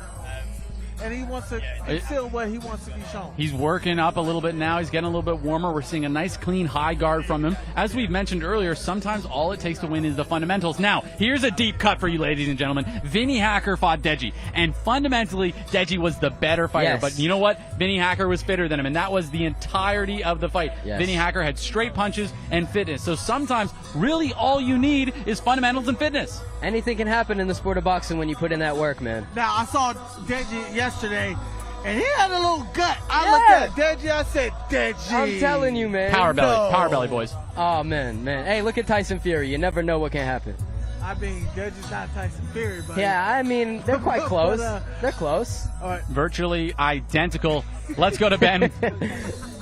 [SPEAKER 12] and he wants to conceal what he wants to be shown.
[SPEAKER 8] He's working up a little bit now. He's getting a little bit warmer. We're seeing a nice, clean, high guard from him. As we've mentioned earlier, sometimes all it takes to win is the fundamentals. Now, here's a deep cut for you, ladies and gentlemen. Vinny Hacker fought Deji, and fundamentally, Deji was the better fighter.
[SPEAKER 7] Yes.
[SPEAKER 8] But you know what? Vinny Hacker was fitter than him, and that was the entirety of the fight.
[SPEAKER 7] Yes.
[SPEAKER 8] Vinny Hacker had straight punches and fitness. So sometimes, really, all you need is fundamentals and fitness.
[SPEAKER 7] Anything can happen in the sport of boxing when you put in that work, man.
[SPEAKER 12] Now, I saw Deji yesterday, and he had a little gut. I looked at Deji, I said, Deji.
[SPEAKER 7] I'm telling you, man.
[SPEAKER 8] Power belly, boys.
[SPEAKER 7] Oh, man. Hey, look at Tyson Fury. You never know what can happen.
[SPEAKER 12] I mean, Deji's not Tyson Fury, but...
[SPEAKER 7] Yeah, I mean, they're quite close. They're close.
[SPEAKER 12] All right.
[SPEAKER 8] Virtually identical. Let's go to Ben.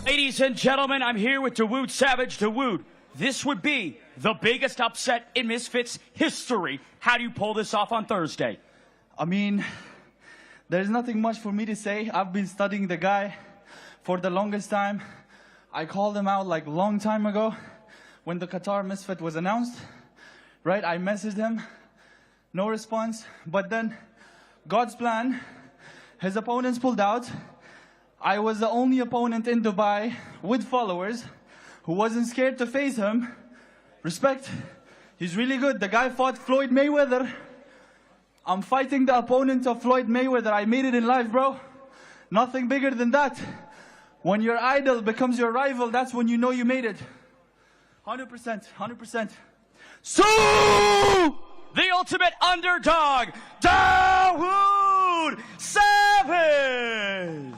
[SPEAKER 11] Ladies and gentlemen, I'm here with Dawood Savage. Dawood, this would be the biggest upset in Misfits history. How do you pull this off on Thursday?
[SPEAKER 15] I mean, there's nothing much for me to say. I've been studying the guy for the longest time. I called him out like a long time ago when the Qatar Misfit was announced, right? I messaged him, no response. But then God's plan, his opponents pulled out. I was the only opponent in Dubai with followers who wasn't scared to face him. Respect. He's really good. The guy fought Floyd Mayweather. I'm fighting the opponent of Floyd Mayweather. I made it in life, bro. Nothing bigger than that. When your idol becomes your rival, that's when you know you made it. 100%, 100%.
[SPEAKER 11] So, the ultimate underdog, Dawood Savage.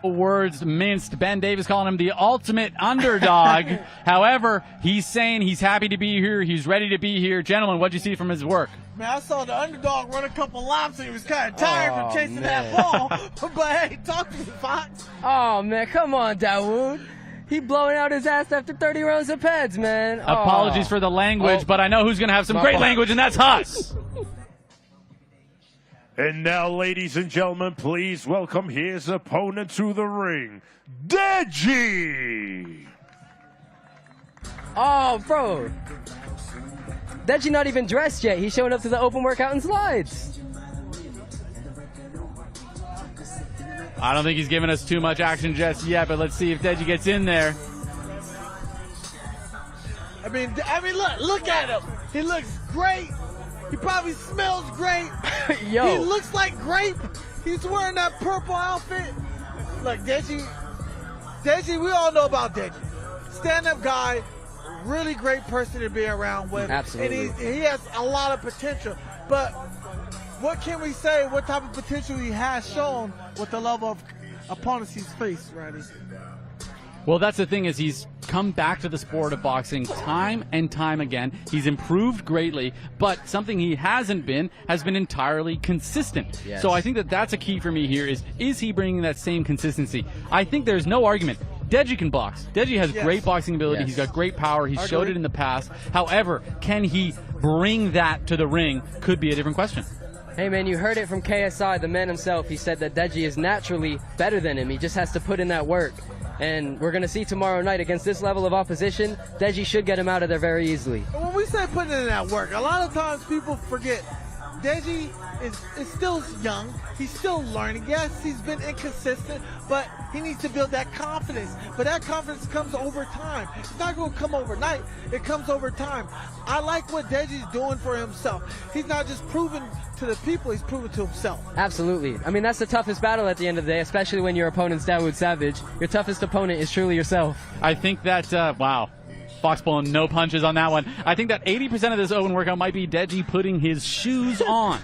[SPEAKER 8] Words minced. Ben Davis calling him the ultimate underdog. However, he's saying he's happy to be here. He's ready to be here. Gentlemen, what'd you see from his work?
[SPEAKER 12] Man, I saw the underdog run a couple laps and he was kind of tired from chasing that ball. But hey, talk to me, Fox.
[SPEAKER 7] Oh, man, come on, Dawood. He blowing out his ass after 30 rounds of pads, man.
[SPEAKER 8] Apologies for the language, but I know who's going to have some great language, and that's Huss.
[SPEAKER 13] And now, ladies and gentlemen, please welcome his opponent to the ring, Deji.
[SPEAKER 7] Oh, bro. Deji not even dressed yet. He's showing up to the open workout and slides.
[SPEAKER 8] I don't think he's giving us too much action just yet, but let's see if Deji gets in there.
[SPEAKER 12] I mean, look at him. He looks great. He probably smells great.
[SPEAKER 7] Yo.
[SPEAKER 12] He looks like grape. He's wearing that purple outfit. Look, Deji, we all know about Deji. Stand-up guy, really great person to be around with.
[SPEAKER 7] Absolutely.
[SPEAKER 12] And he has a lot of potential. But what can we say? What type of potential he has shown with the level of opponents he's faced, Randy?
[SPEAKER 8] Well, that's the thing, is he's come back to the sport of boxing time and time again. He's improved greatly, but something he hasn't been has been entirely consistent.
[SPEAKER 7] Yes.
[SPEAKER 8] So I think that that's a key for me here, is he bringing that same consistency? I think there's no argument. Deji can box. Deji has great boxing ability.
[SPEAKER 7] Yes.
[SPEAKER 8] He's got great power. He's showed it in the past. However, can he bring that to the ring could be a different question.
[SPEAKER 7] Hey, man, you heard it from KSI, the man himself. He said that Deji is naturally better than him. He just has to put in that work. And we're going to see tomorrow night against this level of opposition, Deji should get him out of there very easily.
[SPEAKER 12] When we say putting in that work, a lot of times people forget Deji is still young. He's still learning. Yes, he's been inconsistent, but he needs to build that confidence. But that confidence comes over time. It's not going to come overnight. It comes over time. I like what Deji's doing for himself. He's not just proving to the people, he's proving to himself.
[SPEAKER 7] Absolutely. I mean, that's the toughest battle at the end of the day, especially when your opponent's Dawood Savage. Your toughest opponent is truly yourself.
[SPEAKER 8] I think that, wow. Fox pulling no punches on that one. I think that 80% of this open workout might be Deji putting his shoes on.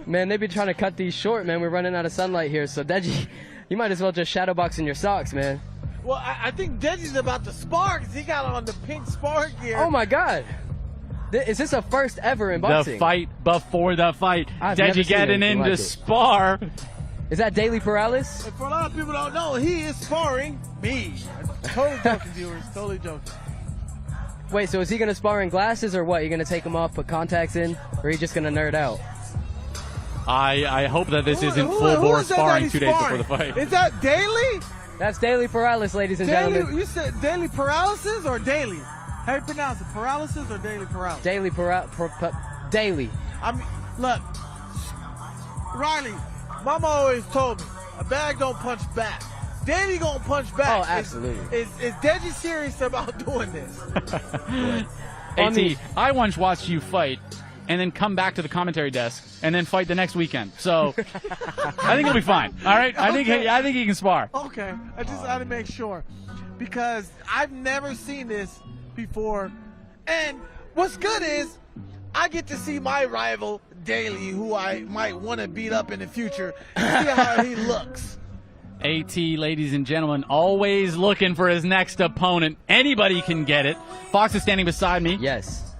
[SPEAKER 7] Man, they've been trying to cut these short, man. We're running out of sunlight here. So, Deji, you might as well just shadow box in your socks, man.
[SPEAKER 12] Well, I think Deji's about to spar because he got on the pink spar gear.
[SPEAKER 7] Oh, my God. Is this a first ever in boxing?
[SPEAKER 8] The fight before the fight. Deji getting in to spar.
[SPEAKER 7] Is that daily paralysis?
[SPEAKER 12] And for a lot of people who don't know, he is sparring me. Totally joking, viewers. Totally joking.
[SPEAKER 7] Wait, so is he going to spar in glasses or what? You going to take him off, put contacts in, or are you just going to nerd out?
[SPEAKER 8] I hope that this isn't full-bore sparring 2 days before the fight.
[SPEAKER 12] Is that daily?
[SPEAKER 7] That's daily paralysis, ladies and gentlemen.
[SPEAKER 12] You said daily paralysis or daily? How do you pronounce it? Paralysis or daily paralysis?
[SPEAKER 7] Daily daily.
[SPEAKER 12] I mean, look, Riley, Mama always told me, a bag don't punch back. Daily gonna punch back.
[SPEAKER 7] Oh, absolutely.
[SPEAKER 12] Is Deji serious about doing this?
[SPEAKER 8] AT, I once watched you fight and then come back to the commentary desk and then fight the next weekend. So I think he'll be fine. All right? I think he can spar.
[SPEAKER 12] Okay. I just had to make sure because I've never seen this before. And what's good is I get to see my rival daily, who I might want to beat up in the future, and see how he looks.
[SPEAKER 8] AT, ladies and gentlemen, always looking for his next opponent. Anybody can get it. Fox is standing beside me.
[SPEAKER 7] Yes.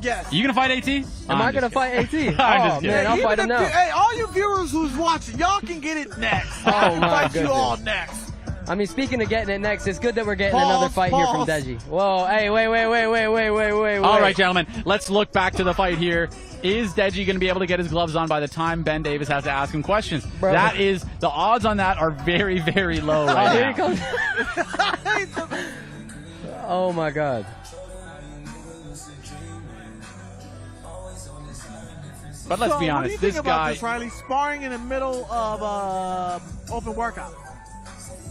[SPEAKER 12] Yes.
[SPEAKER 8] You gonna fight AT?
[SPEAKER 7] Am I gonna fight AT?
[SPEAKER 8] I'm just kidding.
[SPEAKER 7] Man, I'll fight him now.
[SPEAKER 12] Hey, all you viewers who's watching, y'all can get it next.
[SPEAKER 7] Oh,
[SPEAKER 12] I can
[SPEAKER 7] my
[SPEAKER 12] fight
[SPEAKER 7] goodness.
[SPEAKER 12] you all next.
[SPEAKER 7] I mean, speaking of getting it next, it's good that we're getting another fight here from Deji. Whoa, hey, wait.
[SPEAKER 8] All right, gentlemen, let's look back to the fight here. Is Deji going to be able to get his gloves on by the time Ben Davis has to ask him questions?
[SPEAKER 7] Bro.
[SPEAKER 8] That is, the odds on that are very, very low right
[SPEAKER 7] Here
[SPEAKER 8] now.
[SPEAKER 7] he comes. Oh my God.
[SPEAKER 8] But let's be
[SPEAKER 12] What do
[SPEAKER 8] honest,
[SPEAKER 12] you think
[SPEAKER 8] this
[SPEAKER 12] about
[SPEAKER 8] guy.
[SPEAKER 12] this, Riley? Sparring in the middle of open workout.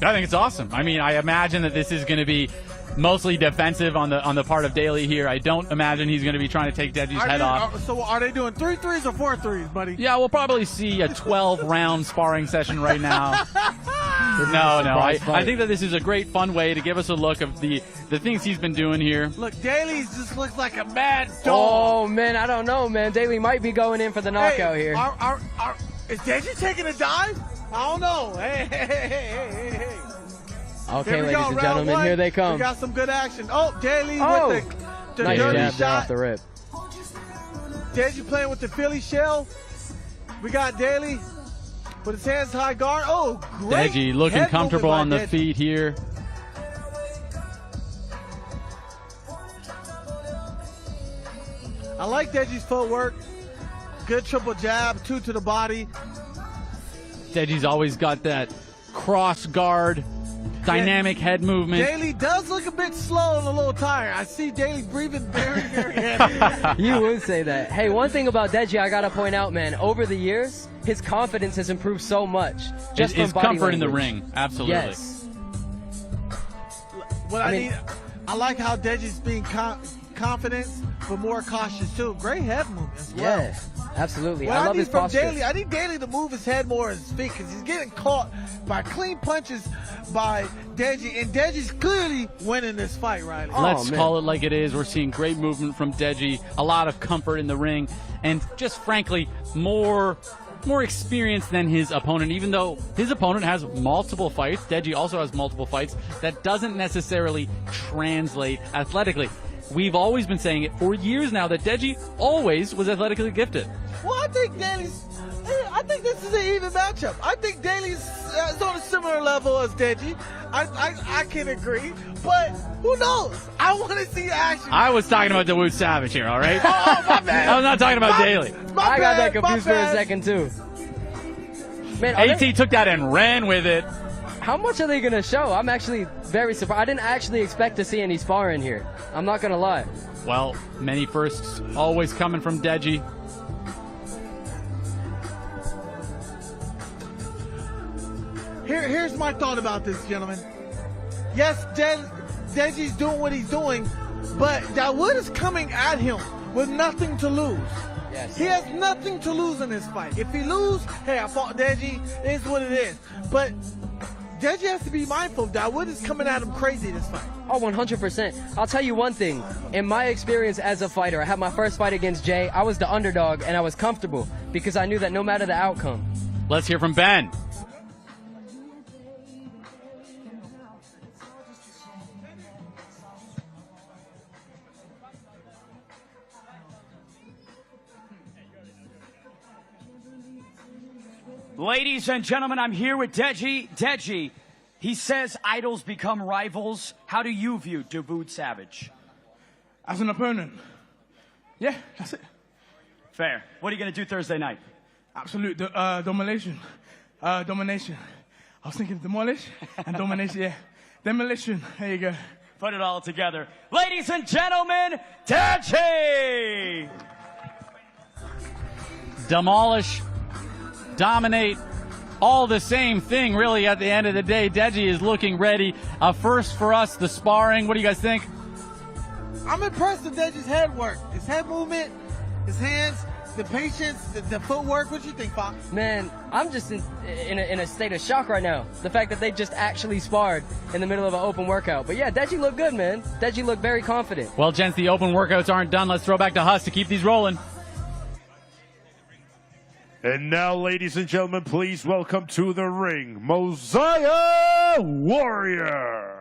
[SPEAKER 8] I think it's awesome. I mean, I imagine that this is going to be mostly defensive on the part of Daly here. I don't imagine he's going to be trying to take Deji's head off.
[SPEAKER 12] So are they doing 3 threes or 4 threes, buddy?
[SPEAKER 8] Yeah, we'll probably see a 12-round sparring session right now. No. I think that this is a great, fun way to give us a look of the things he's been doing here.
[SPEAKER 12] Look, Daly just looks like a mad dog.
[SPEAKER 7] Oh man, I don't know, man. Daly might be going in for the knockout here.
[SPEAKER 12] Is Deji taking a dive? I don't know. Hey.
[SPEAKER 7] Okay,
[SPEAKER 12] Here we
[SPEAKER 7] ladies
[SPEAKER 12] go,
[SPEAKER 7] and
[SPEAKER 12] round
[SPEAKER 7] gentlemen,
[SPEAKER 12] one.
[SPEAKER 7] here they come.
[SPEAKER 12] We got some good action. Oh, Daly
[SPEAKER 7] Oh!
[SPEAKER 12] with the
[SPEAKER 7] Nice
[SPEAKER 12] dirty
[SPEAKER 7] jab there off
[SPEAKER 12] shot.
[SPEAKER 7] the rip.
[SPEAKER 12] Deji playing with the Philly shell. We got Daly with his hands high guard. Oh, great.
[SPEAKER 8] Deji looking
[SPEAKER 12] head
[SPEAKER 8] comfortable on
[SPEAKER 12] movement
[SPEAKER 8] the
[SPEAKER 12] by Deji.
[SPEAKER 8] feet here.
[SPEAKER 12] I like Deji's footwork. Good triple jab, 2 to the body.
[SPEAKER 8] Deji's always got that cross guard, dynamic head movement.
[SPEAKER 12] Daly does look a bit slow and a little tired. I see Daly breathing very, very heavy.
[SPEAKER 7] You would say that. Hey, one thing about Deji I gotta point out, man. Over the years, his confidence has improved so much. Just
[SPEAKER 8] His
[SPEAKER 7] from body
[SPEAKER 8] comfort in the
[SPEAKER 7] language.
[SPEAKER 8] ring, absolutely.
[SPEAKER 7] Yes.
[SPEAKER 12] What I like how Deji's being confident, but more cautious too. Great head movement as well.
[SPEAKER 7] Yeah, absolutely.
[SPEAKER 12] What
[SPEAKER 7] I love
[SPEAKER 12] need
[SPEAKER 7] his
[SPEAKER 12] from
[SPEAKER 7] posture.
[SPEAKER 12] Daly, I need Daly to move his head more as his feet because he's getting caught by clean punches by Deji, and Deji's clearly winning this fight, Riley.
[SPEAKER 8] Let's call it like it is. We're seeing great movement from Deji, a lot of comfort in the ring, and just frankly, more experience than his opponent. Even though his opponent has multiple fights, Deji also has multiple fights. That doesn't necessarily translate athletically. We've always been saying it for years now that Deji always was athletically gifted.
[SPEAKER 12] Well, I think this is an even matchup. I think Daly's is on a similar level as Deji. I can agree, but who knows? I want to see action.
[SPEAKER 8] I was talking about Dawood Savage here, all right?
[SPEAKER 12] Oh, my bad.
[SPEAKER 8] I'm not talking about Daly.
[SPEAKER 7] I got that confused for a second too. Man,
[SPEAKER 8] AT took that and ran with it.
[SPEAKER 7] How much are they gonna show? I'm actually very surprised. I didn't actually expect to see any sparring here. I'm not gonna lie.
[SPEAKER 8] Well, many firsts always coming from Deji.
[SPEAKER 12] Here's my thought about this, gentlemen. Yes, Deji's doing what he's doing, but Dawood is coming at him with nothing to lose.
[SPEAKER 7] Yes.
[SPEAKER 12] He has nothing to lose in this fight. If he lose, hey, I fought Deji. It is what it is. But Deji has to be mindful. Dawood is coming at him crazy this fight.
[SPEAKER 7] Oh, 100%. I'll tell you one thing. In my experience as a fighter, I had my first fight against Jay. I was the underdog, and I was comfortable because I knew that no matter the outcome.
[SPEAKER 8] Let's hear from Ben.
[SPEAKER 11] Ladies and gentlemen, I'm here with Deji. Deji, he says idols become rivals. How do you view Dawood Savage?
[SPEAKER 4] As an opponent, yeah, that's it.
[SPEAKER 11] Fair. What are you going to do Thursday night?
[SPEAKER 4] Absolute domination. Domination. I was thinking demolish and domination, yeah. Demolition, there you go.
[SPEAKER 11] Put it all together. Ladies and gentlemen, Deji!
[SPEAKER 8] Demolish, dominate, all the same thing really at the end of the day. Deji is looking ready. First for us, the sparring. What do you guys think?
[SPEAKER 12] I'm impressed with Deji's head work. His head movement, his hands, the patience, the footwork. What you think, Fox?
[SPEAKER 7] Man, I'm just in a state of shock right now. The fact that they just actually sparred in the middle of an open workout. But yeah, Deji looked good, man. Deji looked very confident.
[SPEAKER 8] Well, gents, the open workouts aren't done. Let's throw back to Huss to keep these rolling.
[SPEAKER 13] And now, ladies and gentlemen, please welcome to the ring, Mosiah Warrior.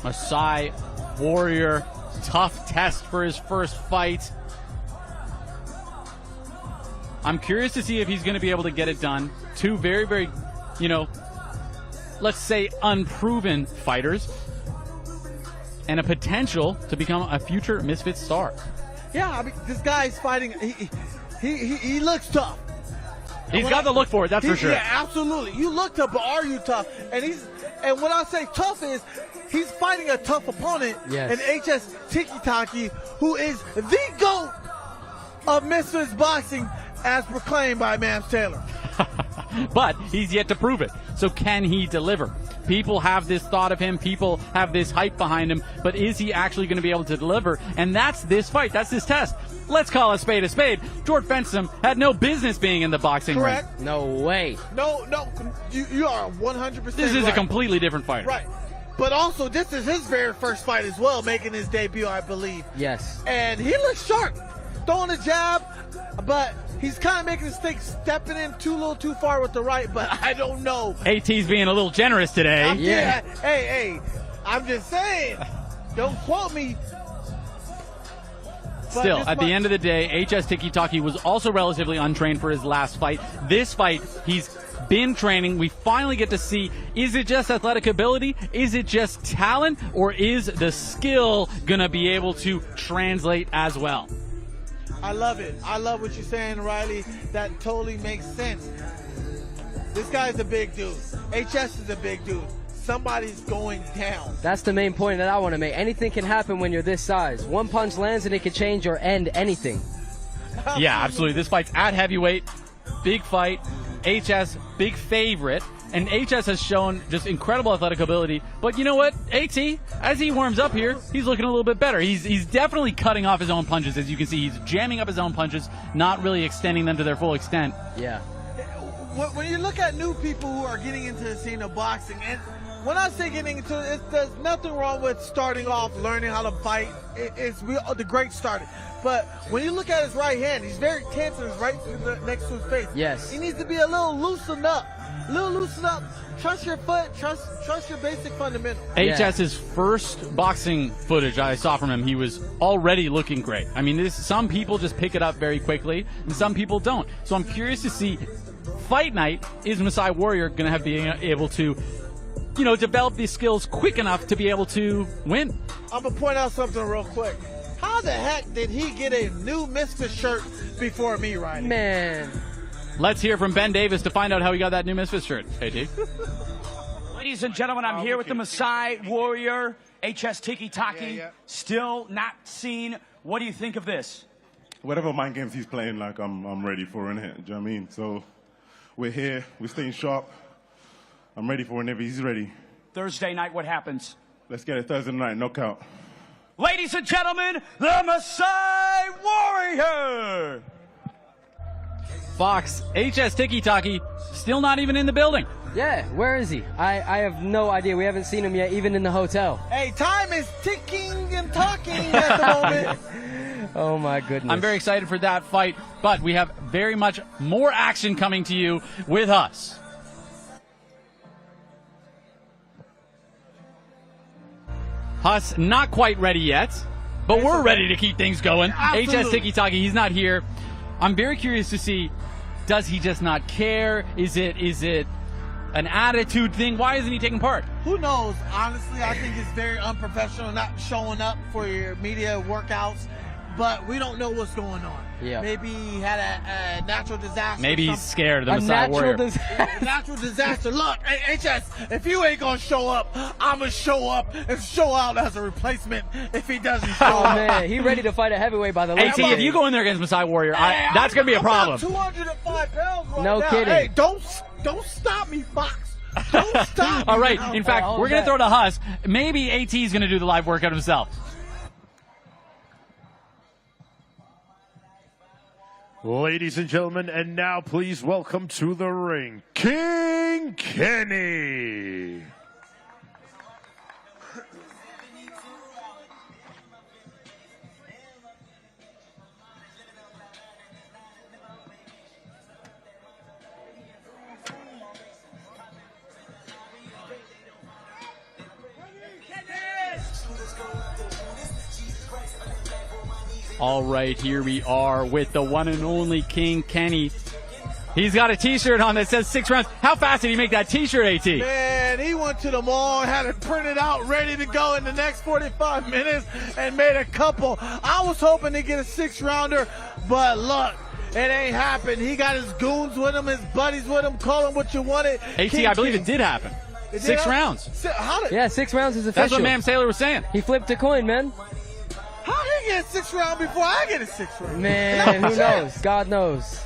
[SPEAKER 8] Masai Warrior, tough test for his first fight. I'm curious to see if he's going to be able to get it done. Two very, very, let's say unproven fighters, and a potential to become a future Misfits star.
[SPEAKER 12] Yeah, I mean, this guy's fighting. He looks tough.
[SPEAKER 8] He's got the look for it, that's for sure.
[SPEAKER 12] Yeah, absolutely. You look tough, but are you tough? And when I say tough is, he's fighting a tough opponent.
[SPEAKER 7] Yes.
[SPEAKER 12] And HS Tiki Taki, who is the GOAT of Misfits boxing, as proclaimed by Mams Taylor.
[SPEAKER 8] But he's yet to prove it. So can he deliver? People have this thought of him. People have this hype behind him. But is he actually going to be able to deliver? And that's this fight. That's this test. Let's call a spade a spade. George Fensom had no business being in the boxing
[SPEAKER 12] Correct.
[SPEAKER 8] ring.
[SPEAKER 7] No way.
[SPEAKER 12] No, you are 100%
[SPEAKER 8] This is
[SPEAKER 12] right.
[SPEAKER 8] a completely different fighter.
[SPEAKER 12] Right. But also, this is his very first fight as well, making his debut, I believe.
[SPEAKER 7] Yes.
[SPEAKER 12] And he looks sharp. Throwing a jab, but he's kind of making a mistake, stepping in a little too far with the right, but I don't know.
[SPEAKER 8] AT's being a little generous today.
[SPEAKER 12] Hey, I'm just saying. Don't quote me.
[SPEAKER 8] Still, at the end of the day, HS Tiki Taki was also relatively untrained for his last fight. This fight, he's been training. We finally get to see, is it just athletic ability? Is it just talent? Or is the skill going to be able to translate as well?
[SPEAKER 12] I love it. I love what you're saying, Riley. That totally makes sense. This guy's a big dude. HS is a big dude. Somebody's going down.
[SPEAKER 7] That's the main point that I want to make. Anything can happen when you're this size. One punch lands and it can change or end anything.
[SPEAKER 8] Yeah, absolutely. This fight's at heavyweight. Big fight. HS, big favorite. And HS has shown just incredible athletic ability. But you know what? AT, as he warms up here, he's looking a little bit better. He's definitely cutting off his own punches. As you can see, he's jamming up his own punches, not really extending them to their full extent.
[SPEAKER 7] Yeah.
[SPEAKER 12] When you look at new people who are getting into the scene of boxing, and when I say getting into it, there's nothing wrong with starting off, learning how to fight. The great started. But when you look at his right hand, he's very tense and it's right next to his face.
[SPEAKER 7] Yes.
[SPEAKER 12] He needs to be a little loosened up. Trust your foot. Trust your basic fundamentals.
[SPEAKER 8] HS's first boxing footage I saw from him, he was already looking great. I mean, some people just pick it up very quickly, and some people don't. So I'm curious to see, fight night, is Masai Warrior going to be able to, develop these skills quick enough to be able to win?
[SPEAKER 12] I'm going to point out something real quick. How the heck did he get a new Misfits shirt before me, Riley?
[SPEAKER 7] Man.
[SPEAKER 8] Let's hear from Ben Davis to find out how he got that new Misfits shirt. AT.
[SPEAKER 11] Ladies and gentlemen, I'm here with the Masai Warrior, HS Tiki Taki. Still not seen. What do you think of this?
[SPEAKER 17] Whatever mind games he's playing, I'm ready for in it. Do you know what I mean? So we're here, we're staying sharp. I'm ready for whenever he's ready.
[SPEAKER 11] Thursday night, what happens?
[SPEAKER 17] Let's get it Thursday night, knockout.
[SPEAKER 11] Ladies and gentlemen, the Masai Warrior!
[SPEAKER 8] Fox, HS Tiki Taki, still not even in the building.
[SPEAKER 7] Yeah, where is he? I have no idea. We haven't seen him yet, even in the hotel.
[SPEAKER 12] Hey, time is ticking and talking at the moment.
[SPEAKER 7] Oh, my goodness.
[SPEAKER 8] I'm very excited for that fight, but we have very much more action coming to you with us. Huss, not quite ready yet, but we're ready to keep things going.
[SPEAKER 12] Absolutely.
[SPEAKER 8] HS Tiki Taki, he's not here. I'm very curious to see, does he just not care? Is it an attitude thing? Why isn't he taking part?
[SPEAKER 12] Who knows? Honestly, I think it's very unprofessional not showing up for your media workouts, but we don't know what's going on.
[SPEAKER 7] Yeah.
[SPEAKER 12] Maybe he had a natural disaster.
[SPEAKER 8] Maybe he's scared of the
[SPEAKER 7] A
[SPEAKER 8] Masai Warrior.
[SPEAKER 12] Natural disaster. Look, HS, if you ain't gonna show up, I'm gonna show up and show out as a replacement if he doesn't show
[SPEAKER 7] Oh,
[SPEAKER 12] up.
[SPEAKER 7] man. He ready to fight a heavyweight by the looks
[SPEAKER 8] AT,
[SPEAKER 7] of
[SPEAKER 8] if
[SPEAKER 7] it.
[SPEAKER 8] you go in there against Masai Warrior,
[SPEAKER 12] Hey,
[SPEAKER 8] that's going to be a problem.
[SPEAKER 12] I'm 205 pounds right
[SPEAKER 7] No
[SPEAKER 12] now.
[SPEAKER 7] kidding.
[SPEAKER 12] Hey, don't stop me, Fox. Don't stop me.
[SPEAKER 8] All right,
[SPEAKER 12] now.
[SPEAKER 8] in fact, we're going to throw to Huss. Maybe AT is going to do the live workout himself.
[SPEAKER 13] Ladies and gentlemen, and now please welcome to the ring, King Kenny.
[SPEAKER 8] All right, here we are with the one and only King Kenny. He's got a t-shirt on that says 6 rounds. How fast did he make that t-shirt, AT?
[SPEAKER 12] Man, he went to the mall and had it printed out, ready to go in the next 45 minutes and made a couple. I was hoping to get a 6-rounder, but look, it ain't happened. He got his goons with him, his buddies with him, call him what you wanted.
[SPEAKER 8] AT, I believe it did happen. 6 rounds.
[SPEAKER 7] Yeah, 6 rounds is official.
[SPEAKER 8] That's what Ma'am Sailor was saying.
[SPEAKER 7] He flipped a coin, man.
[SPEAKER 12] How did he get a 6 round before I get a 6 round?
[SPEAKER 7] Man, who knows? God knows.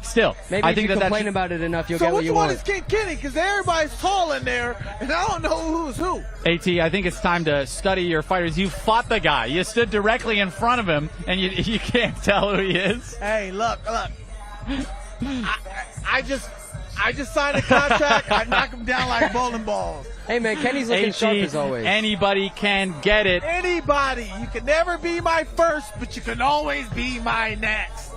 [SPEAKER 8] Still,
[SPEAKER 7] maybe
[SPEAKER 8] I
[SPEAKER 7] if
[SPEAKER 8] think
[SPEAKER 7] you
[SPEAKER 8] that
[SPEAKER 7] complain about it enough, you'll get what you
[SPEAKER 12] which one
[SPEAKER 7] want.
[SPEAKER 12] is King Kenny? Because everybody's tall in there, and I don't know who's who.
[SPEAKER 8] AT, I think it's time to study your fighters. You fought the guy. You stood directly in front of him, and you can't tell who he is.
[SPEAKER 12] Hey, look. I just signed a contract. I knock him down like bowling balls.
[SPEAKER 7] Hey, man, Kenny's looking sharp as always.
[SPEAKER 8] Anybody can get it.
[SPEAKER 12] Anybody. You can never be my first, but you can always be my next.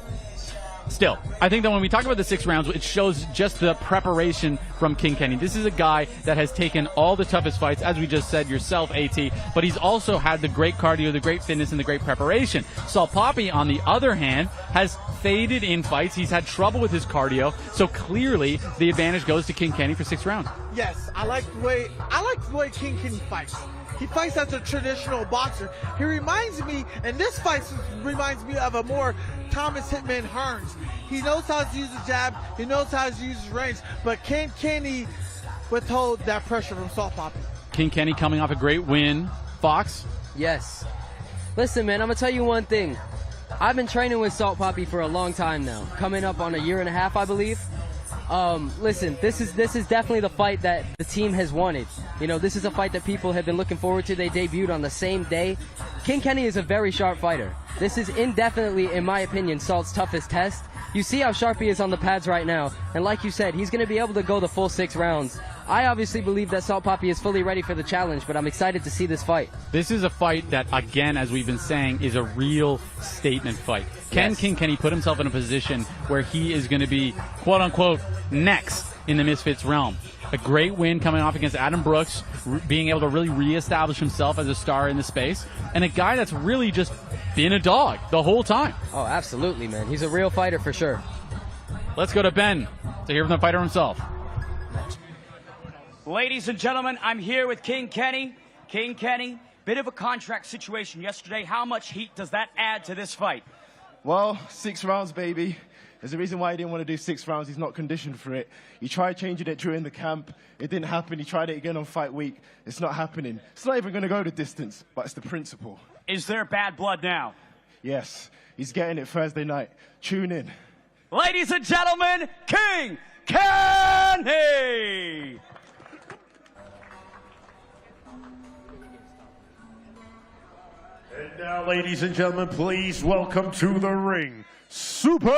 [SPEAKER 8] Still, I think that when we talk about the 6 rounds, it shows just the preparation from King Kenny. This is a guy that has taken all the toughest fights, as we just said yourself, AT, but he's also had the great cardio, the great fitness, and the great preparation. Salt Papi, on the other hand, has faded in fights. He's had trouble with his cardio, so clearly the advantage goes to King Kenny for 6 rounds.
[SPEAKER 12] Yes, I like the way King Kenny fights. He fights as a traditional boxer. He reminds me, and this fight reminds me of a more Thomas Hitman Hearns. He knows how to use the jab. He knows how to use his range. But can Kenny withhold that pressure from Salt Papi?
[SPEAKER 8] King Kenny coming off a great win. Fox?
[SPEAKER 7] Yes. Listen, man, I'm going to tell you one thing. I've been training with Salt Papi for a long time now. Coming up on a year and a half, I believe. Listen, this is definitely the fight that the team has wanted. You know, this is a fight that people have been looking forward to. They debuted on the same day. King Kenny is a very sharp fighter. This is indefinitely, in my opinion, Salt's toughest test. You see how sharp he is on the pads right now. And like you said, he's going to be able to go the full 6 rounds. I obviously believe that Salt Papi is fully ready for the challenge, but I'm excited to see this fight.
[SPEAKER 8] This is a fight that, again, as we've been saying, is a real statement fight. Can King Kenny put himself in a position where he is going to be, quote-unquote, next in the Misfits realm? A great win coming off against Adam Brooks, being able to really reestablish himself as a star in the space, and a guy that's really just been a dog the whole time.
[SPEAKER 7] Oh, absolutely, man. He's a real fighter for sure.
[SPEAKER 8] Let's go to Ben to hear from the fighter himself.
[SPEAKER 11] Ladies and gentlemen, I'm here with King Kenny. King Kenny, bit of a contract situation yesterday. How much heat does that add to this fight?
[SPEAKER 18] Well, 6 rounds, baby. There's a reason why he didn't want to do 6 rounds. He's not conditioned for it. He tried changing it during the camp. It didn't happen. He tried it again on fight week. It's not happening. It's not even going to go the distance, but it's the principle.
[SPEAKER 11] Is there bad blood now?
[SPEAKER 18] Yes, he's getting it Thursday night. Tune in.
[SPEAKER 11] Ladies and gentlemen, King Kenny!
[SPEAKER 13] And now, ladies and gentlemen, please welcome to the ring, Super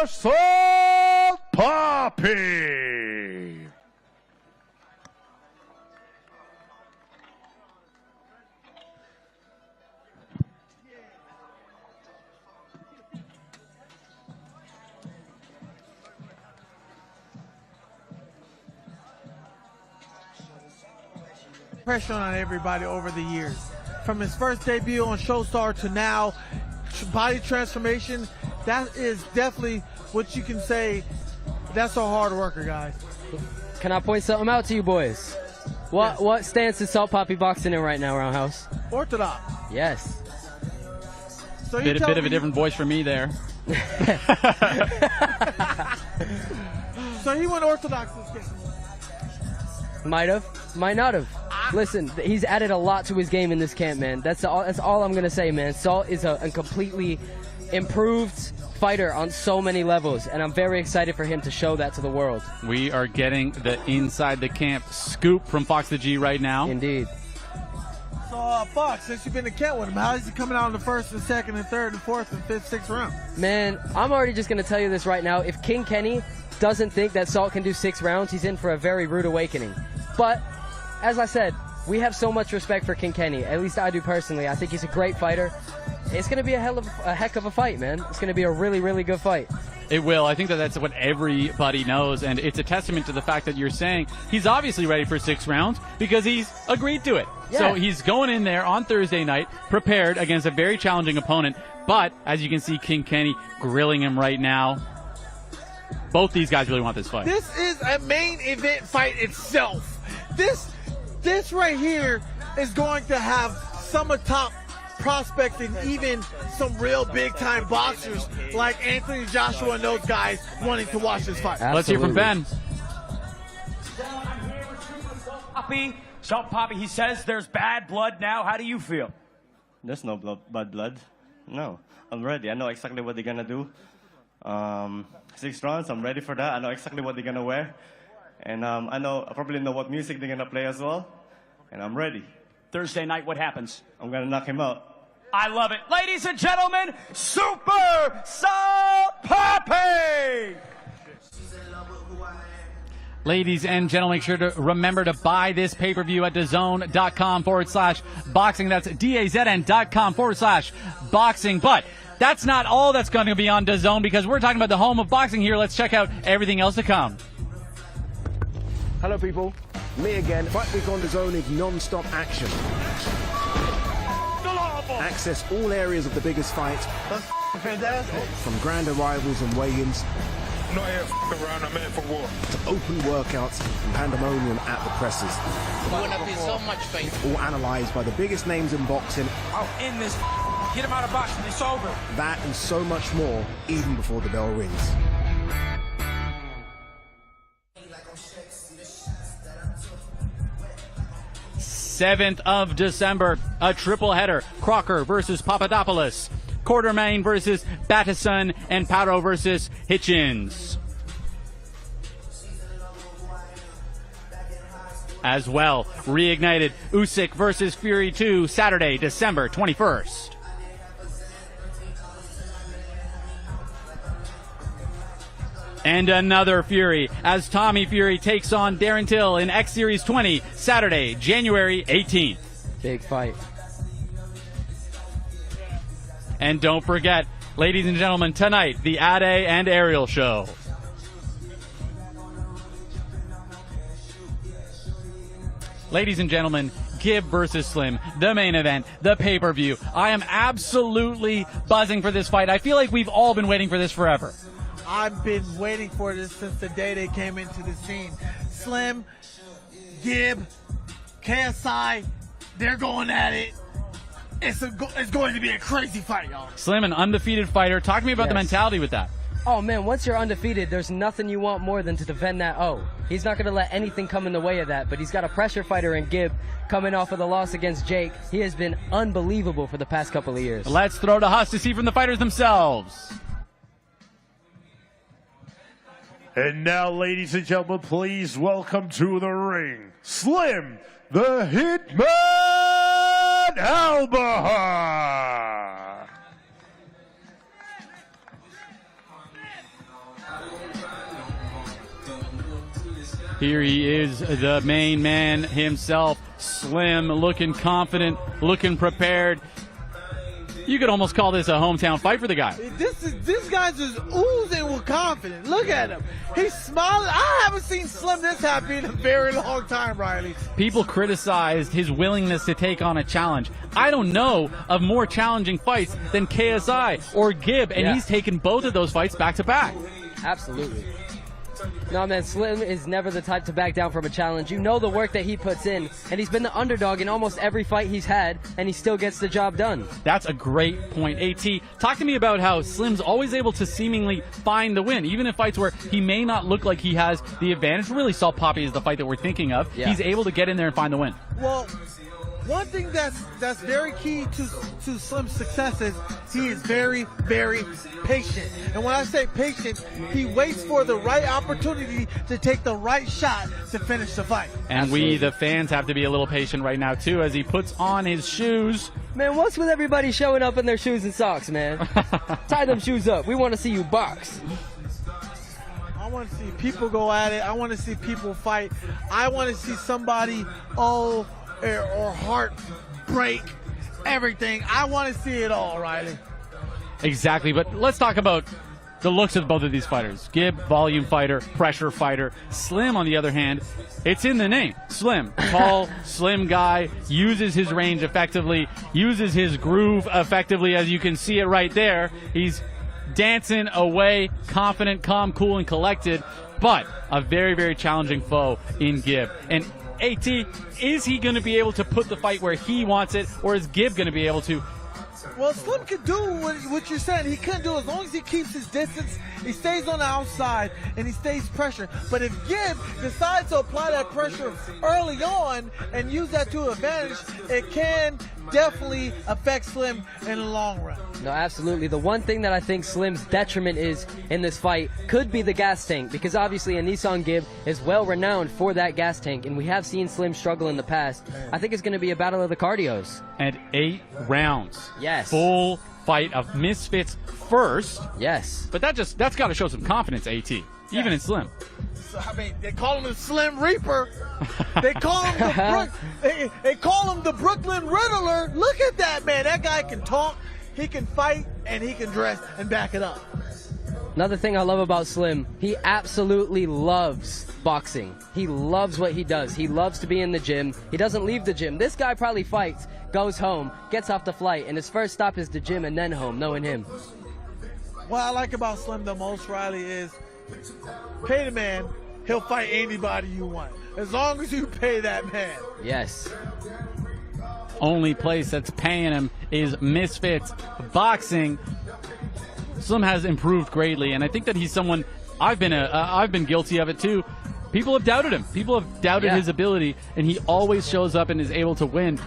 [SPEAKER 13] Salt Papi.
[SPEAKER 12] Pressure on everybody over the years. From his first debut on Showstar to now, body transformation, that is definitely what you can say. That's a hard worker, guys.
[SPEAKER 7] Can I point something out to you boys? What stance is Salt Papi boxing in right now, Roundhouse?
[SPEAKER 12] Orthodox.
[SPEAKER 7] Yes.
[SPEAKER 12] So
[SPEAKER 8] Bit of a different voice for me there.
[SPEAKER 12] So he went orthodox this game.
[SPEAKER 7] Might have, might not have. Listen, he's added a lot to his game in this camp, man. That's all I'm going to say, man. Salt is a completely improved fighter on so many levels, and I'm very excited for him to show that to the world.
[SPEAKER 8] We are getting the inside the camp scoop from Fox the G right now.
[SPEAKER 7] Indeed.
[SPEAKER 12] So, Fox, since you've been in camp with him, how is he coming out in the first and second and third and fourth and fifth, sixth round?
[SPEAKER 7] Man, I'm already just going to tell you this right now. If King Kenny doesn't think that Salt can do 6 rounds, he's in for a very rude awakening. But, as I said, we have so much respect for King Kenny. At least I do personally. I think he's a great fighter. It's going to be a heck of a fight, man. It's going to be a really, really good fight.
[SPEAKER 8] It will. I think that's what everybody knows, and it's a testament to the fact that you're saying he's obviously ready for 6 rounds because he's agreed to it.
[SPEAKER 7] Yeah.
[SPEAKER 8] So he's going in there on Thursday night prepared against a very challenging opponent. But as you can see, King Kenny grilling him right now. Both these guys really want this fight.
[SPEAKER 12] This is a main event fight itself. This right here is going to have some of top prospects and even some real big-time boxers like Anthony Joshua and those guys wanting to watch this fight.
[SPEAKER 8] Let's hear from Ben.
[SPEAKER 11] Papi. So, Papi, he says there's bad blood now. How do you feel?
[SPEAKER 19] There's no bad blood. No, I'm ready. I know exactly what they're gonna do. 6 rounds, I'm ready for that. I know exactly what they're gonna wear. And I probably know what music they're gonna play as well. And I'm ready.
[SPEAKER 11] Thursday night, what happens?
[SPEAKER 19] I'm gonna knock him out.
[SPEAKER 11] I love it. Ladies and gentlemen, Super Salt Papi!
[SPEAKER 8] Ladies and gentlemen, make sure to remember to buy this pay-per-view at DAZN.com/boxing. That's DAZN.com/boxing. But that's not all that's going to be on DAZN, because we're talking about the home of boxing here. Let's check out everything else to come.
[SPEAKER 20] Hello, people. Me again. Fight Week on DAZN is non-stop action. Access all areas of the biggest fights.
[SPEAKER 12] That's fantastic.
[SPEAKER 20] From grand arrivals and weigh-ins.
[SPEAKER 21] I'm not here around, I'm here for war.
[SPEAKER 20] To open workouts and pandemonium at the presses.
[SPEAKER 24] We're gonna be so much pain.
[SPEAKER 20] All analysed by the biggest names in boxing.
[SPEAKER 24] I'll end this. Get him out of boxing. It's over.
[SPEAKER 20] That and so much more, even before the bell rings.
[SPEAKER 8] 7th of December, a triple header. CraCra versus Papadopoulos. Quartermain versus Battison, and Paro versus Hitchens. As well, reignited Usyk versus Fury 2, Saturday, December 21st. And another Fury as Tommy Fury takes on Darren Till in X Series 20, Saturday, January 18th.
[SPEAKER 7] Big fight.
[SPEAKER 8] And don't forget, ladies and gentlemen, tonight, the Ade and Ariel show. Ladies and gentlemen, Gib versus Slim, the main event, the pay-per-view. I am absolutely buzzing for this fight. I feel like we've all been waiting for this forever.
[SPEAKER 12] I've been waiting for this since the day they came into the scene. Slim, Gib, KSI, they're going at it. It's going to be a crazy fight, y'all.
[SPEAKER 8] Slim, an undefeated fighter. Talk to me about the mentality with that.
[SPEAKER 7] Oh, man, once you're undefeated, there's nothing you want more than to defend that O. He's not going to let anything come in the way of that, but he's got a pressure fighter in Gib coming off of the loss against Jake. He has been unbelievable for the past couple of years.
[SPEAKER 8] Let's throw to Huss to see from the fighters themselves.
[SPEAKER 13] And now, ladies and gentlemen, please welcome to the ring, Slim, the Hitman Albaher.
[SPEAKER 8] Here he is, the main man himself, Slim, looking confident, looking prepared. You could almost call this a hometown fight for the guy.
[SPEAKER 12] This guy's just oozing with confidence. Look at him. He's smiling. I haven't seen Slim this happy in a very long time, Riley.
[SPEAKER 8] People criticized his willingness to take on a challenge. I don't know of more challenging fights than KSI or Gib, and he's taken both of those fights back to back.
[SPEAKER 7] Absolutely. No, man, Slim is never the type to back down from a challenge. You know the work that he puts in, and he's been the underdog in almost every fight he's had, and he still gets the job done.
[SPEAKER 8] That's a great point. AT, talk to me about how Slim's always able to seemingly find the win, even in fights where he may not look like he has the advantage. We really saw Papi as the fight that we're thinking of. Yeah. He's able to get in there and find the win.
[SPEAKER 12] Well, one thing that's very key to Slim's success is he is very, very patient. And when I say patient, he waits for the right opportunity to take the right shot to finish the fight.
[SPEAKER 8] And we, the fans, have to be a little patient right now, too, as he puts on his shoes.
[SPEAKER 7] Man, what's with everybody showing up in their shoes and socks, man? Tie them shoes up. We want to see you box.
[SPEAKER 12] I want to see people go at it. I want to see people fight. I want to see somebody, or heart break, everything. I want to see it all, Riley.
[SPEAKER 8] Exactly, but let's talk about the looks of both of these fighters. Gib, volume fighter, pressure fighter. Slim, on the other hand, it's in the name. Slim. Tall, slim guy, uses his range effectively, uses his groove effectively, as you can see it right there. He's dancing away, confident, calm, cool, and collected, but a very, very challenging foe in Gib. And AT, is he going to be able to put the fight where he wants it, or is Gib going to be able to?
[SPEAKER 12] Well, Slim can do what you're saying. He can do as long as he keeps his distance, he stays on the outside, and he stays pressure. But if Gib decides to apply that pressure early on and use that to advantage, it can definitely affect Slim in the long run.
[SPEAKER 7] No, absolutely. The one thing that I think Slim's detriment is in this fight could be the gas tank, because obviously Anesongib is well renowned for that gas tank, and we have seen Slim struggle in the past. I think it's going to be a battle of the cardios.
[SPEAKER 8] And 8 rounds.
[SPEAKER 7] Yes.
[SPEAKER 8] Full fight of Misfits first.
[SPEAKER 7] Yes.
[SPEAKER 8] But that's got to show some confidence, AT, even in Slim.
[SPEAKER 12] So, I mean, they call him the Slim Reaper. They call him they call him the Brooklyn Riddler. Look at that, man. That guy can talk, he can fight, and he can dress and back it up.
[SPEAKER 7] Another thing I love about Slim, he absolutely loves boxing. He loves what he does. He loves to be in the gym. He doesn't leave the gym. This guy probably fights, goes home, gets off the flight, and his first stop is the gym and then home, knowing him.
[SPEAKER 12] What I like about Slim the most, Riley, is pay the man, he'll fight anybody you want. As long as you pay that man.
[SPEAKER 7] Yes.
[SPEAKER 8] Only place that's paying him is Misfits Boxing. Slim has improved greatly, and I think that he's someone, I've been guilty of it too. People have doubted him. People have doubted his ability, and he always shows up and is able to win.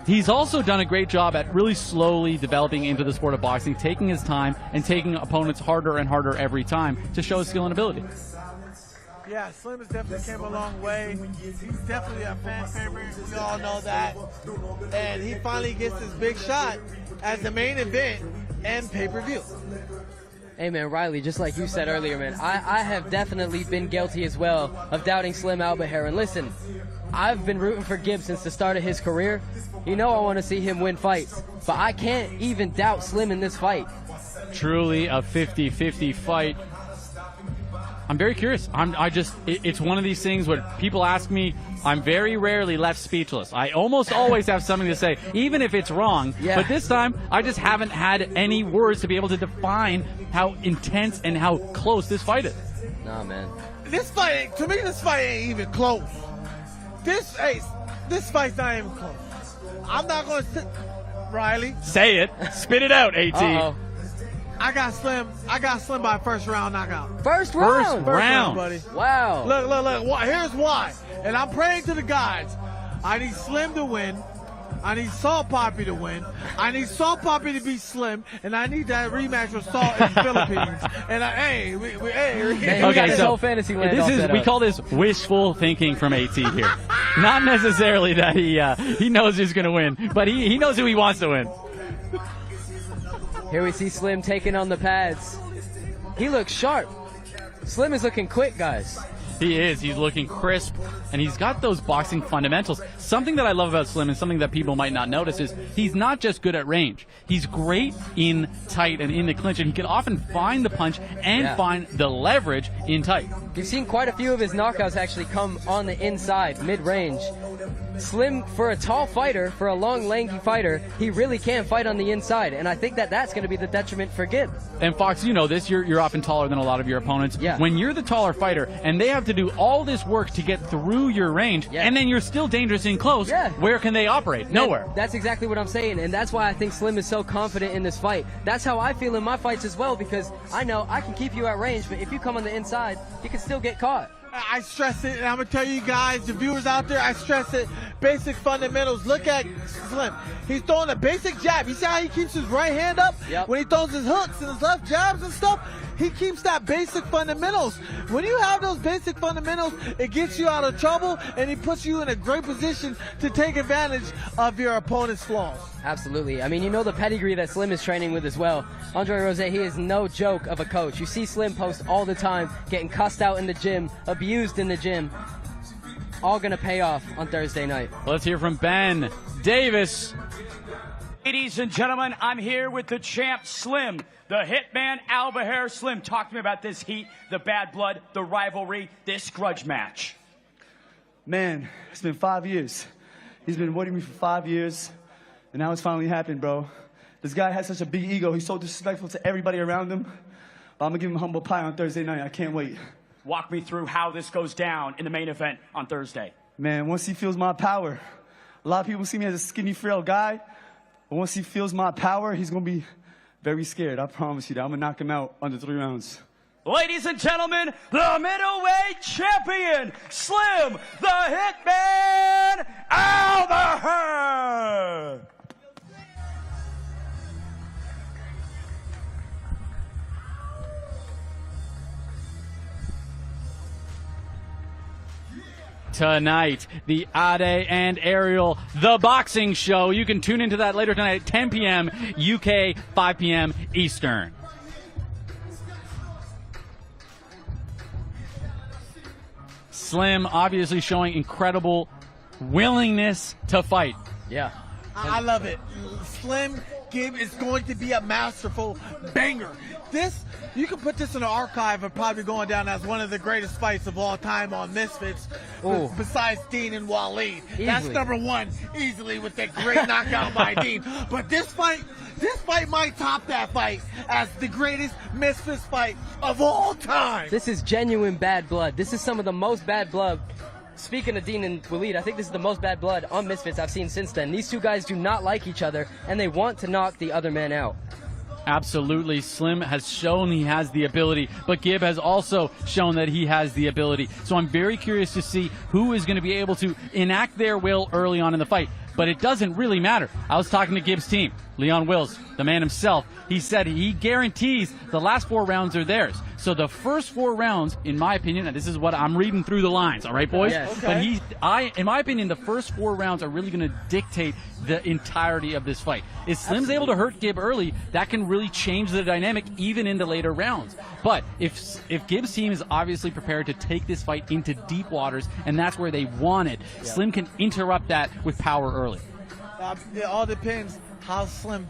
[SPEAKER 8] He's also done a great job at really slowly developing into the sport of boxing, taking his time and taking opponents harder and harder every time to show his skill and ability.
[SPEAKER 12] Yeah, Slim has definitely came a long way. He's definitely a fan favorite. We all know that. And he finally gets his big shot as the main event and pay-per-view.
[SPEAKER 7] Hey, man, Riley, just like you said earlier, man, I have definitely been guilty as well of doubting Slim Albaher. And listen, I've been rooting for Gib since the start of his career. You know I want to see him win fights, but I can't even doubt Slim in this fight.
[SPEAKER 8] Truly a 50-50 fight. I'm very curious. It's one of these things where people ask me, I'm very rarely left speechless. I almost always have something to say, even if it's wrong.
[SPEAKER 7] Yeah.
[SPEAKER 8] But this time, I just haven't had any words to be able to define how intense and how close this fight is.
[SPEAKER 7] Nah, man.
[SPEAKER 12] This fight, to me, this fight ain't even close. This fight's not even close. I'm not going to sit, Riley.
[SPEAKER 8] Say it. Spit it out, AT.
[SPEAKER 7] Uh-oh.
[SPEAKER 12] I got Slim by first round knockout.
[SPEAKER 7] First round?
[SPEAKER 12] First round, buddy.
[SPEAKER 7] Wow.
[SPEAKER 12] Look. Here's why. And I'm praying to the gods. I need Slim to win. I need Salt Papi to win. I need Salt Papi to beat Slim. And I need that rematch with Salt in the Philippines. And
[SPEAKER 7] we got this whole fantasy land all set
[SPEAKER 8] we
[SPEAKER 7] up.
[SPEAKER 8] call this wishful thinking from AT here. Not necessarily that he knows who's going to win, but he knows who he wants to win.
[SPEAKER 7] Here we see Slim taking on the pads. He looks sharp. Slim is looking quick, guys.
[SPEAKER 8] He is. He's looking crisp, and he's got those boxing fundamentals. Something that I love about Slim and something that people might not notice is he's not just good at range. He's great in tight and in the clinch, and he can often find the punch and find the leverage in tight.
[SPEAKER 7] You've seen quite a few of his knockouts actually come on the inside, mid-range. Slim, for a tall fighter, for a long, lanky fighter, he really can fight on the inside, and I think that that's going to be the detriment for Gib.
[SPEAKER 8] And Fox, you know this, you're often taller than a lot of your opponents.
[SPEAKER 7] Yeah.
[SPEAKER 8] When you're the taller fighter, and they have to do all this work to get through your range, and then you're still dangerous in close, where can they operate? Nowhere.
[SPEAKER 7] That's exactly what I'm saying, and that's why I think Slim is so confident in this fight. That's how I feel in my fights as well, because I know I can keep you at range, but if you come on the inside, you can still get caught.
[SPEAKER 12] I stress it, and I'm going to tell you guys, the viewers out there, I stress it. Basic fundamentals. Look at Slim. He's throwing a basic jab. You see how he keeps his right hand up?
[SPEAKER 7] Yep.
[SPEAKER 12] When he throws his hooks and his left jabs and stuff, he keeps that basic fundamentals. When you have those basic fundamentals, it gets you out of trouble, and it puts you in a great position to take advantage of your opponent's flaws.
[SPEAKER 7] Absolutely. I mean, you know the pedigree that Slim is training with as well. Andre Rose, he is no joke of a coach. You see Slim post all the time, getting cussed out in the gym, abused in the gym. All going to pay off on Thursday night.
[SPEAKER 8] Let's hear from Ben Davis.
[SPEAKER 11] Ladies and gentlemen, I'm here with the champ, Slim, the hitman, Albaher. Slim, talk to me about this heat, the bad blood, the rivalry, this grudge match.
[SPEAKER 15] Man, it's been 5 years. He's been avoiding me for 5 years, and now it's finally happened, bro. This guy has such a big ego. He's so disrespectful to everybody around him. But I'm gonna give him humble pie on Thursday night. I can't wait.
[SPEAKER 11] Walk me through how this goes down in the main event on Thursday.
[SPEAKER 15] Man, once he feels my power, a lot of people see me as a skinny, frail guy, but once he feels my power, he's gonna be very scared. I promise you that. I'm gonna knock him out under 3 rounds.
[SPEAKER 11] Ladies and gentlemen, the middleweight champion, Slim, the hitman, Albaher!
[SPEAKER 8] Tonight, the Ade and Ariel, the boxing show. You can tune into that later tonight at 10 p.m. UK, 5 p.m. Eastern. Slim obviously showing incredible willingness to fight.
[SPEAKER 7] Yeah.
[SPEAKER 12] I love it. Slim Gib is going to be a masterful banger. This, you can put this in the archive of probably going down as one of the greatest fights of all time on Misfits, besides Dean and Waleed. That's number one, easily, with that great knockout by Dean. But this fight might top that fight as the greatest Misfits fight of all time.
[SPEAKER 7] This is genuine bad blood. This is some of the most bad blood. Speaking of Dean and Waleed, I think this is the most bad blood on Misfits I've seen since then. These two guys do not like each other, and they want to knock the other man out.
[SPEAKER 8] Absolutely. Slim has shown he has the ability, but Gib has also shown that he has the ability. So I'm very curious to see who is going to be able to enact their will early on in the fight. But it doesn't really matter. I was talking to Gib's team, Leon Wills, the man himself. He said he guarantees the last 4 rounds are theirs. So the first 4 rounds, in my opinion, and this is what I'm reading through the lines, all right, boys?
[SPEAKER 7] Yes.
[SPEAKER 8] Okay. But in my opinion, the first 4 rounds are really going to dictate the entirety of this fight. If Slim's able to hurt Gib early, that can really change the dynamic even in the later rounds. But if Gib's team is obviously prepared to take this fight into deep waters, and that's where they want it, Slim can interrupt that with power early.
[SPEAKER 12] It all depends how Slim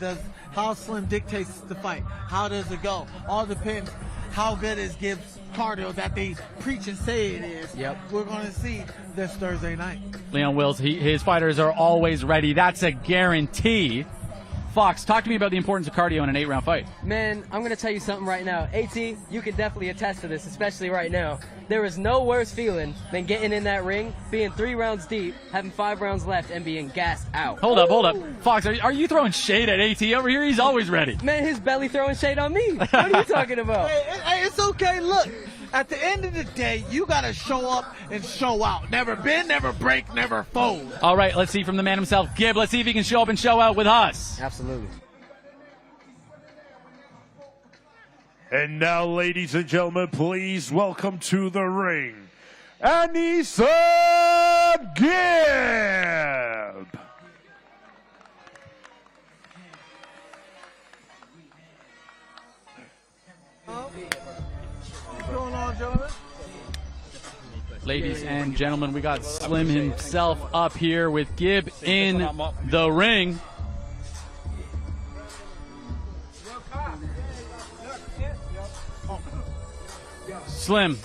[SPEAKER 12] dictates the fight. How does it go? All depends how good is Gibbs' cardio that they preach and say it is.
[SPEAKER 7] Yep.
[SPEAKER 12] We're going to see this Thursday night.
[SPEAKER 8] Leon Wills, his fighters are always ready. That's a guarantee. Fox, talk to me about the importance of cardio in an 8-round fight.
[SPEAKER 7] Man, I'm going to tell you something right now. AT, you can definitely attest to this, especially right now. There is no worse feeling than getting in that ring, being 3 rounds deep, having 5 rounds left, and being gassed out.
[SPEAKER 8] Hold up. Fox, are you throwing shade at AT over here? He's always ready.
[SPEAKER 7] Man, his belly throwing shade on me. What are you talking about?
[SPEAKER 12] Hey, it's okay. Look, at the end of the day, you got to show up and show out. Never bend, never break, never fold.
[SPEAKER 8] All right, let's see from the man himself, Gib. Let's see if he can show up and show out with us.
[SPEAKER 7] Absolutely.
[SPEAKER 13] And now, ladies and gentlemen, please welcome to the ring, Anesongib.
[SPEAKER 12] What's going on, gentlemen?
[SPEAKER 8] Ladies and gentlemen, we got Slim himself up here with Gib in the ring. Slim,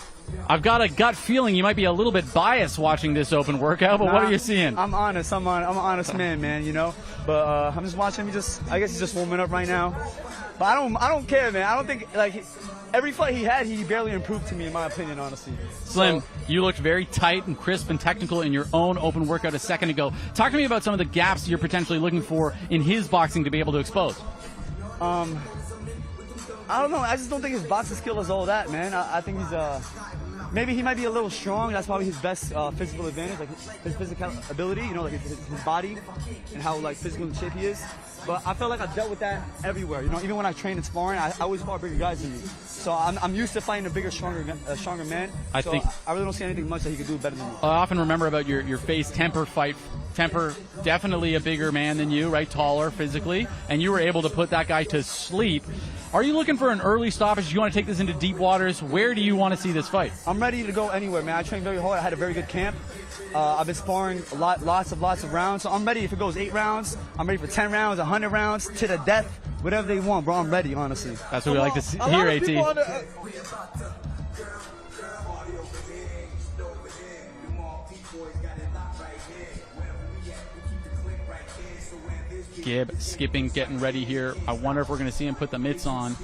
[SPEAKER 8] I've got a gut feeling you might be a little bit biased watching this open workout, but what are you seeing?
[SPEAKER 15] I'm honest. I'm an honest man, you know. But I'm just watching him. I guess he's just warming up right now. But I don't care, man. I don't think every fight he had, he barely improved to me, in my opinion, honestly.
[SPEAKER 8] Slim, you looked very tight and crisp and technical in your own open workout a second ago. Talk to me about some of the gaps you're potentially looking for in his boxing to be able to expose.
[SPEAKER 15] I don't know. I just don't think his boxing skill is all that, man. I think he's maybe he might be a little strong. That's probably his best physical advantage, like his physical ability, you know, like his body and how physical in shape he is. But I felt like I dealt with that everywhere. You know, even when I trained in sparring, I always fought bigger guys than me. So I'm used to fighting a bigger, stronger man. I really don't see anything much that he could do better than me.
[SPEAKER 8] I often remember about your face Temper fight. Temper, definitely a bigger man than you, right? Taller physically, and you were able to put that guy to sleep. Are you looking for an early stoppage? Do you want to take this into deep waters? Where do you want to see this fight?
[SPEAKER 15] I'm ready to go anywhere, man. I trained very hard. I had a very good camp. I've been sparring lots of rounds, so I'm ready. If it goes 8 rounds, I'm ready for 10 rounds, 100
[SPEAKER 1] 100 rounds to the death, whatever they want, bro. I'm ready, honestly.
[SPEAKER 8] That's what we like to hear, AT. Gib skipping, getting ready here. I wonder if we're going to see him put the mitts on.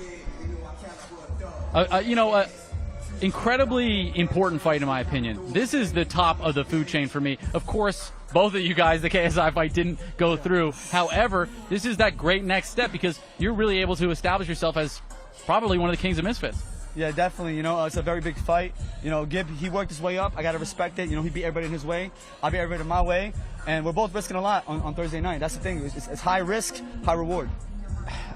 [SPEAKER 8] Incredibly important fight, in my opinion. This is the top of the food chain for me. Of course, both of you guys, the KSI fight didn't go through. However, this is that great next step because you're really able to establish yourself as probably one of the kings of Misfits.
[SPEAKER 1] Yeah, definitely. It's a very big fight. Gib, he worked his way up. I got to respect it. He beat everybody in his way. I beat everybody in my way. And we're both risking a lot on Thursday night. That's the thing. It's high risk, high reward.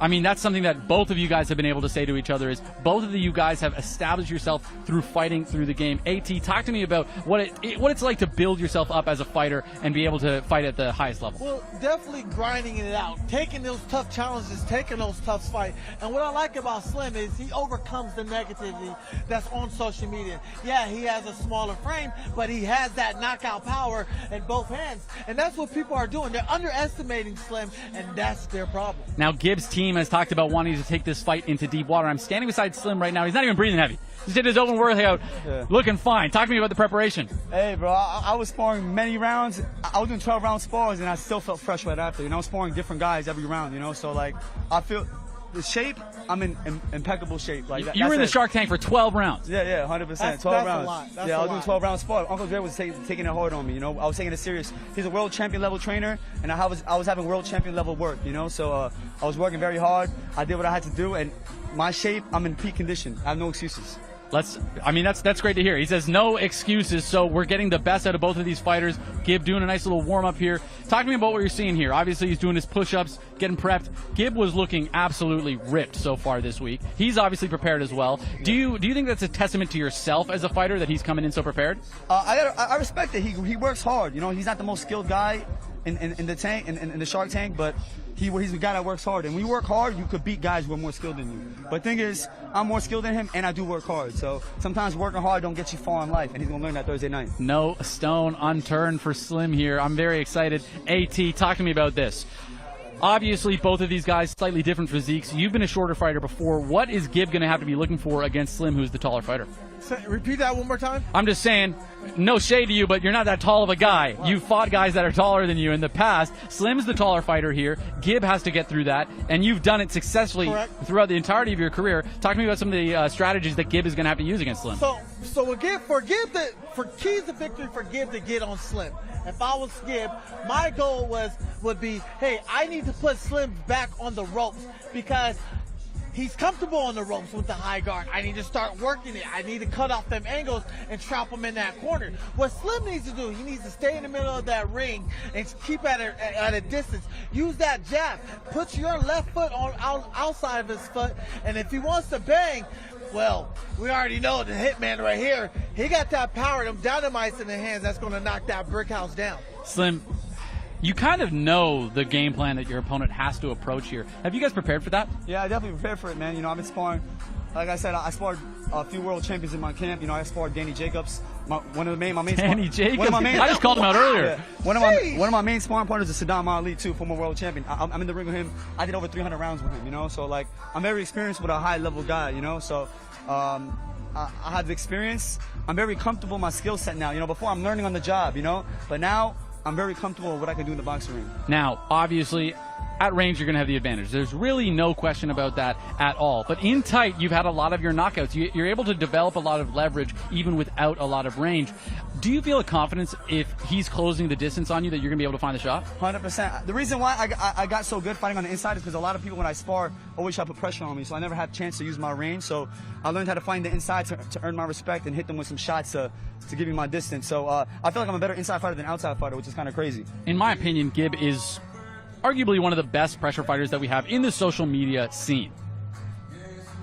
[SPEAKER 8] I mean, that's something that both of you guys have been able to say to each other is both of you guys have established yourself through fighting through the game. AT, talk to me about what it's like to build yourself up as a fighter and be able to fight at the highest level.
[SPEAKER 12] Well, definitely grinding it out, taking those tough challenges, taking those tough fights. And what I like about Slim is he overcomes the negativity that's on social media. Yeah, he has a smaller frame, but he has that knockout power in both hands. And that's what people are doing. They're underestimating Slim, and that's their problem.
[SPEAKER 8] Now, Gibbs' team has talked about wanting to take this fight into deep water. I'm standing beside Slim right now. He's not even breathing heavy. He did his open workout, looking fine. Talk to me about the preparation.
[SPEAKER 1] Hey, bro, I was sparring many rounds. I was doing 12-round spars, and I still felt fresh right after. I was sparring different guys every round, So, I feel the shape, I'm in impeccable shape.
[SPEAKER 8] You were in the Shark Tank for 12 rounds.
[SPEAKER 1] Yeah, 100%. 12 rounds.
[SPEAKER 12] A lot.
[SPEAKER 1] I was doing 12-round spars. Uncle Dre was taking it hard on me, I was taking it serious. He's a world champion level trainer, and I was having world champion level work, So I was working very hard. I did what I had to do, and my shape, I'm in peak condition. I have no excuses.
[SPEAKER 8] That's great to hear. He says no excuses, so we're getting the best out of both of these fighters. Gib doing a nice little warm-up here. Talk to me about what you're seeing here. Obviously, he's doing his push-ups, getting prepped. Gib was looking absolutely ripped so far this week. He's obviously prepared as well. Do you think that's a testament to yourself as a fighter that he's coming in so prepared?
[SPEAKER 1] I respect it. He works hard. He's not the most skilled guy in the tank, in the Shark Tank, but he's a guy that works hard. And when you work hard, you could beat guys who are more skilled than you. But the thing is, I'm more skilled than him, and I do work hard. So sometimes working hard don't get you far in life, and he's going to learn that Thursday night.
[SPEAKER 8] No stone unturned for Slim here. I'm very excited. AT, talk to me about this. Obviously, both of these guys, slightly different physiques. You've been a shorter fighter before. What is Gib going to have to be looking for against Slim, who's the taller fighter?
[SPEAKER 12] Repeat that one more time.
[SPEAKER 8] I'm just saying, no shade to you, but you're not that tall of a guy. You've fought guys that are taller than you in the past. Slim's the taller fighter here. Gib has to get through that, and you've done it successfully throughout the entirety of your career. Talk to me about some of the strategies that Gib is going to have to use against Slim.
[SPEAKER 12] So again, for keys to victory for Gib to get on Slim. If I was Gib, my goal would be, hey, I need to put Slim back on the ropes because he's comfortable on the ropes with the high guard. I need to start working it. I need to cut off them angles and trap him in that corner. What Slim needs to do, he needs to stay in the middle of that ring and keep at a distance. Use that jab. Put your left foot outside of his foot, and if he wants to bang, well, we already know the hitman right here. He got that power, them dynamites in the hands that's going to knock that brick house down.
[SPEAKER 8] Slim, you kind of know the game plan that your opponent has to approach here. Have you guys prepared for that?
[SPEAKER 1] Yeah, I definitely prepared for it, man. I've been sparring. Like I said, I sparred a few world champions in my camp. I sparred Danny Jacobs. My main
[SPEAKER 8] Danny Jacobs? I just called him out earlier.
[SPEAKER 1] Yeah. One of my main sparring partners is Saddam Ali, too, former world champion. I'm in the ring with him. I did over 300 rounds with him, So, I'm very experienced with a high-level guy, So, I have the experience. I'm very comfortable in my skill set now. Before I'm learning on the job, But now I'm very comfortable with what I can do in the boxing ring.
[SPEAKER 8] Now, obviously, at range, you're going to have the advantage. There's really no question about that at all. But in tight, you've had a lot of your knockouts. You're able to develop a lot of leverage even without a lot of range. Do you feel a confidence if he's closing the distance on you that you're going to be able to find the shot?
[SPEAKER 1] 100%. The reason why I got so good fighting on the inside is because a lot of people, when I spar, always try to put pressure on me. So I never had a chance to use my range. So I learned how to find the inside to earn my respect and hit them with some shots to give me my distance. So I feel like I'm a better inside fighter than outside fighter, which is kind of crazy.
[SPEAKER 8] In my opinion, Gib is arguably one of the best pressure fighters that we have in the social media scene.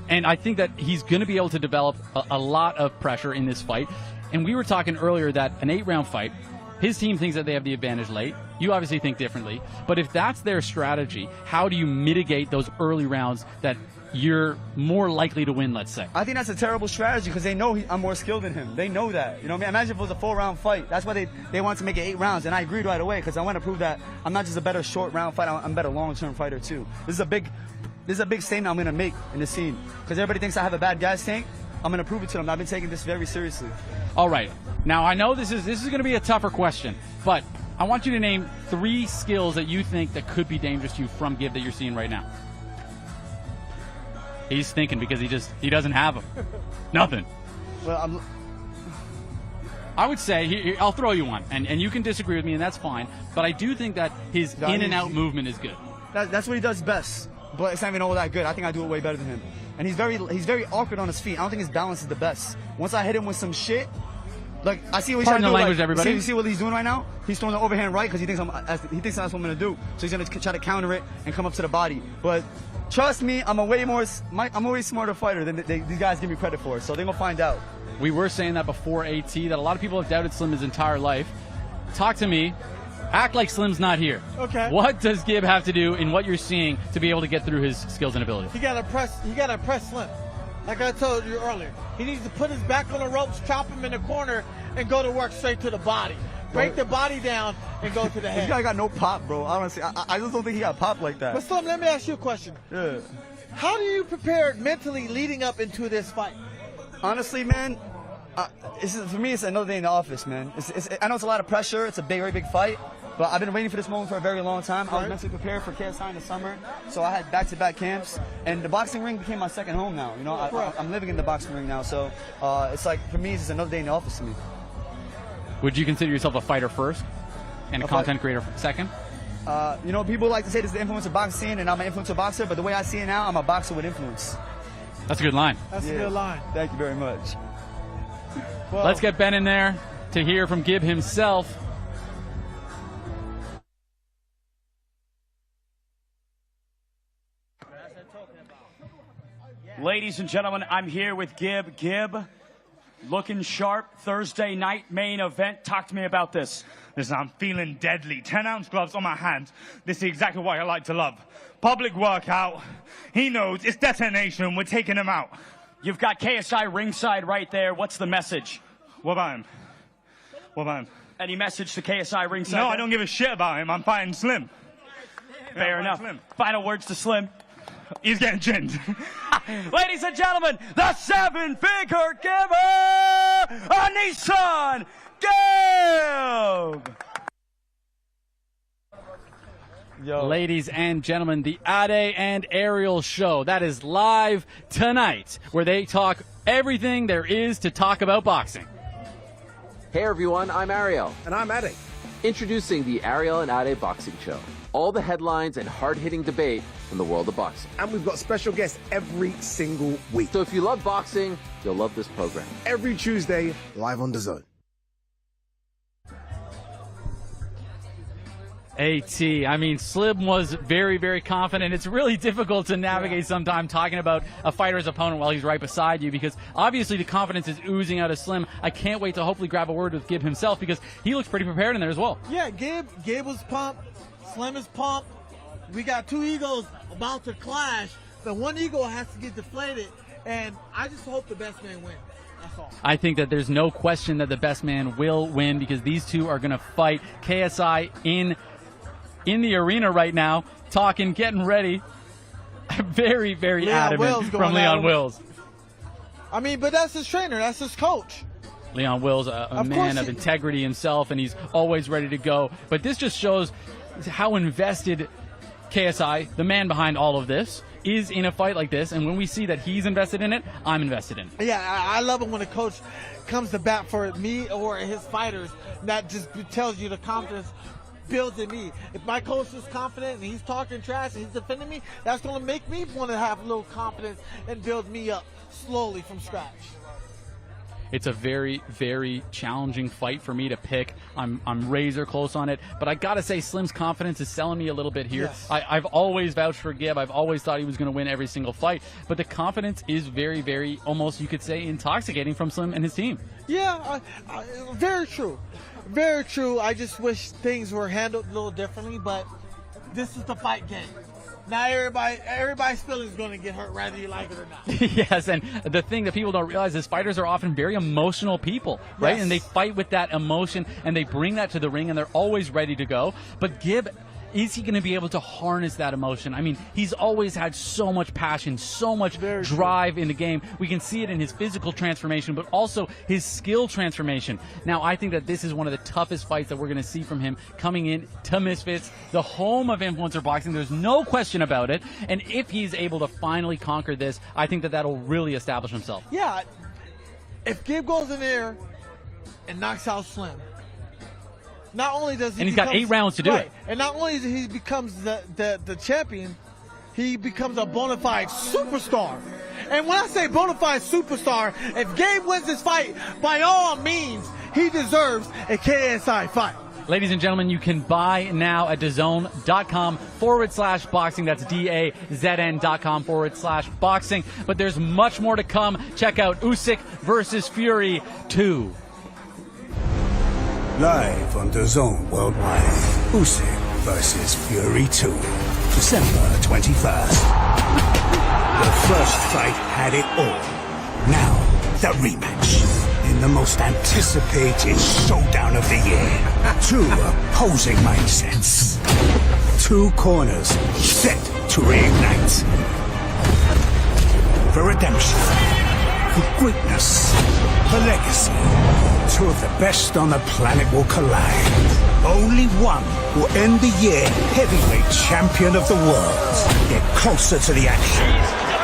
[SPEAKER 8] And I think that he's going to be able to develop a lot of pressure in this fight. And we were talking earlier that an 8-round fight, his team thinks that they have the advantage late. You obviously think differently. But if that's their strategy, how do you mitigate those early rounds that you're more likely to win, let's say?
[SPEAKER 1] I think that's a terrible strategy because they know I'm more skilled than him. They know that. You know what I mean? Imagine if it was a 4-round fight. That's why they want to make it 8 rounds, and I agreed right away because I want to prove that I'm not just a better short-round fighter, I'm a better long-term fighter too. This is a big statement I'm going to make in the scene because everybody thinks I have a bad gas tank. I'm going to prove it to them. I've been taking this very seriously.
[SPEAKER 8] All right. Now, I know this is going to be a tougher question, but I want you to name 3 skills that you think that could be dangerous to you from Gib that you're seeing right now. He's thinking because he doesn't have them. Nothing.
[SPEAKER 1] Well,
[SPEAKER 8] I would say, I'll throw you one, and you can disagree with me, and that's fine, but I do think that his in and out movement is good.
[SPEAKER 1] That's what he does best, but it's not even all that good. I think I do it way better than him. And he's very awkward on his feet. I don't think his balance is the best. Once I hit him with some shit, like I see what he's trying to do.
[SPEAKER 8] Language, everybody.
[SPEAKER 1] You see what he's doing right now? He's throwing the overhand right because he thinks that's what I'm going to do. So he's going to try to counter it and come up to the body. But trust me, I'm a way smarter fighter than these guys give me credit for. So they're going to find out.
[SPEAKER 8] We were saying that before AT, that a lot of people have doubted Slim his entire life. Talk to me. Act like Slim's not here.
[SPEAKER 12] Okay.
[SPEAKER 8] What does Gib have to do in what you're seeing to be able to get through his skills and ability?
[SPEAKER 12] He got to press Slim. Like I told you earlier, he needs to put his back on the ropes, chop him in the corner, and go to work straight to the body. Break the body down and go to the head.
[SPEAKER 1] This guy got no pop, bro. Honestly, I just don't think he got pop like that.
[SPEAKER 12] But Slim, let me ask you a question.
[SPEAKER 1] Yeah.
[SPEAKER 12] How do you prepare mentally leading up into this fight?
[SPEAKER 1] Honestly, man, for me, it's another day in the office, man. I know it's a lot of pressure. It's a very big fight. But I've been waiting for this moment for a very long time. I was mentally prepared for KSI in the summer, so I had back-to-back camps. And the boxing ring became my second home now. You know, I'm living in the boxing ring now, so it's like, for me, it's just another day in the office to me.
[SPEAKER 8] Would you consider yourself a fighter first and a content creator second?
[SPEAKER 1] You know, people like to say this is the influencer boxing scene, and I'm an influencer boxer, but the way I see it now, I'm a boxer with influence.
[SPEAKER 8] That's a good line.
[SPEAKER 12] That's a good line.
[SPEAKER 1] Thank you very much.
[SPEAKER 12] Well,
[SPEAKER 8] let's get Ben in there to hear from Gib himself.
[SPEAKER 11] Ladies and gentlemen, I'm here with Gib. Gib, looking sharp. Thursday night main event. Talk to me about this.
[SPEAKER 2] Listen, I'm feeling deadly. 10-ounce gloves on my hands. This is exactly what I like to love. Public workout. He knows it's detonation. We're taking him out.
[SPEAKER 11] You've got KSI ringside right there. What's the message?
[SPEAKER 2] What about him? What about him?
[SPEAKER 11] Any message to KSI ringside?
[SPEAKER 2] No, I don't give a shit about him. I'm fighting Slim.
[SPEAKER 11] Fair enough.
[SPEAKER 2] Slim.
[SPEAKER 11] Final words to Slim.
[SPEAKER 2] He's getting ginned.
[SPEAKER 11] Ladies and gentlemen, the 7-figure giver, Anesongib.
[SPEAKER 8] Ladies and gentlemen, the Ade and Ariel show. That is live tonight, where they talk everything there is to talk about boxing.
[SPEAKER 3] Hey everyone, I'm Ariel.
[SPEAKER 20] And I'm Ade.
[SPEAKER 3] Introducing the Ariel and Ade Boxing Show. All the headlines and hard-hitting debate from the world of boxing.
[SPEAKER 20] And we've got special guests every single week.
[SPEAKER 3] So if you love boxing, you'll love this program.
[SPEAKER 20] Every Tuesday, live on DAZN.
[SPEAKER 8] AT. I mean, Slim was very, very confident. It's really difficult to navigate sometimes talking about a fighter's opponent while he's right beside you because obviously the confidence is oozing out of Slim. I can't wait to hopefully grab a word with Gib himself because he looks pretty prepared in there as well.
[SPEAKER 12] Yeah, Gib was pumped. Slim is pumped. We got two egos about to clash, but one ego has to get deflated, and I just hope the best man wins. That's all.
[SPEAKER 8] I think that there's no question that the best man will win because these two are going to fight. KSI in the arena right now, talking, getting ready. Very, very adamant from Leon Wills.
[SPEAKER 12] I mean, but that's his trainer. That's his coach.
[SPEAKER 8] Leon Wills, a man of integrity himself, and he's always ready to go. But this just shows how invested KSI, the man behind all of this, is in a fight like this. And when we see that he's invested in it, I'm invested in it.
[SPEAKER 12] Yeah, I love it when a coach comes to bat for me or his fighters. That just tells you the confidence builds in me. If my coach is confident and he's talking trash and he's defending me, that's going to make me want to have a little confidence and build me up slowly from scratch.
[SPEAKER 8] It's a very, very challenging fight for me to pick. I'm razor close on it, but I gotta say Slim's confidence is selling me a little bit here.
[SPEAKER 12] Yes.
[SPEAKER 8] I've always vouched for Gib. I've always thought he was going to win every single fight, but the confidence is very, very, almost you could say, intoxicating from Slim and his team.
[SPEAKER 12] Yeah, very true. Very true. I just wish things were handled a little differently, but this is the fight game. Now everybody's feelings is going to get hurt, whether you like it or not.
[SPEAKER 8] Yes, and the thing that people don't realize is fighters are often very emotional people, right?
[SPEAKER 12] Yes.
[SPEAKER 8] And they fight with that emotion, and they bring that to the ring, and they're always ready to go. But Gib, is he going to be able to harness that emotion? I mean, he's always had so much passion, so much drive in the game. We can see it in his physical transformation, but also his skill transformation. Now, I think that this is one of the toughest fights that we're going to see from him coming in to Misfits, the home of influencer boxing. There's no question about it. And if he's able to finally conquer this, I think that that'll really establish himself.
[SPEAKER 12] Yeah. If Gib goes in there and knocks out Slim, not only does he
[SPEAKER 8] and he's got 8 rounds to do it.
[SPEAKER 12] And not only does he becomes the champion, he becomes a bona fide superstar. And when I say bona fide superstar, if Gabe wins this fight, by all means, he deserves a KSI fight.
[SPEAKER 8] Ladies and gentlemen, you can buy now at DAZN.com/boxing. That's DAZN.com/boxing. But there's much more to come. Check out Usyk versus Fury 2.
[SPEAKER 5] Live on DAZN worldwide, Usyk versus Fury 2, December 21st. The first fight had it all. Now, the rematch. In the most anticipated showdown of the year. 2 opposing mindsets. 2 corners set to reignite. For redemption. For greatness. For legacy. 2 of the best on the planet will collide. Only one will end the year heavyweight champion of the world. Get closer to the action.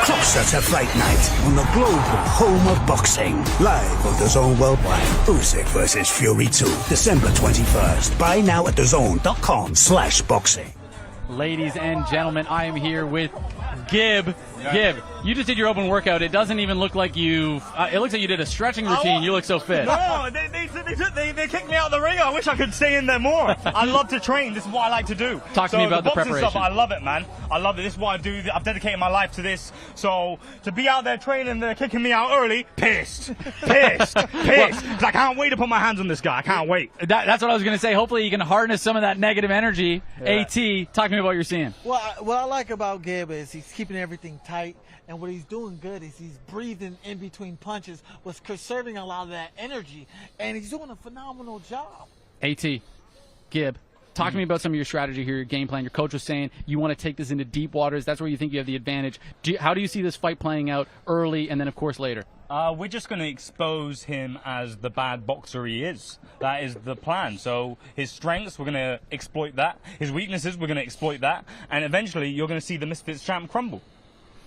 [SPEAKER 5] Closer to Fight Night on the global home of boxing. Live on DAZN worldwide. Usyk versus Fury 2, December 21st. Buy now at DAZN.com/boxing.
[SPEAKER 8] Ladies and gentlemen, I am here with Gib. Gib, you just did your open workout. It doesn't even look like you. It looks like you did a stretching routine. You look so fit.
[SPEAKER 2] No, they kicked me out of the ring. I wish I could stay in there more. I love to train. This is what I like to do.
[SPEAKER 8] Talk to me about the
[SPEAKER 2] boxing
[SPEAKER 8] preparation.
[SPEAKER 2] Stuff, I love it, man. I love it. This is what I do. I've dedicated my life to this. So to be out there training, they're kicking me out early. Pissed. 'Cause I can't wait to put my hands on this guy. I can't wait.
[SPEAKER 8] That's what I was going to say. Hopefully you can harness some of that negative energy. Yeah. AT, talk to me about what you're seeing.
[SPEAKER 12] Well, what I like about Gib is he's keeping everything tight. And what he's doing good is he's breathing in between punches, was conserving a lot of that energy, and he's doing a phenomenal job.
[SPEAKER 8] AT, Gib, talk to me about some of your strategy here, your game plan. Your coach was saying you want to take this into deep waters. That's where you think you have the advantage. How do you see this fight playing out early and then, of course, later?
[SPEAKER 2] We're just going to expose him as the bad boxer he is. That is the plan. So his strengths, we're going to exploit that. His weaknesses, we're going to exploit that. And eventually, you're going to see the Misfits champ crumble.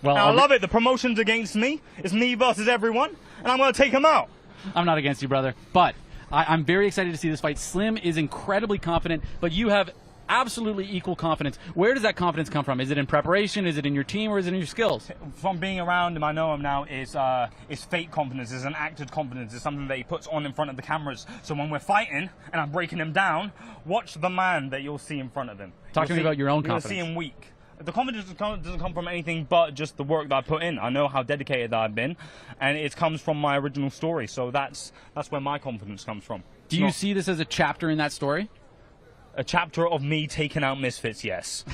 [SPEAKER 2] Well, I love it. The promotion's against me. It's me versus everyone, and I'm going to take him out.
[SPEAKER 8] I'm not against you, brother, but I'm very excited to see this fight. Slim is incredibly confident, but you have absolutely equal confidence. Where does that confidence come from? Is it in preparation? Is it in your team? Or is it in your skills?
[SPEAKER 2] From being around him, I know him now, is fake confidence. It's an acted confidence. It's something that he puts on in front of the cameras. So when we're fighting and I'm breaking him down, watch the man that you'll see in front of him.
[SPEAKER 8] Talk to me about your own confidence.
[SPEAKER 2] You'll see him weak. The confidence doesn't come from anything but just the work that I put in. I know how dedicated that I've been, and it comes from my original story. So that's where my confidence comes from.
[SPEAKER 8] Do you see this as a chapter in that story?
[SPEAKER 2] A chapter of me taking out Misfits, yes.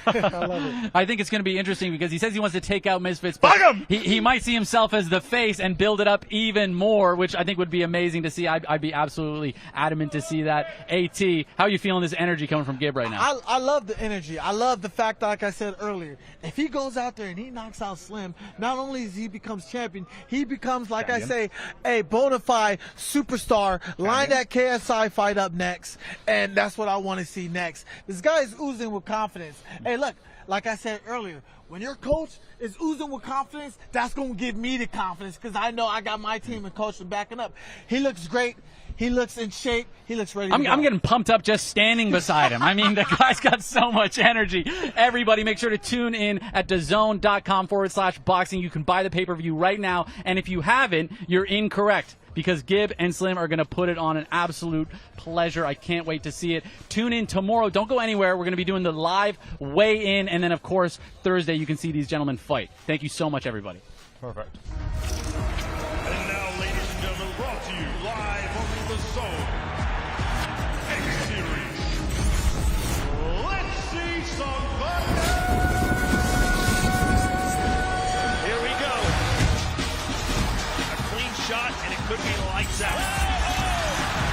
[SPEAKER 12] I love it.
[SPEAKER 8] I think it's going to be interesting because he says he wants to take out Misfits, but he might see himself as the face and build it up even more, which I think would be amazing to see. I'd be absolutely adamant to see that. AT, how are you feeling this energy coming from Gib right now?
[SPEAKER 12] I love the energy. I love the fact that, like I said earlier, if he goes out there and he knocks out Slim, not only does he becomes champion, he becomes, like I say, a bona fide superstar. Line that KSI fight up next, and that's what I want to see next. This guy is oozing with confidence. Hey, look, like I said earlier, when your coach is oozing with confidence, that's going to give me the confidence because I know I got my team and coach backing up. He looks great. He looks in shape. He looks ready to go.
[SPEAKER 8] I'm getting pumped up just standing beside him. I mean, the guy's got so much energy. Everybody, make sure to tune in at DAZN.com/boxing. You can buy the pay-per-view right now. And if you haven't, you're incorrect, because Gib and Slim are going to put it on an absolute pleasure. I can't wait to see it. Tune in tomorrow. Don't go anywhere. We're going to be doing the live weigh-in. And then, of course, Thursday you can see these gentlemen fight. Thank you so much, everybody.
[SPEAKER 2] Perfect.
[SPEAKER 13] And now, ladies and gentlemen, brought to you live on the Zone X Series. Let's see some thunder!
[SPEAKER 21] and it could be lights out.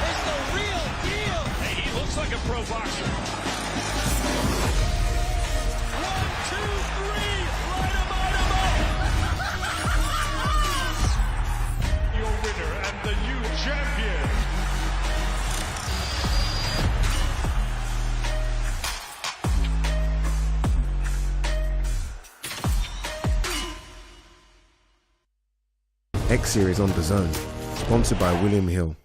[SPEAKER 24] It's the real deal.
[SPEAKER 21] Hey, he looks like a pro boxer.
[SPEAKER 24] 1, 2, 3. Light him up.
[SPEAKER 21] Your winner and the new champion.
[SPEAKER 20] X Series on Dazn, sponsored by William Hill.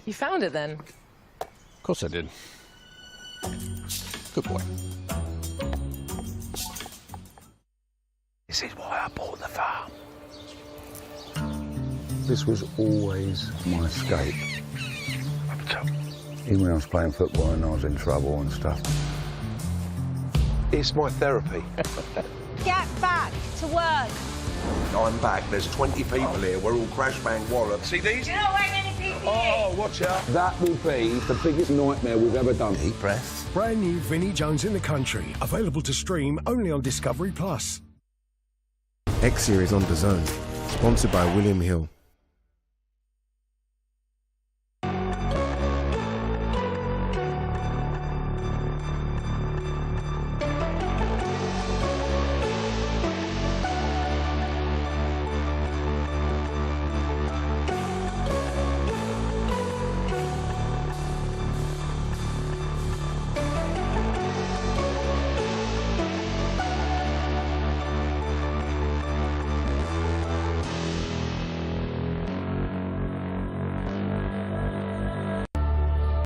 [SPEAKER 6] You found it then?
[SPEAKER 9] Of course I did. Good boy.
[SPEAKER 5] This is why I bought the farm. This was always my escape. Even when I was playing football and I was in trouble and stuff.
[SPEAKER 22] It's my therapy.
[SPEAKER 23] Get back to work.
[SPEAKER 22] I'm back. There's 20 people here. We're all crash bang wallop. See these?
[SPEAKER 23] You're not wearing any PPE.
[SPEAKER 22] Oh, watch out.
[SPEAKER 5] That will be the biggest nightmare we've ever done.
[SPEAKER 22] Deep breath.
[SPEAKER 25] Brand new Vinnie Jones in the Country. Available to stream only on Discovery Plus.
[SPEAKER 20] X Series on Dazn, sponsored by William Hill.